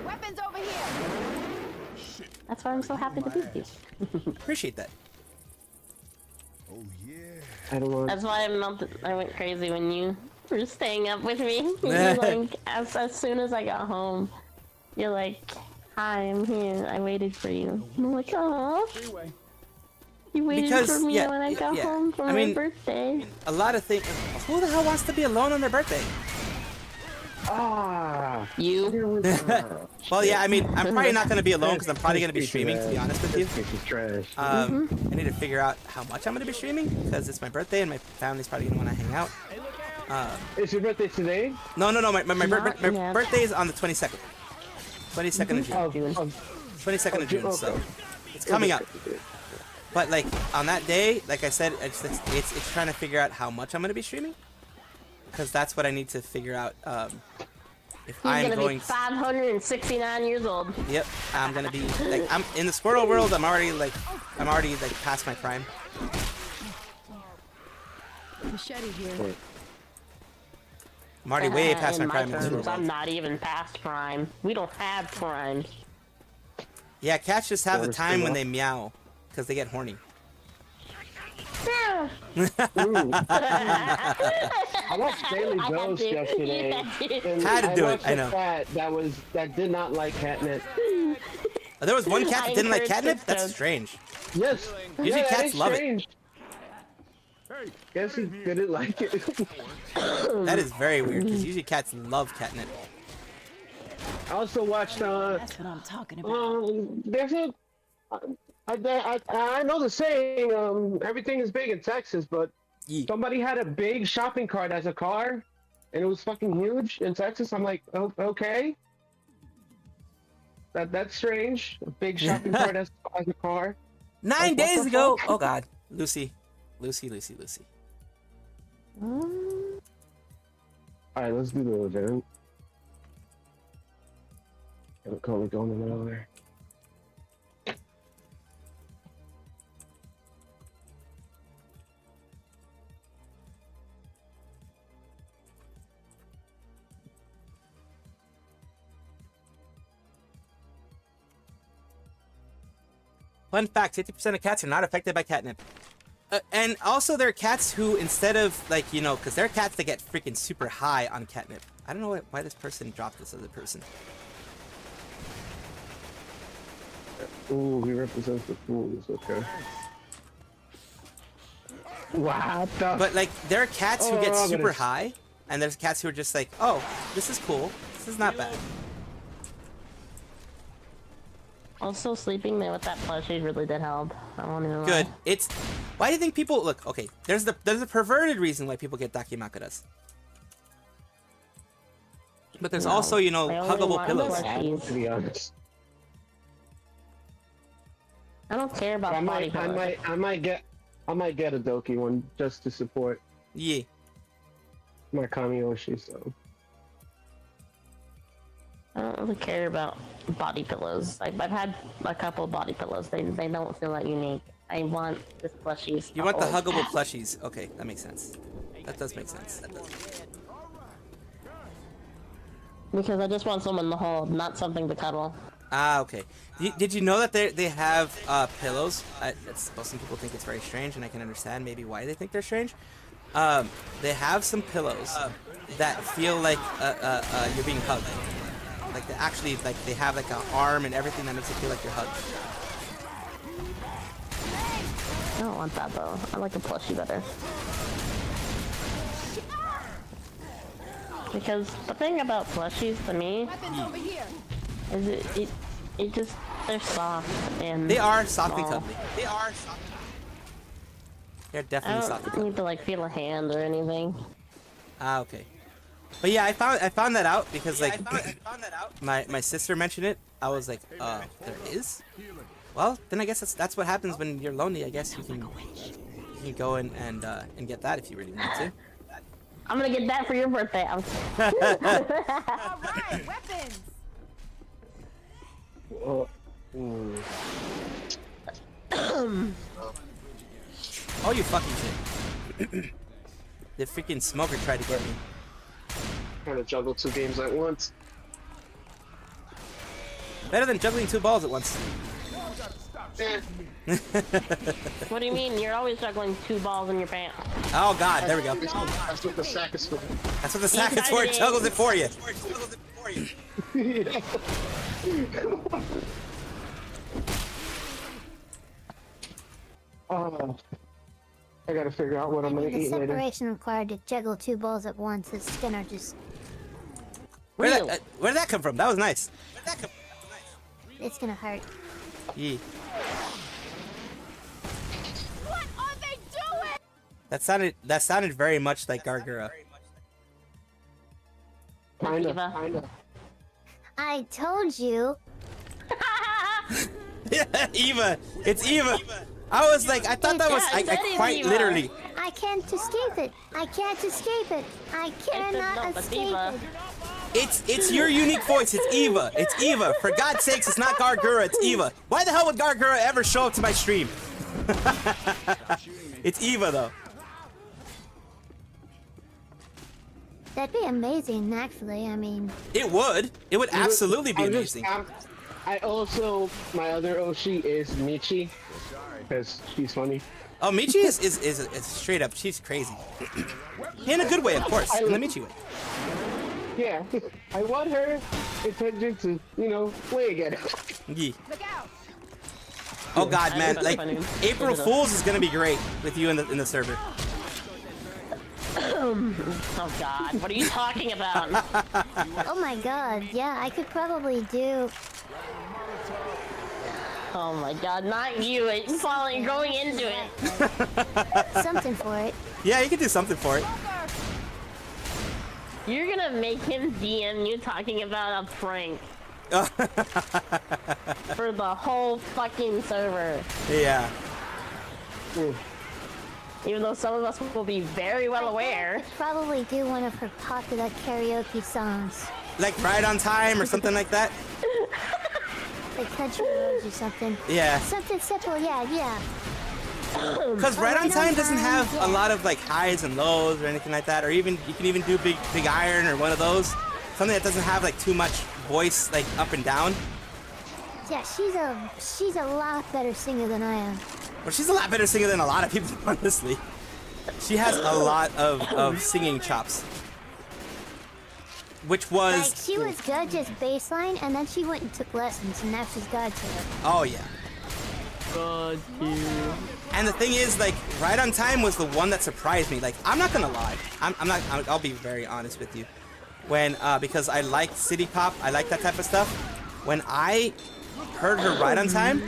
Weapons over here. That's why I'm so happy to be with you. Appreciate that. Oh yeah. I don't want. That's why I went crazy when you were staying up with me. You're like, as soon as I got home, you're like, "Hi, I'm here. I waited for you." And I'm like, "Oh, you waited for me when I got home for my birthday." A lot of things. Who the hell wants to be alone on their birthday? Ah, you. Well, yeah, I mean, I'm probably not going to be alone because I'm probably going to be streaming, to be honest with you. This is trash. I need to figure out how much I'm going to be streaming because it's my birthday and my family's probably going to want to hang out. Is your birthday today? No, my birthday is on the 22nd. 22nd of June. 22nd of June, so it's coming up. But like on that day, like I said, it's trying to figure out how much I'm going to be streaming. Because that's what I need to figure out. If I'm gonna going be 569 years old. Yep, I'm gonna be like I'm in the Squirrel world. I'm already like past my prime. Machete here. I'm already way past my prime in the Squirrel I'm world. not even past prime. We don't have prime. Yeah, cats just have the time when they meow because they get horny. I watched Daily Dose yesterday. Had to do it. I know. Cat that did not like catnip. There was one cat that didn't like catnip. That's strange. Yes. Usually cats love it. Guess he didn't like it. That is very weird because usually cats love catnip. I also watched. That's what I'm talking about. I know the saying, everything is big in Texas, but somebody had a big shopping cart as a car, and it was fucking huge in Texas. I'm like, oh, okay. That's strange. A big shopping cart as a car. 9 days ago. Oh God, Lucy. Alright, let's do the event. I'm going in there. Fun fact, 50% of cats are not affected by catnip. And also there are cats who, instead of, like, you know, because there are cats that get freaking super high on catnip. I don't know why this person dropped this other person. Ooh, he represents the fools, okay. Wow. But, like, there are cats who get super high, and there's cats who are just like, oh, this is cool. This is not bad. Also, sleeping there with that plushie really did help. I won't even lie. Good. It's... Why do you think people... Look, okay, there's a perverted reason why people get dakimakuras. But there's also, you know, huggable pillows. To be honest. I don't care about body pillows. I might get a Doki one just to support. Yeah. My Kamiyoshi, so. I don't really care about body pillows. I've had a couple body pillows. They don't feel that unique. I want this plushies. You want the huggable plushies. Okay, that makes sense. That does make sense. That does. Because I just want someone to hold, not something to cuddle. Ah, okay. Did you know that they have pillows? Some people think it's very strange, and I can understand maybe why they think they're strange. They have some pillows that feel like you're being hugged. Like they actually, like they have like an arm and everything that makes it feel like you're hugged. I don't want that though. I like the plushie better. Because the thing about plushies to me is it just they're soft and They are softly small. cuddly. They are soft. They're definitely I softly don't cuddly. need to like feel a hand or anything. Ah, okay. But yeah, I found that out because like my sister mentioned it. I was like, there is? Well, then I guess that's what happens when you're lonely. I guess you can go and get that if you really want to. I'm gonna get that for your birthday. Alright, weapons! Oh, you fucking shit. The freaking smoker tried to get me. Trying to juggle 2 games at once. Better than juggling 2 balls at once. What do you mean? You're always juggling 2 balls in your pants. Oh god, there we go. That's what the sack is for. That's what the sack is for. It juggles it for you. Oh, I gotta figure out what I'm gonna The eat later. separation required to juggle 2 balls at once is Skinner just... Where'd that come from? That was nice. It's gonna hurt. Yee. What are they doing? That sounded very much like Gargura. Kinda. I told you! Eva! It's Eva! I was like, I thought that was Yeah, I said it's quite Eva. literally. I can't escape it! I can't escape it! I cannot escape it! It's your unique voice. It's Eva. It's Eva. For God's sakes, it's not Gargura. It's Eva. Why the hell would Gargura ever show up to my stream? It's Eva though. That'd be amazing, actually. I mean, It would. It would absolutely be amazing. I also, my other Oshi is Michi, because she's funny. Oh, Michi is straight up. She's crazy. In a good way, of course. In the Michi way. Yeah, I want her intention to, play again. Yee. Look out! Oh God, man! that's Like funny. April Fools is gonna be great with you in the server. Oh God, what are you talking about? oh my god, yeah, I could probably do... Oh my God, not you! It's falling, going into it. something for it. Yeah, you can do something for it. You're gonna make him DM you talking about a prank for the whole fucking server. Yeah. Even though some of us will be very well aware. I'd probably do one of her popular karaoke songs. Like Right on Time or something like that. Like Country Roads or something. Yeah. Something simple, yeah. Because Right on Time doesn't have a lot of like highs and lows or anything like that, or even you can even do Big Iron or one of those. Something that doesn't have like too much voice like up and down. Yeah, she's a lot better singer than I am. Well, she's a lot better singer than a lot of people, honestly. She has a lot of singing chops. Which was... Like, she was good just baseline, and then she went and took lessons, and now she's God tier. Oh, yeah. God tier. And the thing is, like, Right on Time was the one that surprised me. Like, I'm not gonna lie. I'll be very honest with you. When, because I like city pop, I like that type of stuff. When I heard her Right on Time,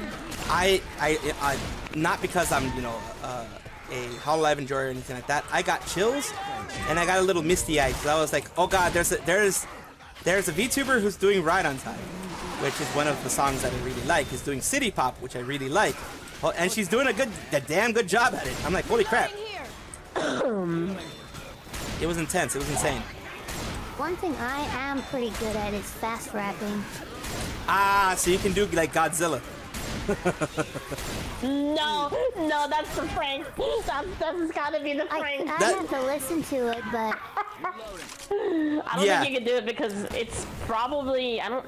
I not because I'm, a Hololive enjoyer or anything like that. I got chills, and I got a little misty-eyed because I was like, oh God, there's a VTuber who's doing Right on Time, which is one of the songs that I really like. Is doing city pop, which I really like. Well, and she's doing a damn good job at it. I'm like, holy crap. It was intense. It was insane. One thing I am pretty good at is fast rapping. Ah, so you can do like Godzilla. No, that's the prank. That's gotta be the prank. I have to listen to it, but I don't think you can do it because it's probably I don't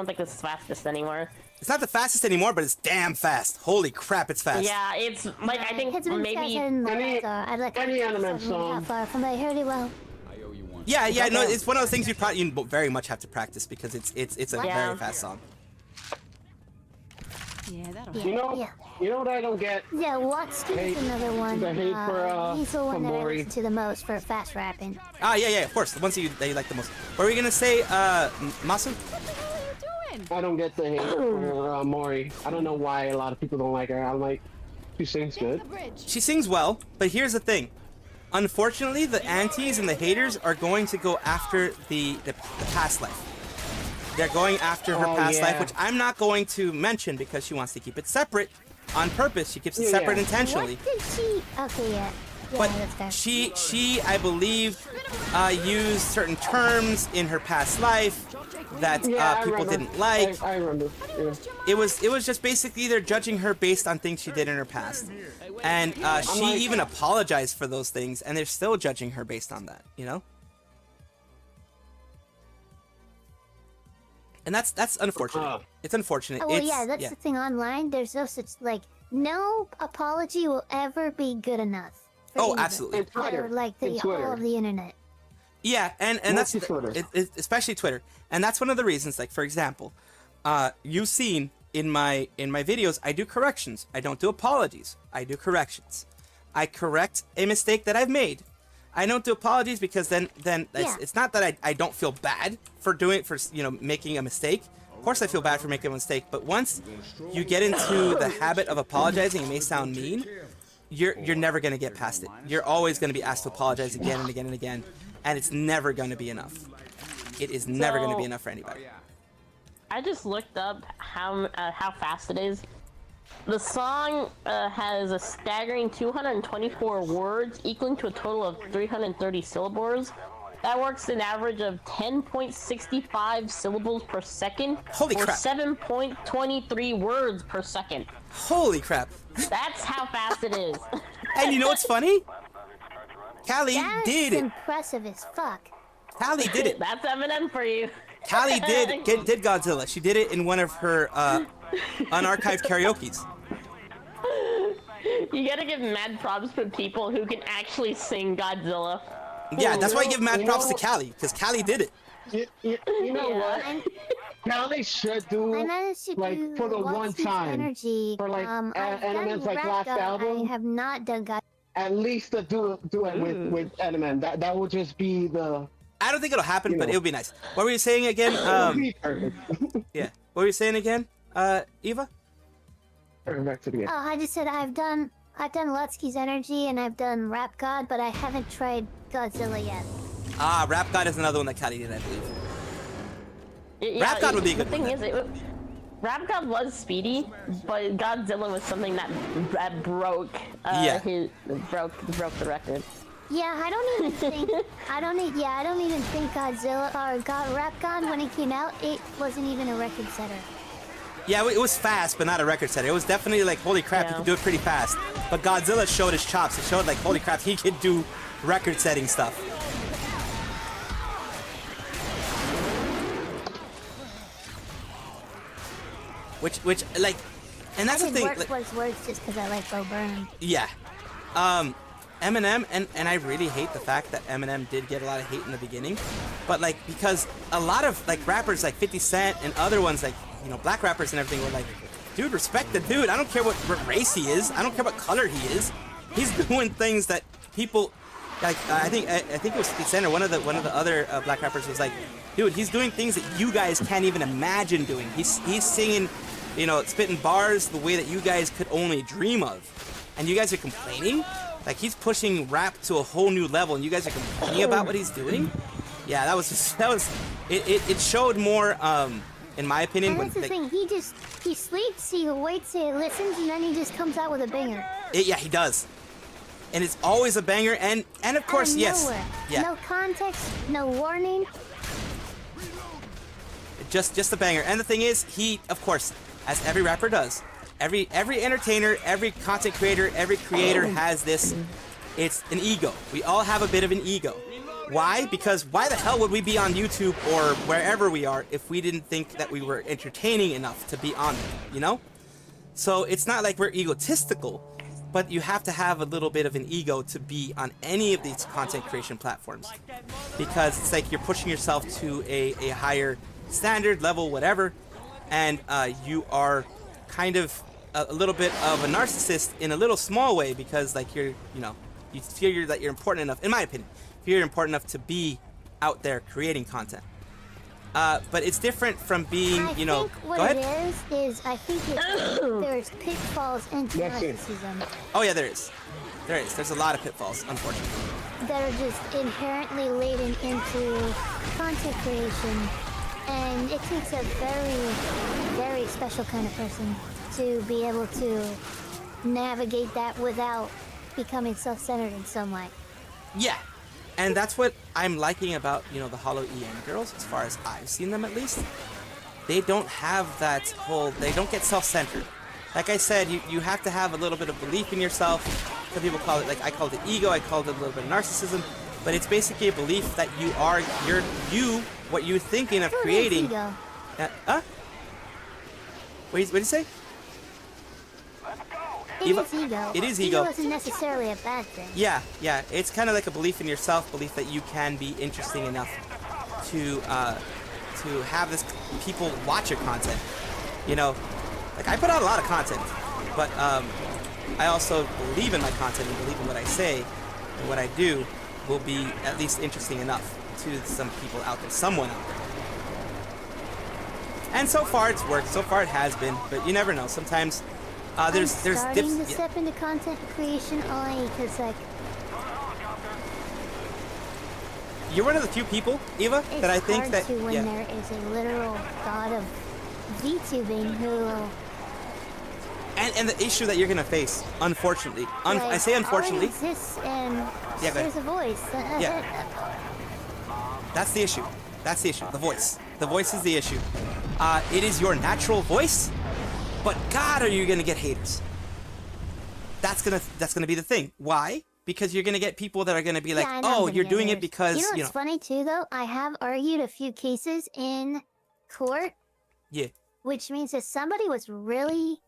think it's fastest anymore. It's not the fastest anymore, but it's damn fast. Holy crap, it's fast. Yeah, it's like I think it's been maybe I'd like any anime song. How far from I heard it well. Yeah, no, it's one of those things you very much have to practice because it's a very fast song. You know, Yeah. you know what I don't get? Yeah, Watsky's another one. The hate for he's the one that I Mori. listen to the most for fast rapping. Ah, yeah, of course. The ones that you like the most. What were you gonna say, Masu? I don't get the hate for Mori. I don't know why a lot of people don't like her. I'm like, she sings good. She sings well, but here's the thing. Unfortunately, the antis and the haters are going to go after the past life. They're going after her past life, which I'm not going to mention because she wants to keep it separate on purpose. She keeps it separate intentionally. What did she? Okay, yeah. But that's fair. she, I believe, used certain terms in her past life that people didn't like. I remember. Yeah. It was just basically they're judging her based on things she did in her past, and she even apologized for those things, and they're still judging her based on that. You know. And that's unfortunate. It's unfortunate. Oh, well, yeah, that's the thing online. There's no such no apology will ever be good enough. Oh, absolutely. For like the whole of the internet. Yeah, and that's especially Twitter, and that's one of the reasons. Like, for example, you've seen in my videos, I do corrections. I don't do apologies. I do corrections. I correct a mistake that I've made. I don't do apologies because then it's not that I don't feel bad for making a mistake. Of course I feel bad for making a mistake, but once you get into the habit of apologizing, it may sound mean, you're never going to get past it. You're always going to be asked to apologize again and again and again, and it's never going to be enough. It is never going to be enough for anybody. I just looked up how fast it is. The song has a staggering 224 words, equaling to a total of 330 syllables. That works an average of 10.65 syllables per second. Holy crap. Or 7.23 words per second. Holy crap. That's how fast it is. And you know what's funny? Callie did it. That's impressive as fuck. Callie did it. That's Eminem for you. Callie did Godzilla. She did it in one of her unarchived karaoke's. You gotta give mad props for people who can actually sing Godzilla. Yeah, that's why I give mad props to Callie, because Callie did it. You know what? Callie should do for the one time energy. For Eminem's last album. I have not done God. At least to do it with Eminem. That would just be the. I don't think it'll happen, but it would be nice. What were you saying again? Yeah. What were you saying again, Eva? Back to the end. Oh, I just said I've done Lutsky's Energy and I've done Rap God, but I haven't tried Godzilla yet. Ah, Rap God is another one that Callie did, I believe. Rap God would be a good one. The thing is, Rap God was speedy, but Godzilla was something that broke broke the record. Yeah, I don't even think Godzilla or Rap God when it came out, it wasn't even a record setter. Yeah, it was fast, but not a record setter. It was definitely like, holy crap, he could do it pretty fast. But Godzilla showed his chops. It showed like, holy crap, he could do record-setting stuff. Which, like, and that's the thing. I did words just because I like Bo Burnham. Yeah. Eminem, and I really hate the fact that Eminem did get a lot of hate in the beginning, but like, because a lot of like rappers like 50 Cent and other ones like, black rappers and everything were like, dude, respect the dude. I don't care what race he is. I don't care what color he is. He's doing things that people like. I think it was 50 Cent or one of the other black rappers was like, dude, he's doing things that you guys can't even imagine doing. He's singing, spitting bars the way that you guys could only dream of, and you guys are complaining. Like, he's pushing rap to a whole new level, and you guys are complaining about what he's doing. Yeah, it showed more. In my opinion, and that's the thing. He sleeps, he waits, he listens, and then he just comes out with a banger. Yeah, he does, and it's always a banger. And of course, yes, yeah. No context, no warning. Just a banger. And the thing is, he, of course, as every rapper does, every entertainer, every content creator, every creator has this. It's an ego. We all have a bit of an ego. Why? Because why the hell would we be on YouTube or wherever we are if we didn't think that we were entertaining enough to be on there, So it's not like we're egotistical, but you have to have a little bit of an ego to be on any of these content creation platforms. Because it's like you're pushing yourself to a higher standard, level, whatever, and you are kind of a little bit of a narcissist in a little small way, because like you feel that you're important enough, in my opinion, you're important enough to be out there creating content. But it's different from being, I think what go ahead. it is I think there's pitfalls into narcissism Oh yeah, there is. There's a lot of pitfalls, unfortunately. that are just inherently laden into content creation, and it takes a very, very special kind of person to be able to navigate that without becoming self-centered in some way. Yeah, and that's what I'm liking about, the Holo EN girls, as far as I've seen them at least. They don't have that whole, they don't get self-centered. Like I said, you have to have a little bit of belief in yourself. Some people call it, like I called it ego, I called it a little bit of narcissism, but it's basically a belief that what you're thinking of creating. Ego. What did you say? It is ego. It is ego. Ego isn't necessarily a bad thing. Yeah. It's kind of like a belief in yourself, belief that you can be interesting enough to have this people watch your content. Like I put out a lot of content, but I also believe in my content and believe in what I say, and what I do will be at least interesting enough to some people out there, someone out there. And so far it's worked. So far it has been, but you never know. Sometimes there's starting to step into content creation only because you're one of the few people, Eva, that I think that when there is a literal god of VTubing who and the issue that you're gonna face, unfortunately, I say unfortunately, exists and there's a voice. That's the issue. The voice. The voice is the issue. It is your natural voice, but God, are you gonna get haters? That's gonna be the thing. Why? Because you're gonna get people that are gonna be like, oh, you're doing it because you know what's funny too, though. I have argued a few cases in court. Yeah. Which means if somebody was really,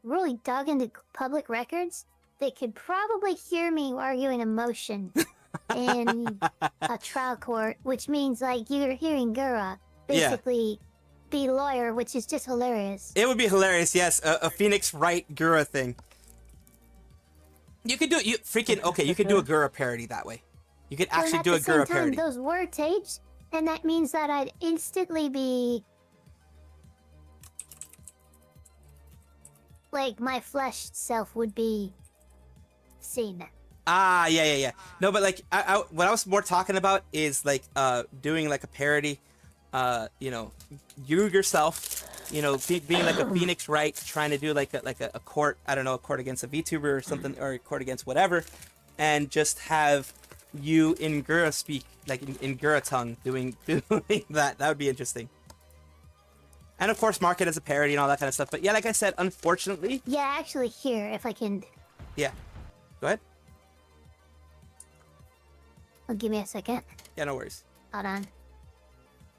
really dug into public records, they could probably hear me arguing a motion in a trial court, which means, you're hearing Gura basically be lawyer, which is just hilarious. It would be hilarious, yes. A Phoenix Wright Gura thing. You could do it. You could do a Gura parody that way. You could actually do a Gura parody. Those were taped, and that means that I'd instantly be my flesh self would be seen. Yeah. No, but what I was more talking about is doing a parody. You yourself, being like a Phoenix Wright, trying to do a court, I don't know, a court against a VTuber or something, or a court against whatever, and just have you in Gura speak, in Gura tongue, doing that. That would be interesting. And of course, market as a parody and all that kind of stuff. But yeah, like I said, unfortunately. Yeah, actually, here, if I can. Yeah. Go ahead. Oh, give me a second. Yeah, no worries. Hold on.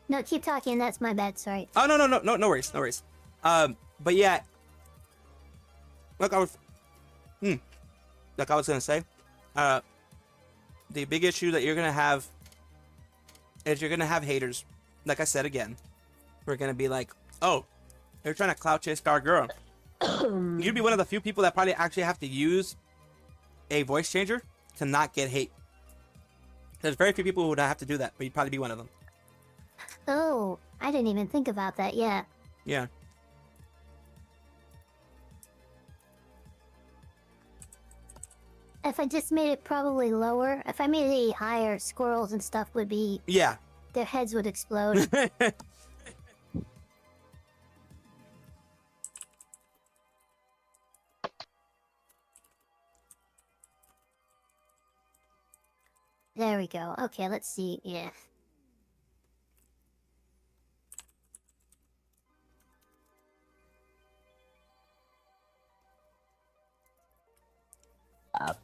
No, keep talking. That's my bad. Sorry. Oh, no worries. But yeah. Like I was gonna say, the big issue that you're gonna have is you're gonna have haters. Like I said again, we're gonna be like, oh, they're trying to clout chase Star Girl. You'd be one of the few people that probably actually have to use a voice changer to not get hate. There's very few people who would have to do that, but you'd probably be one of them. Oh, I didn't even think about that yet. Yeah. If I just made it probably lower, if I made it higher, squirrels and stuff would be... Yeah. Their heads would explode. There we go. Okay, let's see. Yeah. Of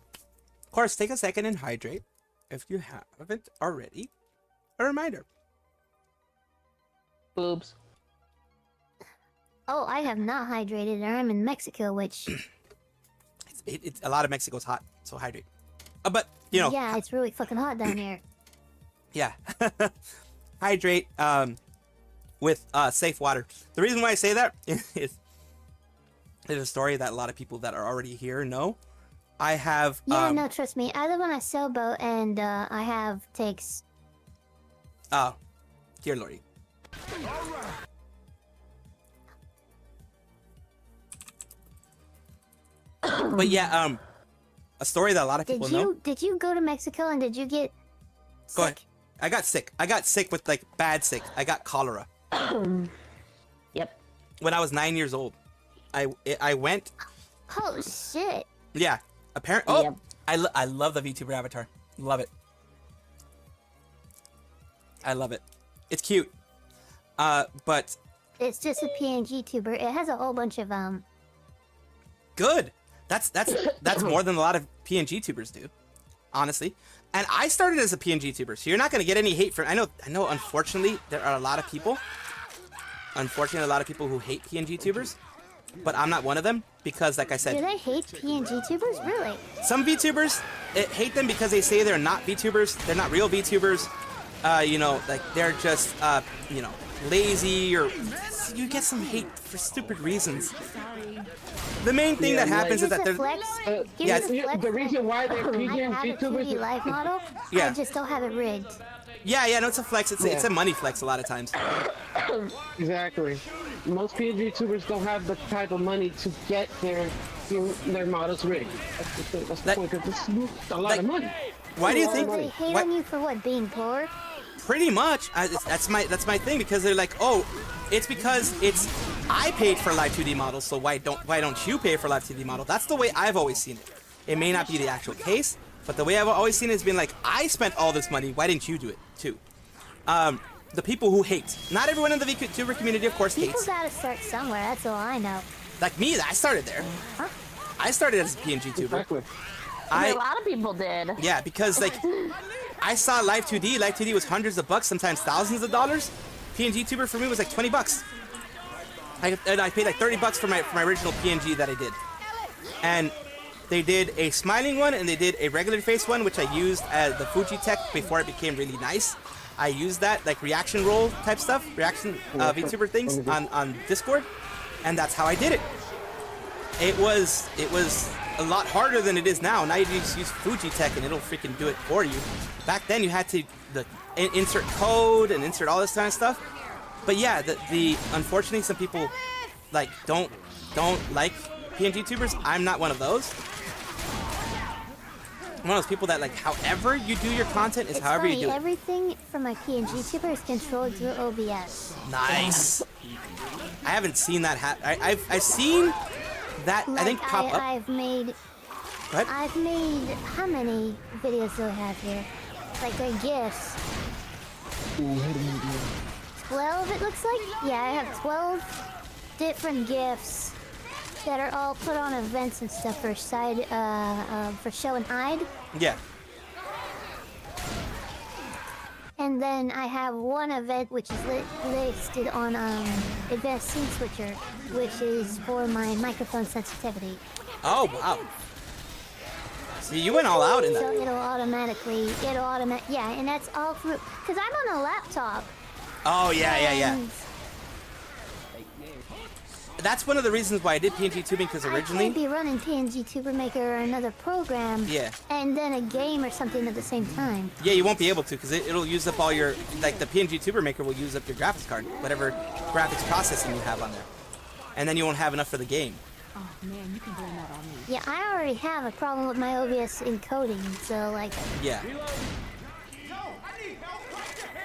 course, take a second and hydrate if you haven't already. A reminder. Boobs. Oh, I have not hydrated. I'm in Mexico, which... it's a lot of Mexico's hot, so hydrate. But, you know... Yeah, it's really fucking hot down here. Yeah. Hydrate with safe water. The reason why I say that is There's a story that a lot of people that are already here know. I have. Yeah, no, trust me. I live on a sailboat, and I have takes. Oh, dear lordy. But yeah, a story that a lot of people know. Did you go to Mexico and did you get sick? Go ahead. I got sick. I got sick with like bad sick. I got cholera. Yep. When I was 9 years old, I went. Oh shit. Yeah. Apparently. Oh, Yep. I love the VTuber avatar. Love it. I love it. It's cute. But It's just a PNG tuber. It has a whole bunch of good. That's more than a lot of PNG tubers do, honestly. And I started as a PNG tuber, so you're not gonna get any hate from. I know. Unfortunately, there are a lot of people. Unfortunately, a lot of people who hate PNG tubers, but I'm not one of them because, like I said, Do they hate PNG tubers? Really? some VTubers hate them because they say they're not VTubers. They're not real VTubers. You know, like they're just you know, lazy, or you get some hate for stupid reasons. The main thing that happens is that Here's they're a flex. yeah, Here's a flex. the reason why they're I PNG have a 2D tubers. live model. Yeah. I just don't have it rigged. yeah, no, it's a flex. It's a money flex a lot of times. Exactly. Most PNG tubers don't have the type of money to get their models rigged. That's the point. 'Cause it's a lot of money. Why do you So think? they hate on you for what? Being poor? Pretty much. That's my thing, because they're like, oh, it's because I paid for live 2D models, so why don't you pay for live 2D model? That's the way I've always seen it. It may not be the actual case, but the way I've always seen it has been like, I spent all this money, why didn't you do it too? The people who hate. Not everyone in the VTuber community, of course, People hates. gotta start somewhere. That's all I know. Like me, I started there. Huh? I started as a PNG tuber. Exactly. A lot of people did. Yeah, because like I saw live 2D. Live 2D was hundreds of bucks, sometimes thousands of dollars. PNG tuber for me was like 20 bucks. I paid like 30 bucks for my original PNG that I did. And they did a smiling one and they did a regular face one, which I used as the Fuji tech before it became really nice. I used that like reaction roll type stuff, reaction VTuber things on Discord, and that's how I did it. It was a lot harder than it is now. Now you just use Fuji tech and it'll freaking do it for you. Back then you had to insert code and insert all this kind of stuff. But yeah, the unfortunately some people like don't like PNG tubers. I'm not one of those. I'm one of those people that like however you do your content is It's however funny, you do it. everything from my PNG tuber is controlled through OBS. Nice. I haven't seen that happen. I've seen that Like, I think pop up. I've made What? how many videos do I have here? Like they're GIFs. 12 it looks like? Yeah, I have 12 different GIFs that are all put on events and stuff for for show and hide. Yeah. And then I have one event which is listed on Advanced Scene Switcher, which is for my microphone sensitivity. Oh wow. See, you went all out in So that. it'll automatically, yeah, and that's all through, because I'm on a laptop. Oh yeah. and That's one of the reasons why I did PNG tubing, because I originally. can't be running PNG Tuber Maker or another program. Yeah. And then a game or something at the same time. Yeah, you won't be able to, because it'll use up all your, like the PNG Tuber Maker will use up your graphics card, whatever graphics processing you have on there. And then you won't have enough for the game. Oh man, you can blame that on me. Yeah, I already have a problem with my OBS encoding, so like, Yeah.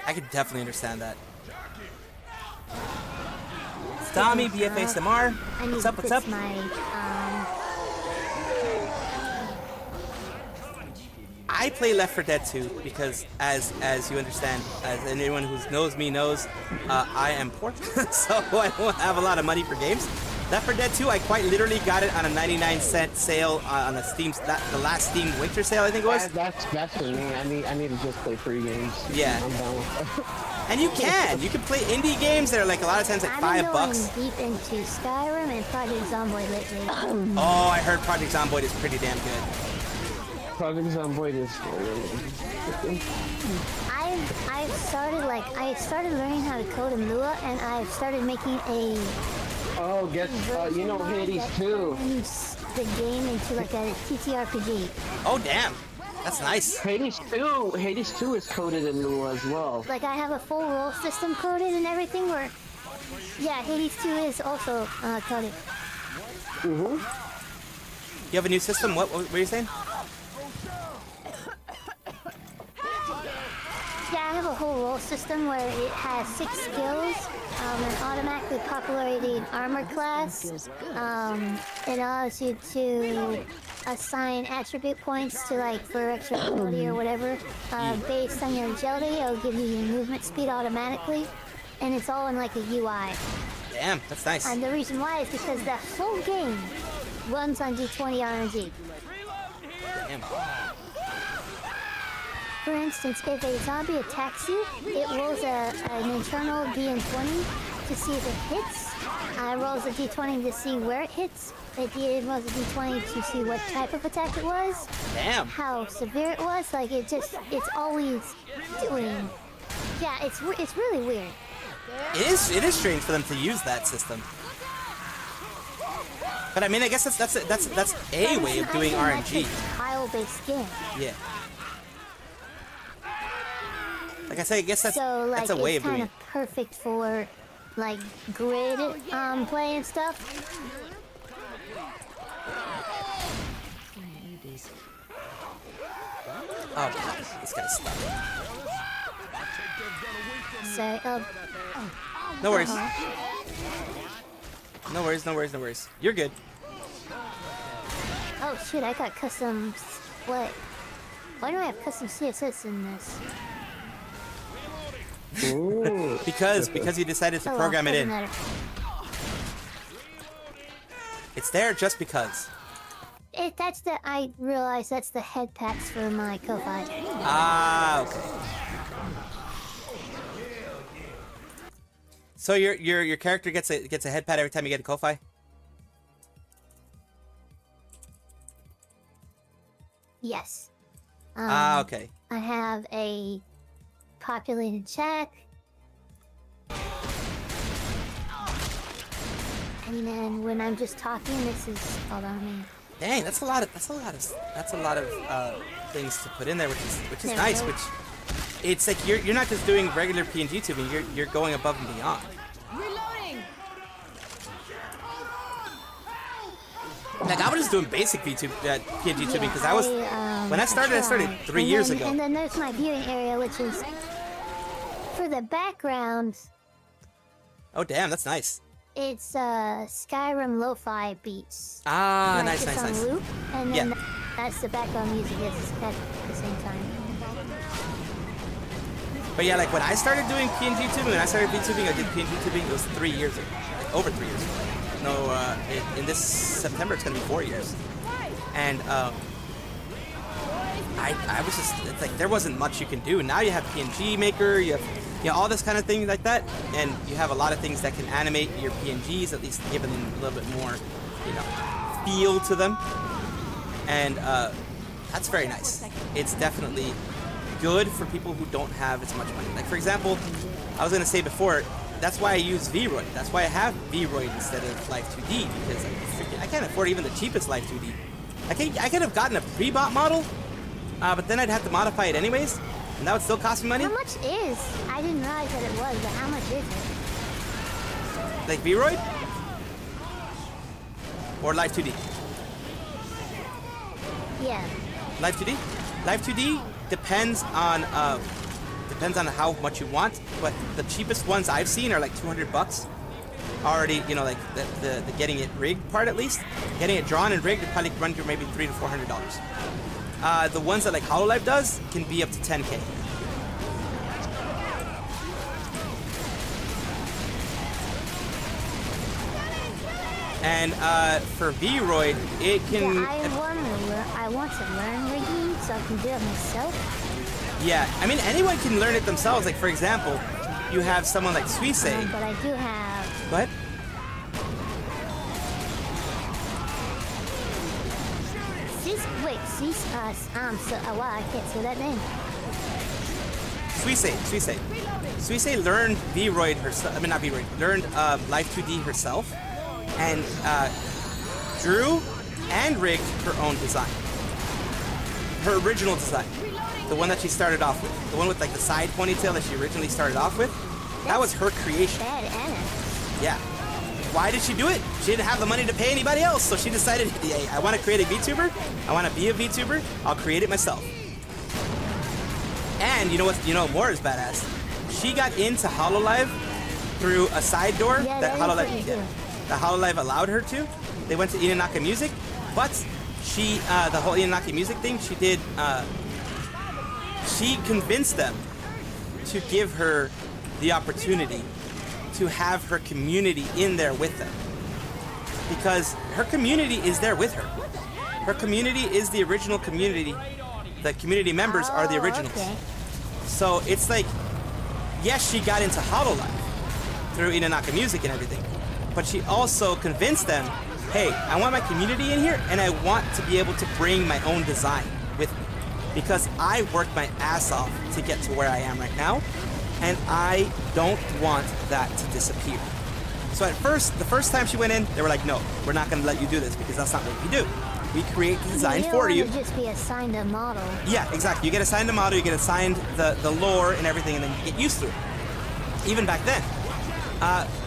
I could definitely understand that. Tommy, BFASMR. I need What's to up, what's fix up? my, I play Left 4 Dead 2 because, as you understand, as anyone who knows me knows, I am poor, so I don't have a lot of money for games. Left 4 Dead 2, I quite literally got it on a 99-cent sale on the the last Steam Winter sale, I think it was. That's for me. I need to just play free games. Yeah. I'm down with that. And you can play indie games that are like a lot of times like I've been going $5. deep into Skyrim and Project Zomboid lately. Oh, I heard Project Zomboid is pretty damn good. Project Zomboid is. I started learning how to code in Lua, and I've started making a Oh, guess you know Hades 2. The game into like a TTRPG. Oh damn, that's nice. Hades 2 is coded in Lua as well. Like I have a full role system coded and everything. Where, yeah, Hades 2 is also coded. Mhm. You have a new system? What were you saying? Yeah, I have a whole role system where it has 6 skills, an automatically populated armor class. It allows you to assign attribute points to like for extra ability or whatever. Based on your agility, it'll give you your movement speed automatically, and it's all in like a UI. Damn, that's nice. And the reason why is because the whole game runs on D20 RNG. Damn. For instance, if a zombie attacks you, it rolls an internal D20 to see if it hits. Rolls a D20 to see where it hits. It rolls a D20 to see what type of attack it was. Damn. How severe it was. Like it's always doing. Yeah, it's really weird. It is strange for them to use that system. But I mean, I guess that's a way of doing RNG. Tile-based game. Yeah. Like I say, I guess that's So, like, that's a way of it's doing kind it. of perfect for like grid play and stuff. Oh, God, this guy's stuck. So, No worries. No worries, no worries, no worries. You're good. oh shit, I got custom. What? Why do I have custom CSS in this? Ooh. because you decided to program it in. Matter. It's there just because. I realize that's the head packs for my Ko-Fi. Ah, okay. So your character gets a head pad every time you get a Ko-Fi? Yes. Okay. I have a populated check. And then when I'm just talking, this is hold on a minute. Dang, that's a lot of things to put in there, which is nice. Which it's like you're not just doing regular PNG tubing. You're going above and beyond. Like I was just doing basic PNG tubing because I was when I started 3 years ago. And then there's my viewing area, which is for the background. Oh damn, that's nice. It's Skyrim lo-fi beats. Ah, Like, nice, it's nice, on nice. loop, and then Yeah. that's the background music at the same time. But yeah, like when I started doing PNG tubing, when I started VTubing, I did PNG tubing. It was 3 years ago, like over 3 years ago. No, in this September it's gonna be 4 years. And I was just it's like there wasn't much you can do. Now you have PNG Maker, you have all this kind of thing like that, and you have a lot of things that can animate your PNGs, at least giving them a little bit more, feel to them. And that's very nice. It's definitely good for people who don't have as much money. Like for example, I was gonna say before, that's why I use Vroid. That's why I have Vroid instead of Live 2D, because I can't afford even the cheapest Live 2D. I could have gotten a pre-bought model, but then I'd have to modify it anyways, and that would still cost me money. How much is? I didn't realize that it was, but how much is it? Like Vroid? Or Live 2D? Yeah. Live 2D? Live 2D depends on how much you want, but the cheapest ones I've seen are like $200 already. Like the getting it rigged part, at least getting it drawn and rigged, it probably run you maybe $300 to $400. The ones that like Hololive does can be up to 10K. And for Vroid, it can. Yeah, I want to learn rigging so I can do it myself. Yeah, I mean anyone can learn it themselves. Like for example, you have someone like Suisse. But I do have. Go ahead. Wow, I can't say that name. Suisse learned Vroid herself. I mean not Vroid. Learned Live 2D herself, and drew and rigged her own design. Her original design. The one that she started off with. The one with like the side ponytail that she originally started off with. That was her creation. Yeah. Why did she do it? She didn't have the money to pay anybody else, so she decided, hey, I want to create a VTuber. I want to be a VTuber. I'll create it myself. And you know what? You know more is badass. She got into Hololive through a side door that Hololive allowed her to. They went to Inanaka Music, but she the whole Inanaka Music thing she did. She convinced them to give her the opportunity to have her community in there with them, because her community is there with her. Her community is the original community. The community members are the originals. Okay. So it's like, yes, she got into Hololive through Inanaka Music and everything, but she also convinced them, hey, I want my community in here, and I want to be able to bring my own design with me, because I worked my ass off to get to where I am right now, and I don't want that to disappear. So at first, the first time she went in, they were like, no, we're not going to let you do this, because that's not what we do. We create the design for you. You don't just be assigned a model. Yeah, exactly. You get assigned a model, you get assigned the lore and everything, and then you get used to it. Even back then.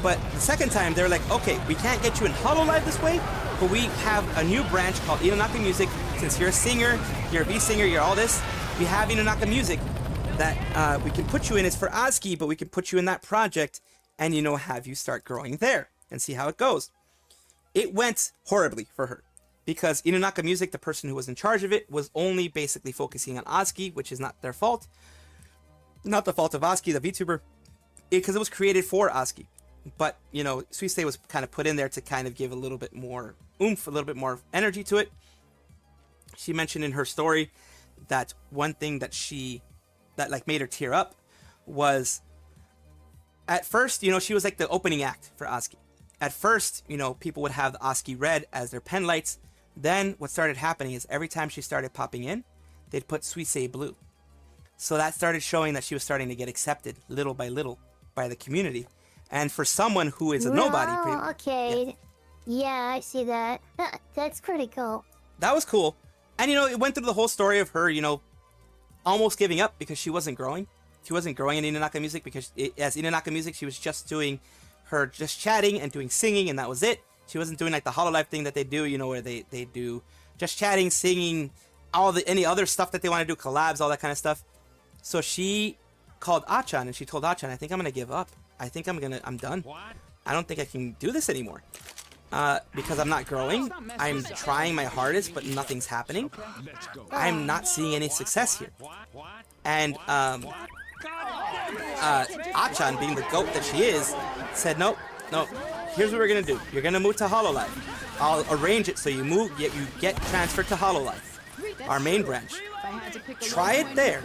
But the second time, they were like, okay, we can't get you in Hololive this way, but we have a new branch called Inanaka Music. Since you're a singer, you're a V-singer, you're all this, we have Inanaka Music that we can put you in. It's for ASCII, but we can put you in that project and, you know, have you start growing there and see how it goes. It went horribly for her, because Inanaka Music, the person who was in charge of it, was only basically focusing on ASCII, which is not their fault. Not the fault of ASCII, the VTuber, because it was created for ASCII. But, you know, Suisei was kind of put in there to kind of give a little bit more oomph, a little bit more energy to it. She mentioned in her story that one thing that like made her tear up was, at first, you know, she was like the opening act for ASCII. At first, you know, people would have the ASCII red as their pen lights. Then what started happening is every time she started popping in, they'd put Suisei blue. So that started showing that she was starting to get accepted little by little by the community. And for someone who is a nobody... Oh, okay. Yeah, I see that. That's pretty cool. That was cool. And, you know, it went through the whole story of her, you know, almost giving up because she wasn't growing. She wasn't growing in Inanaka Music because as Inanaka Music, she was just doing her just chatting and doing singing, and that was it. She wasn't doing like the Hololive thing that they do, you know, where they do just chatting, singing, any other stuff that they want to do, collabs, all that kind of stuff. So she called Achan and she told Achan, I think I'm going to give up. I think I'm done. I don't think I can do this anymore. Because I'm not growing. I'm trying my hardest, but nothing's happening. I'm not seeing any success here. And Achan, being the goat that she is, said, nope, here's what we're gonna do. You're gonna move to Hololive. I'll arrange it so you get transferred to Hololive, our main branch. Try it there.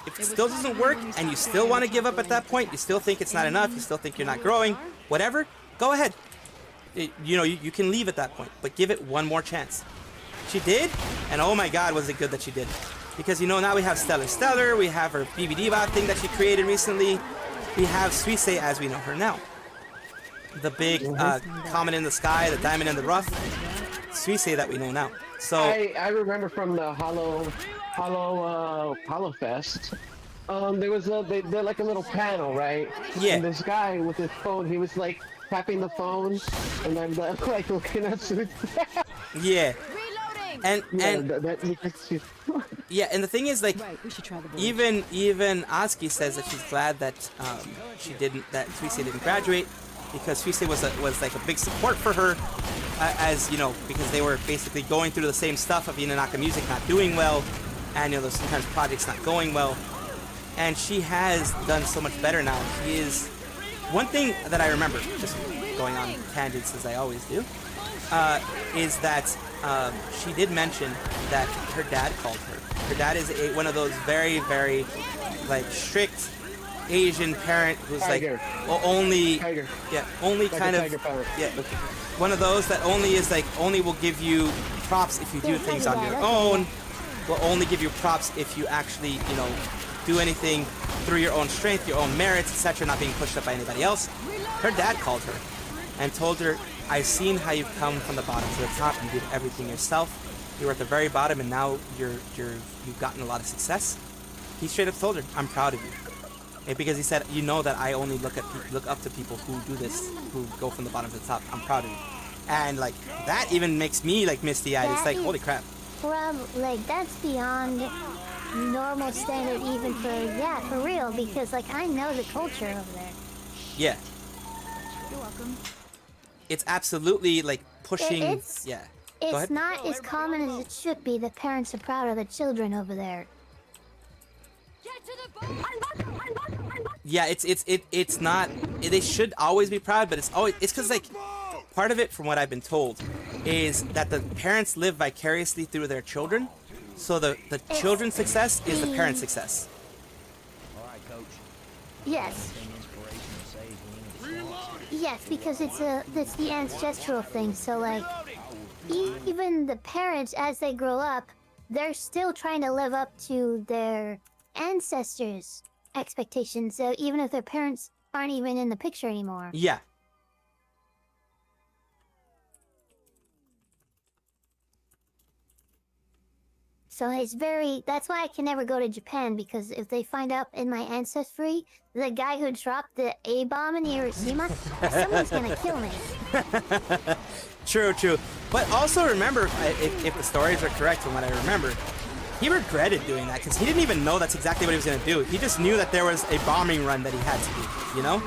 If it still doesn't work and you still want to give up at that point, you still think it's not enough, you still think you're not growing, whatever, go ahead. You can leave at that point, but give it one more chance. She did, and oh my god, was it good that she did. Because, you know, now we have Stellar, we have her BBD thing that she created recently, we have Suisei as we know her now. The big comet in the sky, the diamond in the rough, Suisei that we know now. So I remember from the Hollow Fest, there was they're like a little panel, right? Yeah. And this guy with his phone, he was like tapping the phone, and I'm like looking at Suisei. Yeah. And yeah, and the thing is, like, even ASCII says that she's glad that Suisei didn't graduate, because Suisei was like a big support for her, as you know, because they were basically going through the same stuff of Inanaka Music not doing well, and you know, sometimes projects not going well, and she has done so much better now. She is one thing that I remember, just going on tangents as I always do, is that she did mention that her dad called her. Her dad is one of those very, very like strict Asian parent who's Tiger. Like only Tiger. Yeah, only like kind of yeah, one of those that only will give you props if you do things on your own. Will only give you props if you actually, you know, do anything through your own strength, your own merits, etc., not being pushed up by anybody else. Her dad called her and told her, I've seen how you've come from the bottom to the top. You did everything yourself. You were at the very bottom, and now you've gotten a lot of success. He straight up told her, "I'm proud of you," and because he said, "You know that I only look up to people who do this, who go from the bottom to the top. I'm proud of you," and like that even makes me like misty-eyed. It's like, holy crap. Like that's beyond normal standard even for real, because like I know the culture over there. Yeah. You're welcome. It's absolutely like pushing. It's not as common as it should be. The parents are proud of the children over there. Yeah, it's not. They should always be proud, but it's because like part of it, from what I've been told, is that the parents live vicariously through their children, so the children's success is the parents' success. All right, coach. Yes. Yes, because it's the ancestral thing. So like, even the parents, as they grow up, they're still trying to live up to their ancestors' expectations. So even if their parents aren't even in the picture anymore. Yeah. So it's that's why I can never go to Japan, because if they find out in my ancestry, the guy who dropped the A-bomb in Hiroshima, someone's gonna kill me. True. But also remember, if the stories are correct from what I remember, he regretted doing that because he didn't even know that's exactly what he was gonna do. He just knew that there was a bombing run that he had to do, you know?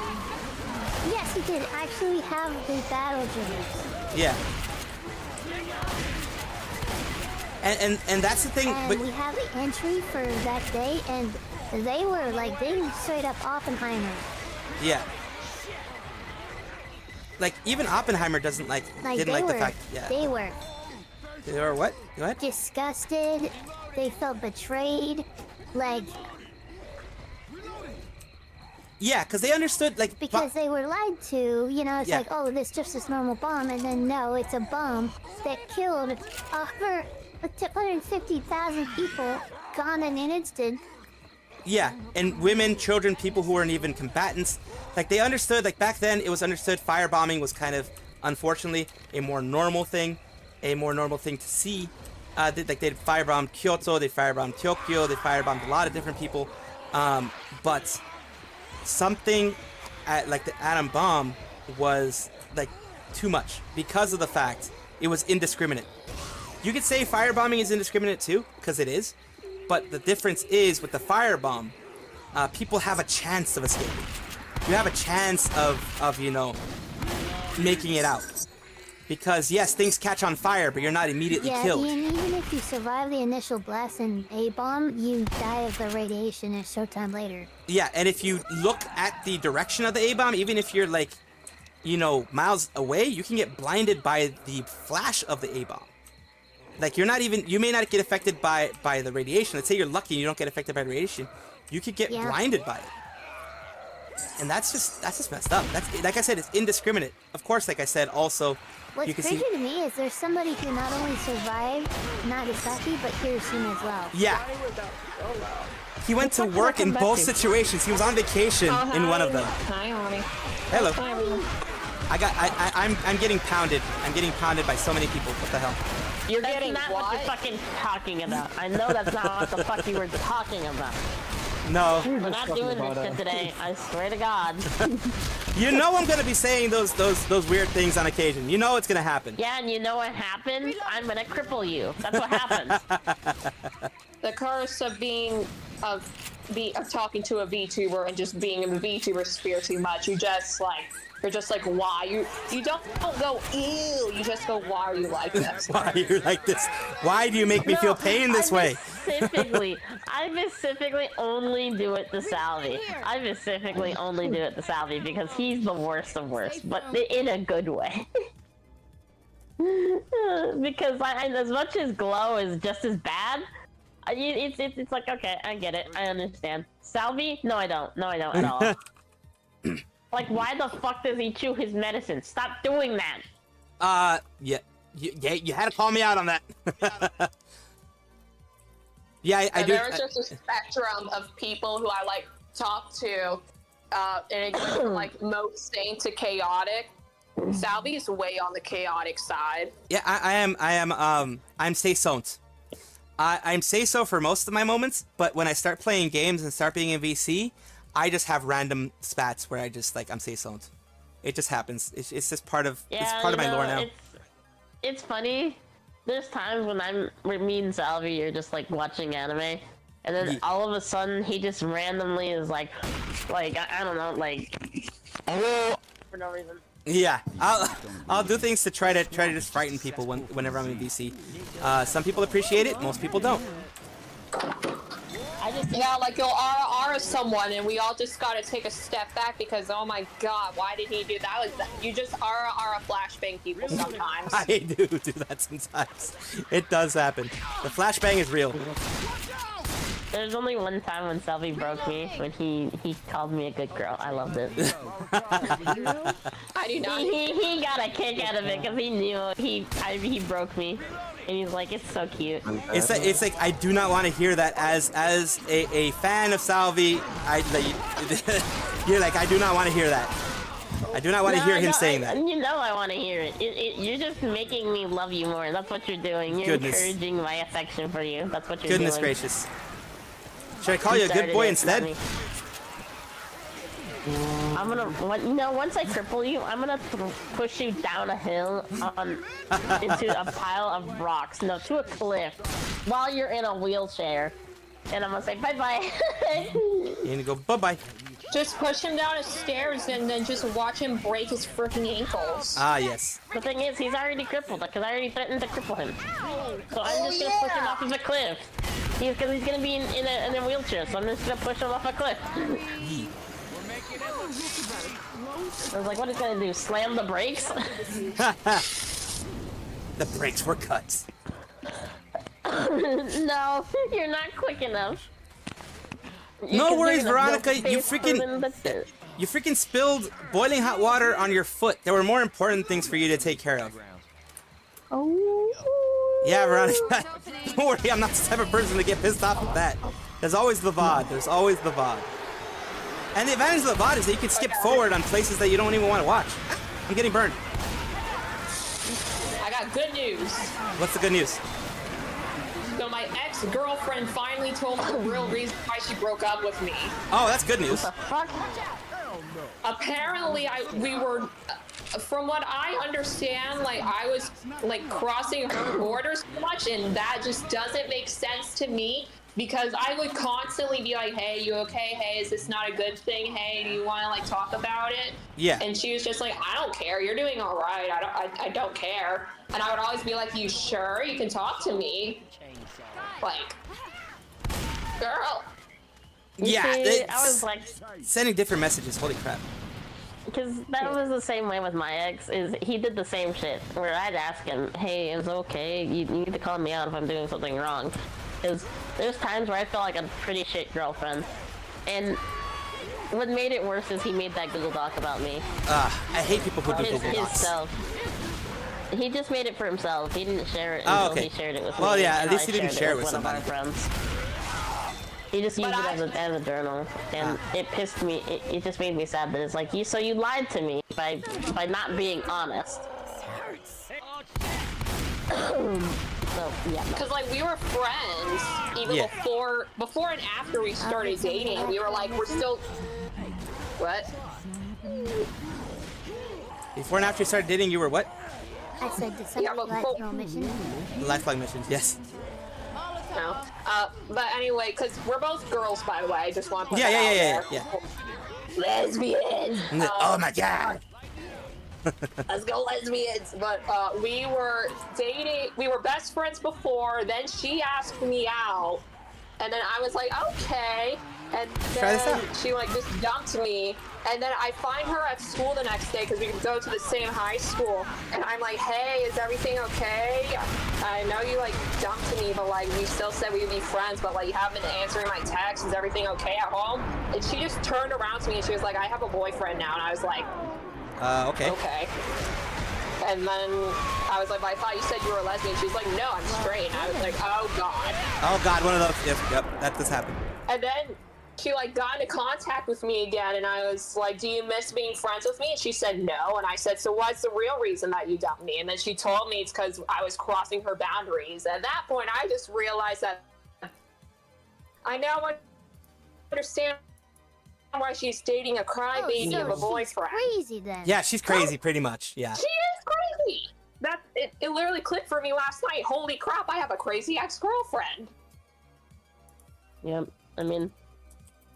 Yes, he did actually have the battle dreams. Yeah. And that's the thing. And but we have the entry for that day, and they were like, they straight up Oppenheimer. Yeah. Like even Oppenheimer didn't like the fact. Yeah. They were. They were what? Go ahead. Disgusted. They felt betrayed. Like. Yeah, because they understood like. Because they were lied to. You know, it's Yeah. like, oh, this just this normal bomb, and then no, it's a bomb that killed over 250,000 people, gone in an instant. Yeah, and women, children, people who weren't even combatants, like they understood. Like back then, it was understood. Firebombing was kind of, unfortunately, a more normal thing to see. They firebombed Kyoto, they firebombed Tokyo, they firebombed a lot of different people, but something like the atom bomb was like too much because of the fact it was indiscriminate. You could say firebombing is indiscriminate too, because it is, but the difference is with the firebomb, people have a chance of escaping. You have a chance of you know, making it out. Because yes, things catch on fire, but you're not immediately killed. Yeah, and even if you survive the initial blast in A-bomb, you die of the radiation a short time later. Yeah, and if you look at the direction of the A-bomb, even if you're like, you know, miles away, you can get blinded by the flash of the A-bomb. Like you may not get affected by the radiation. Let's say you're lucky and you don't get affected by the radiation, you could get blinded by it. And that's just messed up. That's, like I said, it's indiscriminate. Of course, like I said, also What's you can crazy see. to me is there's somebody who not only survived Nagasaki, but Hiroshima as well. Yeah. He went to work in both situations. He was on vacation in one of them. Hi, Mommy. Hello. Hi, I'm getting pounded. I'm getting pounded by so many people. What the hell? You're getting not what you're fucking talking about. I know that's not what the fuck you were talking about. No. We're not doing this shit today. I swear to God. You know I'm gonna be saying those weird things on occasion. You know it's gonna happen. Yeah, and you know what happens? I'm gonna cripple you. That's what happens. The curse of of talking to a VTuber and just being in the VTuber sphere too much. You're just like, why? You don't go, ew. You just go, why are you like this? Why are you like this? Why do you make me feel pain this way? I specifically only do it to Salvi. Because he's the worst of worst, but in a good way. Because as much as Glow is just as bad, it's like, okay, I get it, I understand. Salvi? No, I don't at all. Like, why the fuck does he chew his medicine? Stop doing that! Yeah. You had to call me out on that. Yeah, I do. There's just a spectrum of people who I, like, talk to, and it goes from, like, most sane to chaotic, Salvi is way on the chaotic side. Yeah, I'm saisont. I'm seiso for most of my moments, but when I start playing games and start being in VC, I just have random spats where I just like I'm saisont. It just happens. It's just part of my lore now. It's funny. There's times when me and Salvi are just like watching anime, and then all of a sudden he just randomly is like I don't know, like for no reason. Yeah, I'll do things to try to just frighten people whenever I'm in VC. Some people appreciate it, most people don't. Yeah, like you'll aura someone, and we all just gotta take a step back because oh my god, why did he do that? You just aura flashbang people sometimes. I do that sometimes. It does happen. The flashbang is real. There's only one time when Salvi broke me, when he called me a good girl. I loved it. I do not. He got a kick out of it because he knew he broke me, and he's like, it's so cute. It's like I do not want to hear that as a fan of Salvi. You're like I do not want to hear that. I do not want to hear him saying that. You know I want to hear it. You're just making me love you more. That's what you're doing. You're encouraging my affection for you. That's what you're doing. Goodness gracious. Should I call you a good boy instead? I'm gonna, once I cripple you, I'm gonna push you down a hill into a pile of rocks, no, to a cliff, while you're in a wheelchair, and I'm gonna say bye-bye. You're gonna go bye-bye. Just push him down the stairs and then just watch him break his freaking ankles. Ah, yes. The thing is, he's already crippled, because I already threatened to cripple him. So I'm just gonna push him off of a cliff. Because he's gonna be in a wheelchair, so I'm just gonna push him off a cliff. I was like, what is he gonna do? Slam the brakes? The brakes were cut. No, you're not quick enough. No worries, Veronica. You freaking spilled boiling hot water on your foot. There were more important things for you to take care of. Oh. Yeah, Veronica. Don't worry, I'm not the type of person to get pissed off at that. There's always the VOD. There's always the VOD. And the advantage of the VOD is that you can skip forward on places that you don't even want to watch. I'm getting burned. I got good news. What's the good news? So my ex-girlfriend finally told me the real reason why she broke up with me. Oh, that's good news. Apparently, we were, from what I understand, like I was like crossing her borders too much, and that just doesn't make sense to me. Because I would constantly be like, hey, you okay? Hey, is this not a good thing? Hey, do you want to like talk about it? Yeah. And she was just like, I don't care. You're doing all right. I don't care. And I would always be like, you sure? You can talk to me. Like, girl. Yeah. See, I was like sending different messages. Holy crap. Because that was the same way with my ex. Is he did the same shit where I'd ask him, hey, is it okay? You need to call me out if I'm doing something wrong. Because there's times where I felt like a pretty shit girlfriend. And what made it worse is he made that Google Doc about me. I hate people who do Google Docs. He just made it for himself. He didn't share it until he shared it with me. Well, yeah, at least I he didn't share it with one of our somebody. friends. He just used it as a journal, and it pissed me. It just made me sad that it's like you. So you lied to me by not being honest. So, yeah. Because like we were friends even before and after we started dating. We were like, we're still. What? Before and after you started dating, you were what? I said, did somebody like your mission? Lifeline missions, yes. No. But anyway, because we're both girls, by the way. I just want to put that out there. Lesbian. Oh my god. Let's go lesbians. But we were dating. We were best friends before. Then she asked me out, and then I was like, okay. And then she like just dumped me. And then I find her at school the next day because we could go to the same high school. And I'm like, hey, is everything okay? I know you like dumped me, but like we still said we'd be friends, but like you haven't been answering my texts. Is everything okay at home? And she just turned around to me and she was like, I have a boyfriend now. And I was like, okay. Okay. And then I was like, but I thought you said you were a lesbian. She was like, no, I'm straight. And I was like, oh god. Oh god, one of those. Yep, that does happen. And then she like got into contact with me again, and I was like, do you miss being friends with me? And she said no, and I said, so what's the real reason that you dumped me? And then she told me it's because I was crossing her boundaries. At that point, I just realized that I now understand why she's dating a crybaby of a boyfriend. Crazy then. Yeah, she's crazy, pretty much. Yeah. She is crazy. It literally clicked for me last night. Holy crap! I have a crazy ex-girlfriend. Yep. I mean,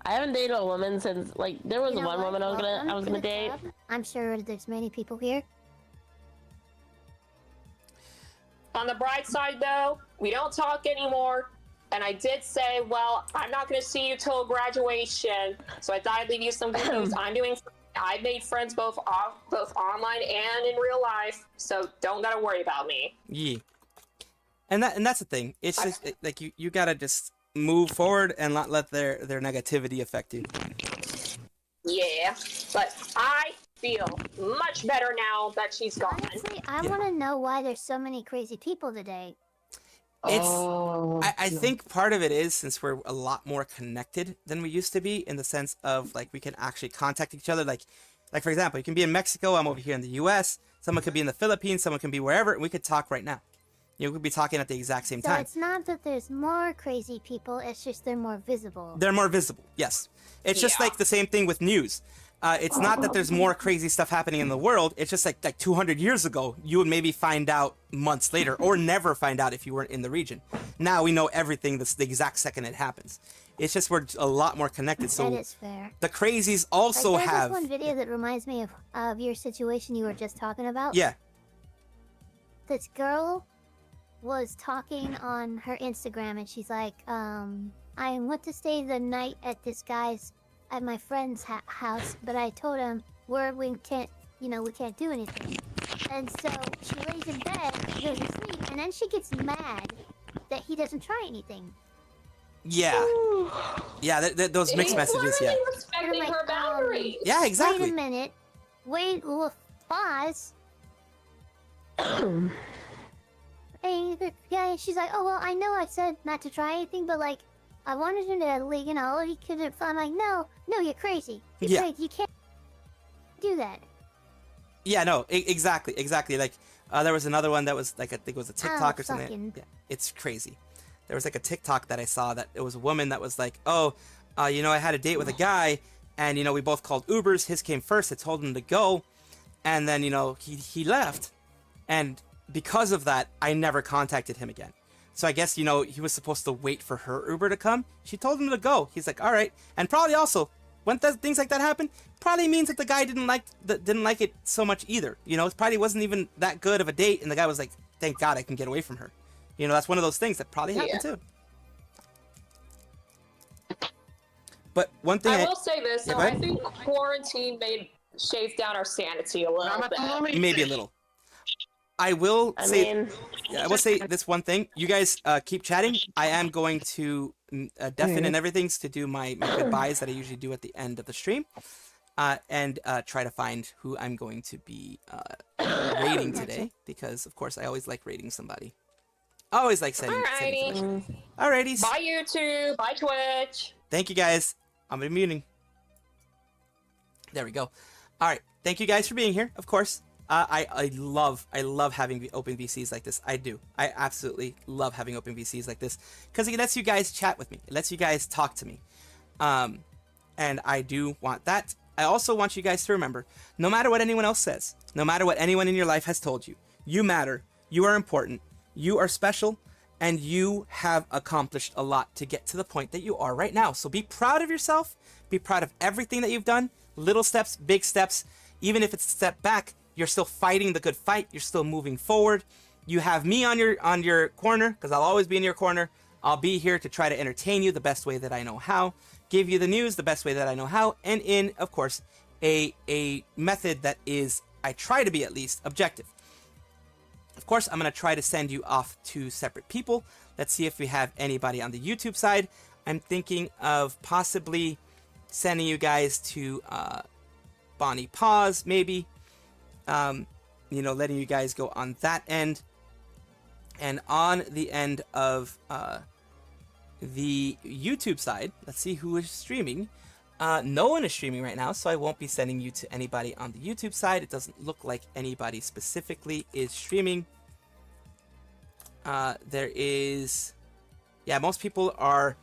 I haven't dated a woman since like there was one woman I was gonna date. I'm sure there's many people here. On the bright side, though, we don't talk anymore. And I did say, well, I'm not going to see you till graduation, so I thought I'd leave you some good news. I made friends both online and in real life, so don't gotta worry about me. Yeah. And that's the thing. It's just like you gotta just move forward and not let their negativity affect you. Yeah, but I feel much better now that she's gone. Honestly, I want to know why there's so many crazy people today. I think part of it is since we're a lot more connected than we used to be, in the sense of like we can actually contact each other. Like for example, you can be in Mexico, I'm over here in the US, someone could be in the Philippines, someone can be wherever, and we could talk right now. You know, we could be talking at the exact same time. So it's not that there's more crazy people, it's just they're more visible. They're more visible, yes. It's just like the same thing with news. It's not that there's more crazy stuff happening in the world. It's just like 200 years ago, you would maybe find out months later, or never find out if you weren't in the region. Now we know everything the exact second it happens. It's just we're a lot more connected. So that is fair. The crazies also there's have. There's one video that reminds me of your situation you were just talking about. Yeah. This girl was talking on her Instagram, and she's like, I went to stay the night at this guy's. At my friend's house, but I told him we can't do anything. And so she lays in bed, goes to sleep, and then she gets mad that he doesn't try anything. Yeah. Yeah, those mixed messages, yeah. Respecting her boundaries. Yeah, exactly. Wait a minute. Wait, pause. And yeah, she's like, oh, well, I know I said not to try anything, but like, I wanted him to, he couldn't. I'm like, no, you're crazy. You're crazy. You can't do that. Yeah, no, exactly. Like, there was another one that was like, I think it was a TikTok or something. Yeah, it's crazy. There was like a TikTok that I saw that it was a woman that was like, I had a date with a guy, and we both called Ubers. His came first. I told him to go, and then he left, and because of that, I never contacted him again. So I guess, he was supposed to wait for her Uber to come. She told him to go. He's like, all right. And probably also, when things like that happen, probably means that the guy didn't like it so much either. It probably wasn't even that good of a date. And the guy was like, thank God I can get away from her. That's one of those things that probably happened too. But one thing I will say this, though, I think quarantine shaved down our sanity a little bit. Maybe a little. I will say this one thing. You guys keep chatting. I am going to deafen and everything to do my goodbyes that I usually do at the end of the stream, and try to find who I'm going to be rating today, because of course I always like rating somebody. I always like sending. Alrighty. Bye YouTube. Bye Twitch. Thank you guys. I'm muting. There we go. All right. Thank you guys for being here. Of course. I love having open VCs like this. I do. I absolutely love having open VCs like this, because it lets you guys chat with me. It lets you guys talk to me. And I do want that. I also want you guys to remember, no matter what anyone else says, no matter what anyone in your life has told you, you matter, you are important, you are special, and you have accomplished a lot to get to the point that you are right now. So be proud of yourself, be proud of everything that you've done, little steps, big steps, even if it's a step back. You're still fighting the good fight. You're still moving forward. You have me on your corner, because I'll always be in your corner. I'll be here to try to entertain you the best way that I know how, give you the news the best way that I know how, and in, of course, a method that is, I try to be at least, objective. Of course, I'm going to try to send you off to separate people. Let's see if we have anybody on the YouTube side. I'm thinking of possibly sending you guys to Bonnie Paws, maybe. Letting you guys go on that end, and on the end of the YouTube side, let's see who is streaming. No one is streaming right now, so I won't be sending you to anybody on the YouTube side. It doesn't look like anybody specifically is streaming. There is, yeah, most people are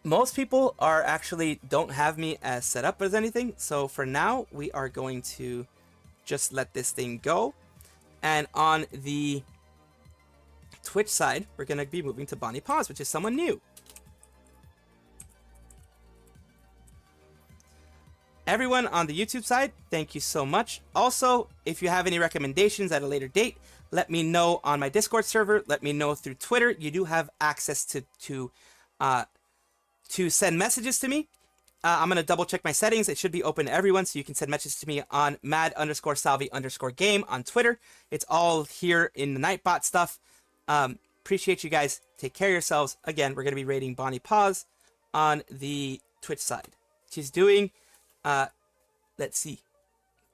actually don't have me as set up as anything. So for now, we are going to just let this thing go. And on the Twitch side, we're going to be moving to Bonnie Paws, which is someone new. Everyone on the YouTube side, thank you so much. Also, if you have any recommendations at a later date, let me know on my Discord server. Let me know through Twitter. You do have access to send messages to me. I'm going to double check my settings. It should be open to everyone, so you can send messages to me on mad_Salvi_game on Twitter. It's all here in the Nightbot stuff. Appreciate you guys. Take care of yourselves. Again, we're going to be rating Bonnie Paws on the Twitch side. She's doing, let's see.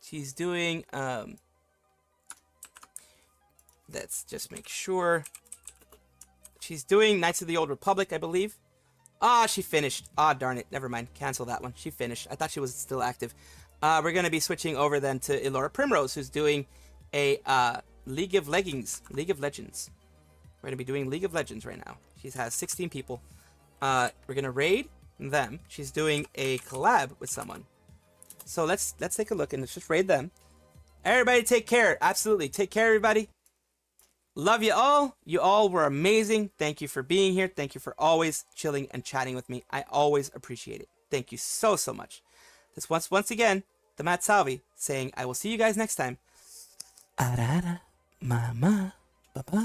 She's doing, let's just make sure. She's doing Knights of the Old Republic, I believe. Ah, she finished. Ah, darn it. Never mind. Cancel that one. She finished. I thought she was still active. We're going to be switching over then to Elora Primrose, who's doing a League of Legends. We're going to be doing League of Legends right now. She has 16 people. We're going to raid them. She's doing a collab with someone. So let's take a look and let's just raid them. Everybody take care. Absolutely. Take care, everybody. Love you all. You all were amazing. Thank you for being here. Thank you for always chilling and chatting with me. I always appreciate it. Thank you so much. This once again, the Matt Salvi saying I will see you guys next time. Arara, mama, bye-bye.